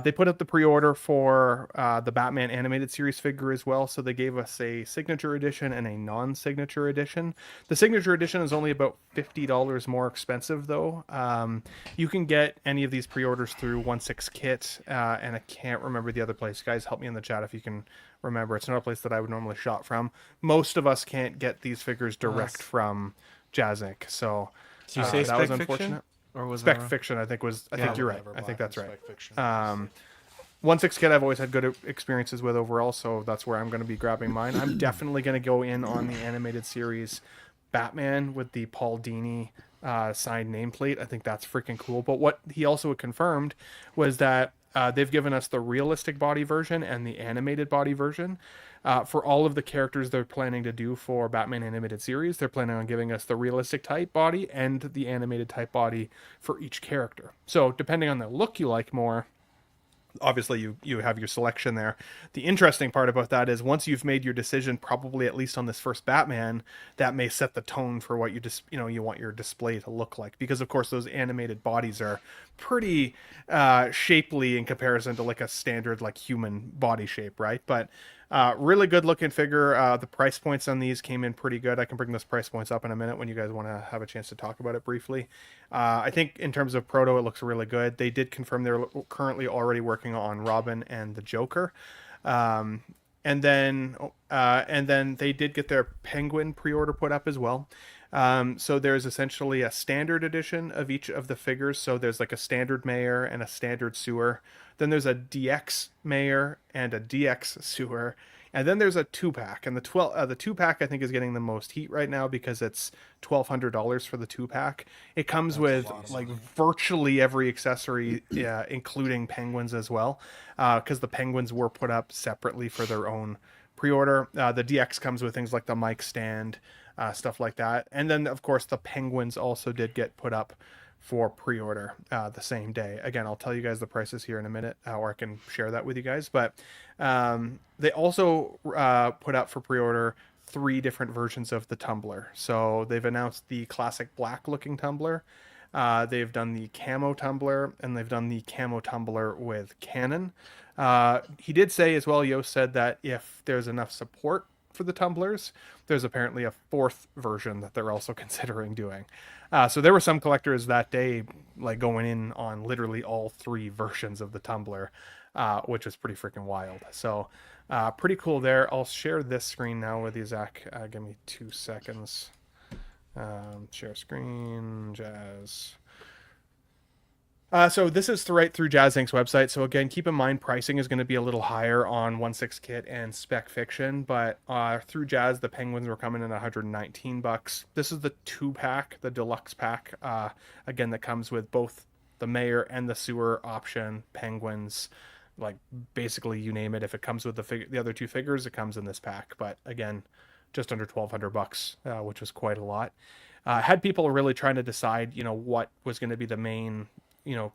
They put up the pre-order for the Batman animated series figure as well. So they gave us a signature edition and a non-signature edition. The signature edition is only about $50 more expensive though. You can get any of these pre-orders through 16 Kit, and I can't remember the other place. Guys, help me in the chat if you can remember. It's not a place that I would normally shop from. Most of us can't get these figures direct from Jazz Inc. So did you say that was Spec unfortunate. Fiction? Or was Spec that Fiction, I think I think you're right. I think that's right. Spec Fiction. 16 Kit I've always had good experiences with overall, so that's where I'm going to be grabbing mine. I'm definitely going to go in on the animated series Batman with the Paul Dini signed nameplate. I think that's freaking cool. But what he also confirmed was that they've given us the realistic body version and the animated body version. For all of the characters they're planning to do for Batman animated series, they're planning on giving us the realistic type body and the animated type body for each character. So depending on the look you like more, obviously you have your selection there. The interesting part about that is once you've made your decision, probably at least on this first Batman, that may set the tone for what you want your display to look like, because of course those animated bodies are pretty shapely in comparison to like a standard like human body shape, right? But really good looking figure. The price points on these came in pretty good. I can bring those price points up in a minute when you guys want to have a chance to talk about it briefly. I think in terms of proto, it looks really good. They did confirm they're currently already working on Robin and the Joker. And then they did get their Penguin pre-order put up as well. So there's essentially a standard edition of each of the figures. So there's like a standard mayor and a standard sewer. Then there's a DX mayor and a DX sewer. And then there's a 2-pack. And the 2-pack I think is getting the most heat right now because it's $1,200 for the 2-pack. It comes with like virtually every accessory, including penguins as well, because the penguins were put up separately for their own pre-order. The DX comes with things like the mic stand, stuff like that. And then, of course, the penguins also did get put up for pre-order the same day. Again, I'll tell you guys the prices here in a minute, or I can share that with you guys. But they also put up for pre-order 3 different versions of the tumbler. So they've announced the classic black looking tumbler. They've done the camo tumbler, and they've done the camo tumbler with cannon. He did say as well, Yost said that if there's enough support for the tumblers, there's apparently a 4th version that they're also considering doing. So there were some collectors that day like going in on literally all 3 versions of the tumbler, which was pretty freaking wild. So pretty cool there. I'll share this screen now with you, Zach. Give me 2 seconds. Share screen, Jazz. So this is right through Jazz Inc.'s website. So again, keep in mind pricing is going to be a little higher on 16 Kit and Spec Fiction, but through Jazz, the penguins were coming in at $119. This is the 2-pack, the deluxe pack. Again, that comes with both the mayor and the sewer option, penguins, like basically you name it. If it comes with the other 2 figures, it comes in this pack. But again, just under $1,200, which was quite a lot. Had people really trying to decide, what was going to be the main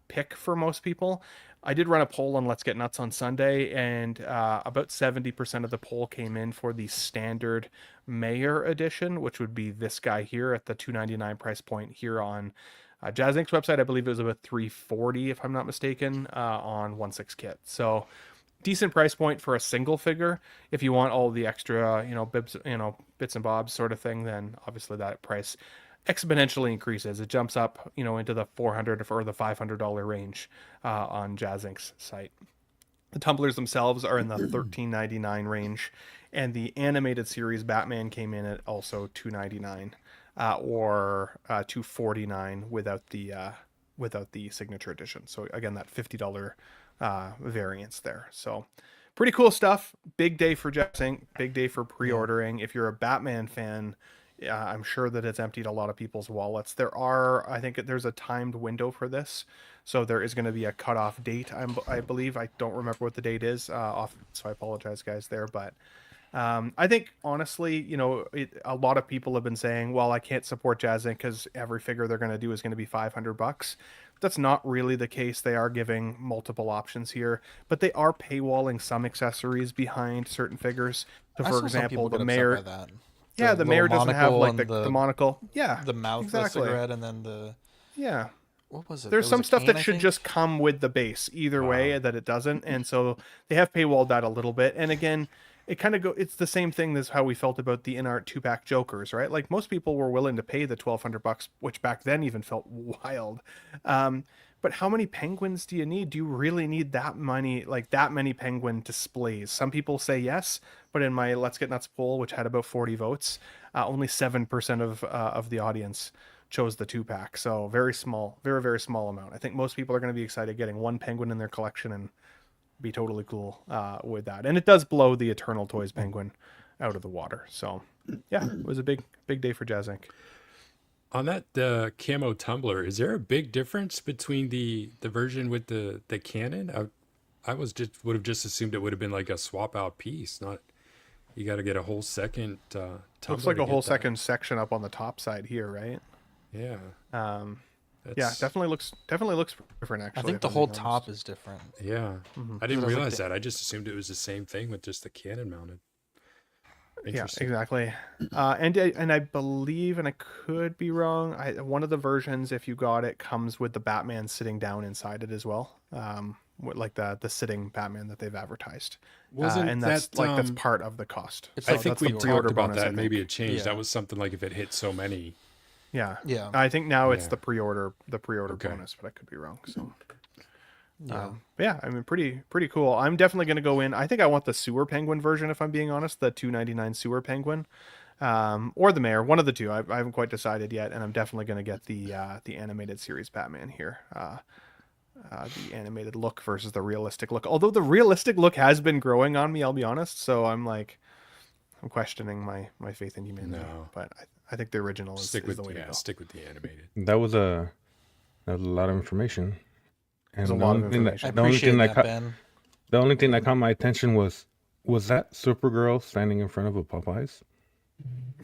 pick for most people. I did run a poll on Let's Get Nuts on Sunday, and about 70% of the poll came in for the standard Mayor edition, which would be this guy here at the $299 price point here on Jazz Inc.'s website. I believe it was about $340, if I'm not mistaken, on 1/6 kit. So decent price point for a single figure. If you want all the extra, bits and bobs sort of thing, then obviously that price exponentially increases. It jumps up, into the $400 or the $500 range on Jazz Inc.'s site. The tumblers themselves are in the $13.99 range, and the animated series Batman came in at also $299 or $249 without the signature edition. So again, that $50 variance there. So pretty cool stuff. Big day for Jazz Inc. Big day for pre-ordering. If you're a Batman fan, I'm sure that it's emptied a lot of people's wallets. I think there's a timed window for this. So there is going to be a cutoff date, I believe. I don't remember what the date is so I apologize, guys, there. But I think, honestly, a lot of people have been saying, well, I can't support Jazz Inc. because every figure they're going to do is going to be $500. That's not really the case. They are giving multiple options here, but they are paywalling some accessories behind certain figures. So, for example, the Mayor... Yeah, the Mayor doesn't have like the monocle. Yeah, the mouth, exactly. The cigarette, and then the what was it? There's some stuff that should just come with the base either way that it doesn't, and so they have paywalled that a little bit. And again, it kind of it's the same thing as how we felt about the in-art 2-pack Jokers, right? Like most people were willing to pay the $1,200, which back then even felt wild. But how many penguins do you need? Do you really need that many penguin displays? Some people say yes, but in my Let's Get Nuts poll, which had about 40 votes, only 7% of the audience chose the 2-pack. So very small, very, very small amount. I think most people are going to be excited getting one penguin in their collection and be totally cool with that. And it does blow the Eternal Toys penguin out of the water. So yeah, it was a big, big day for Jazz Inc. On that camo tumbler, is there a big difference between the version with the cannon? I would have just assumed it would have been like a swap out piece, not you got to get a whole second tumbler. Looks like a whole second section up on the top side here, right? Yeah. Yeah, definitely looks different actually. I think the whole top is different. Yeah. I didn't realize that. I just assumed it was the same thing with just the cannon mounted. Yeah, exactly. And I believe, and I could be wrong, one of the versions, if you got it, comes with the Batman sitting down inside it as well, with like the sitting Batman that they've advertised. And that's that's part of the cost. I think we talked about that. Maybe it changed. That was something like if it hit so many. Yeah. I think now it's the pre-order bonus, but I could be wrong. So. I mean, pretty cool. I'm definitely going to go in. I think I want the sewer penguin version, if I'm being honest, the $299 sewer penguin, or the Mayor, one of the two. I haven't quite decided yet, and I'm definitely going to get the animated series Batman here, the animated look versus the realistic look. Although the realistic look has been growing on me, I'll be honest. So I'm questioning my faith in humanity. No. But I think the original is the way to go. Stick with the animated. That was a lot of information. And the only thing that caught my attention was that Supergirl standing in front of a Popeyes?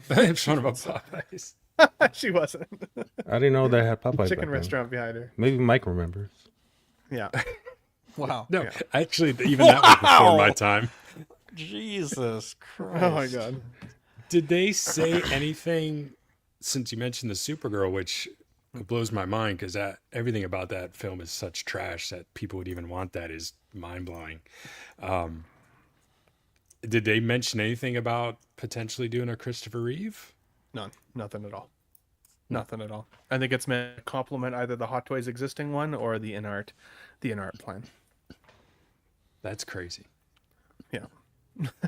In front of a Popeyes. She wasn't. I didn't know they had Popeyes. Chicken restaurant behind her. Maybe Mike remembers. Yeah. Wow. No, actually, even that was before my time. Jesus Christ. Oh my God. Did they say anything, since you mentioned the Supergirl, which blows my mind because everything about that film is such trash that people would even want that is mind-blowing. Did they mention anything about potentially doing a Christopher Reeve? Nothing at all. Nothing at all. I think it's meant to complement either the Hot Toys existing one or the in-art plan. That's crazy. Yeah.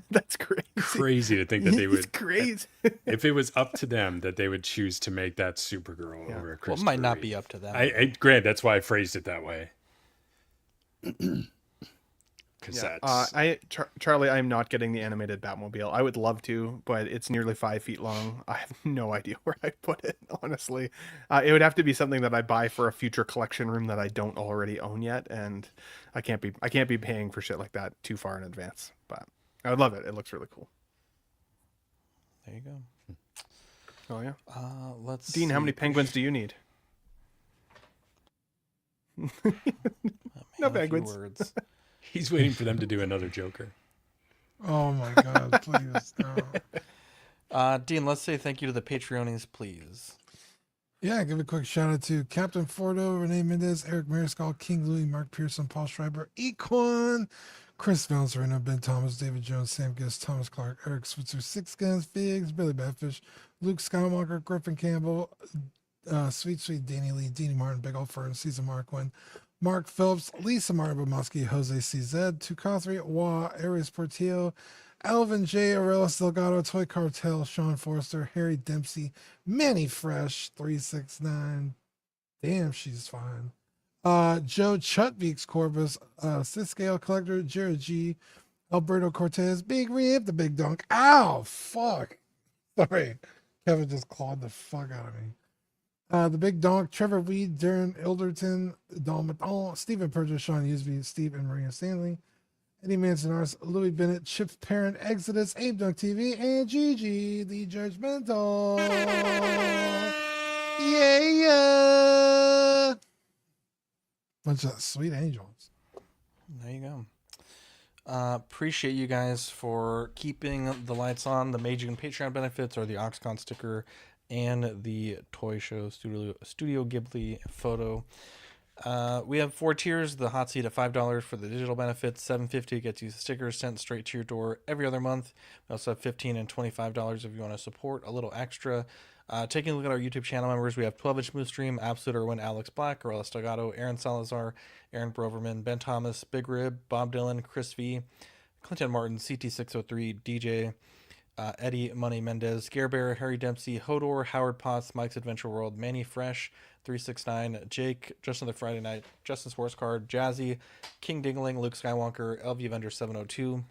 That's crazy. Crazy to think that they would. It's crazy. If it was up to them, that they would choose to make that Supergirl over a Christopher Well, it might not Reeve. be up to them. I grant that's why I phrased it that way. Because Charlie, I'm not getting the animated Batmobile. I would love to, but it's nearly 5 feet long. I have no idea where I put it, honestly. It would have to be something that I buy for a future collection room that I don't already own yet, and I can't be paying for shit like that too far in advance. But I would love it. It looks really cool. There you go. Oh yeah. Let's Dean, see. how many penguins do you need? No penguins. Words. He's waiting for them to do another Joker. Oh my God! Please no. Dean, let's say thank you to the Patreonies, please. Yeah, give a quick shout out to Captain Fordo, Renee Mendez, Eric Mariscal, King Louis, Mark Pearson, Paul Schreiber, Equan, Chris Valencerino, Ben Thomas, David Jones, Sam Giss, Thomas Clark, Eric Switzer, Six Guns, Figs, Billy Badfish, Luke Skywalker, Griffin Campbell, Sweet Danny Lee, Deanie Martin, Big Old Fern, Caesar Marquin, Mark Phillips, Lisa Martin Bomoski, Jose CZ, Tukathri, Wa, Aries Portillo, Alvin J. Aurelis Delgado, Toy Cartel, Sean Forrester, Harry Dempsey, Manny Fresh, 369. Damn, she's fine. Joe Chutbeeks Corbus, Siscale Collector, Jared G, Alberto Cortez, Big Rib, the Big Dunk. Ow, fuck. Sorry. Kevin just clawed the fuck out of me. The Big Donk, Trevor Weed, Darren Ilderton, Don Maton, Stephen Purchase, Sean Usby, Steve and Maria Stanley, Eddie Mansonaris, Louis Bennett, Chip Parent, Exodus, Abe Dunk TV, and Gigi, the Judgmental. Yeah. Bunch of sweet angels. There you go. Appreciate you guys for keeping the lights on. The Magic and Patreon benefits are the Oxcon sticker and the Toy Show Studio Ghibli photo. We have 4 tiers. The hot seat at $5 for the digital benefits. $7.50 gets you stickers sent straight to your door every other month. We also have $15 and $25 if you want to support a little extra. Taking a look at our YouTube channel members, we have 12-inch Moose Stream, Absolute Irwin, Alex Black, Aurelis Delgado, Aaron Salazar, Aaron Broverman, Ben Thomas, Big Rib, Bob Dylan, Chris V, Clinton Martin, CT603, DJ, Eddie Money Mendez, Scare Bear, Harry Dempsey, Hodor, Howard Potts, Mike's Adventure World, Manny Fresh, 369, Jake, Just Another Friday Night, Justin Sports Card, Jazzy, King Dingling, Luke Skywalker, LV Avenger 702,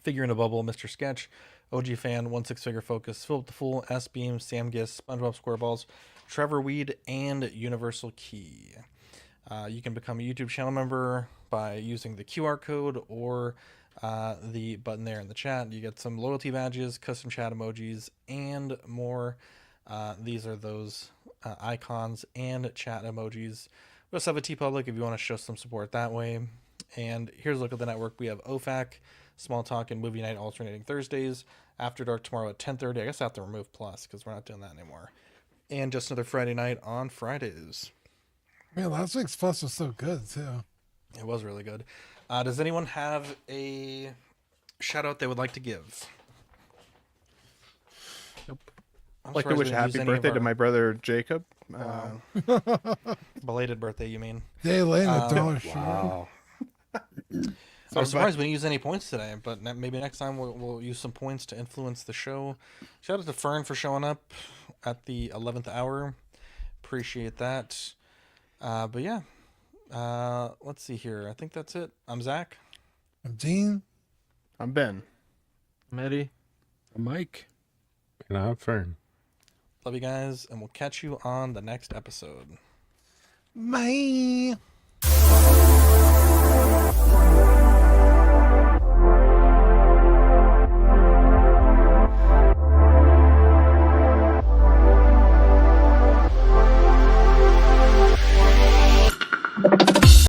Figure in a Bubble, Mr. Sketch, OG Fan, 16-Figure Focus, Philip the Fool, S Beam, Sam Giss, SpongeBob SquareBalls, Trevor Weed, and Universal Key. You can become a YouTube channel member by using the QR code or the button there in the chat. You get some loyalty badges, custom chat emojis, and more. These are those icons and chat emojis. We also have a TeePublic if you want to show some support that way. And here's a look at the network. We have OFAC, Small Talk, and Movie Night alternating Thursdays. After Dark tomorrow at 10:30. I guess I have to remove Plus because we're not doing that anymore. And Just Another Friday Night on Fridays. Man, last week's Plus was so good, too. It was really good. Does anyone have a shout out they would like to give? Nope. I'd like to wish a happy birthday to my brother Jacob. Belated birthday, you mean? Day late in the dollar wow. I was surprised we didn't use any points today, but maybe next time we'll use some points to influence the show. Shout out to Fern for showing up at the 11th hour. Appreciate that. But yeah, let's see here. I think that's it. I'm Zach. I'm Dean. I'm Ben. I'm Eddie. I'm Mike. And I'm Fern. Love you guys, and we'll catch you on the next episode. Bye.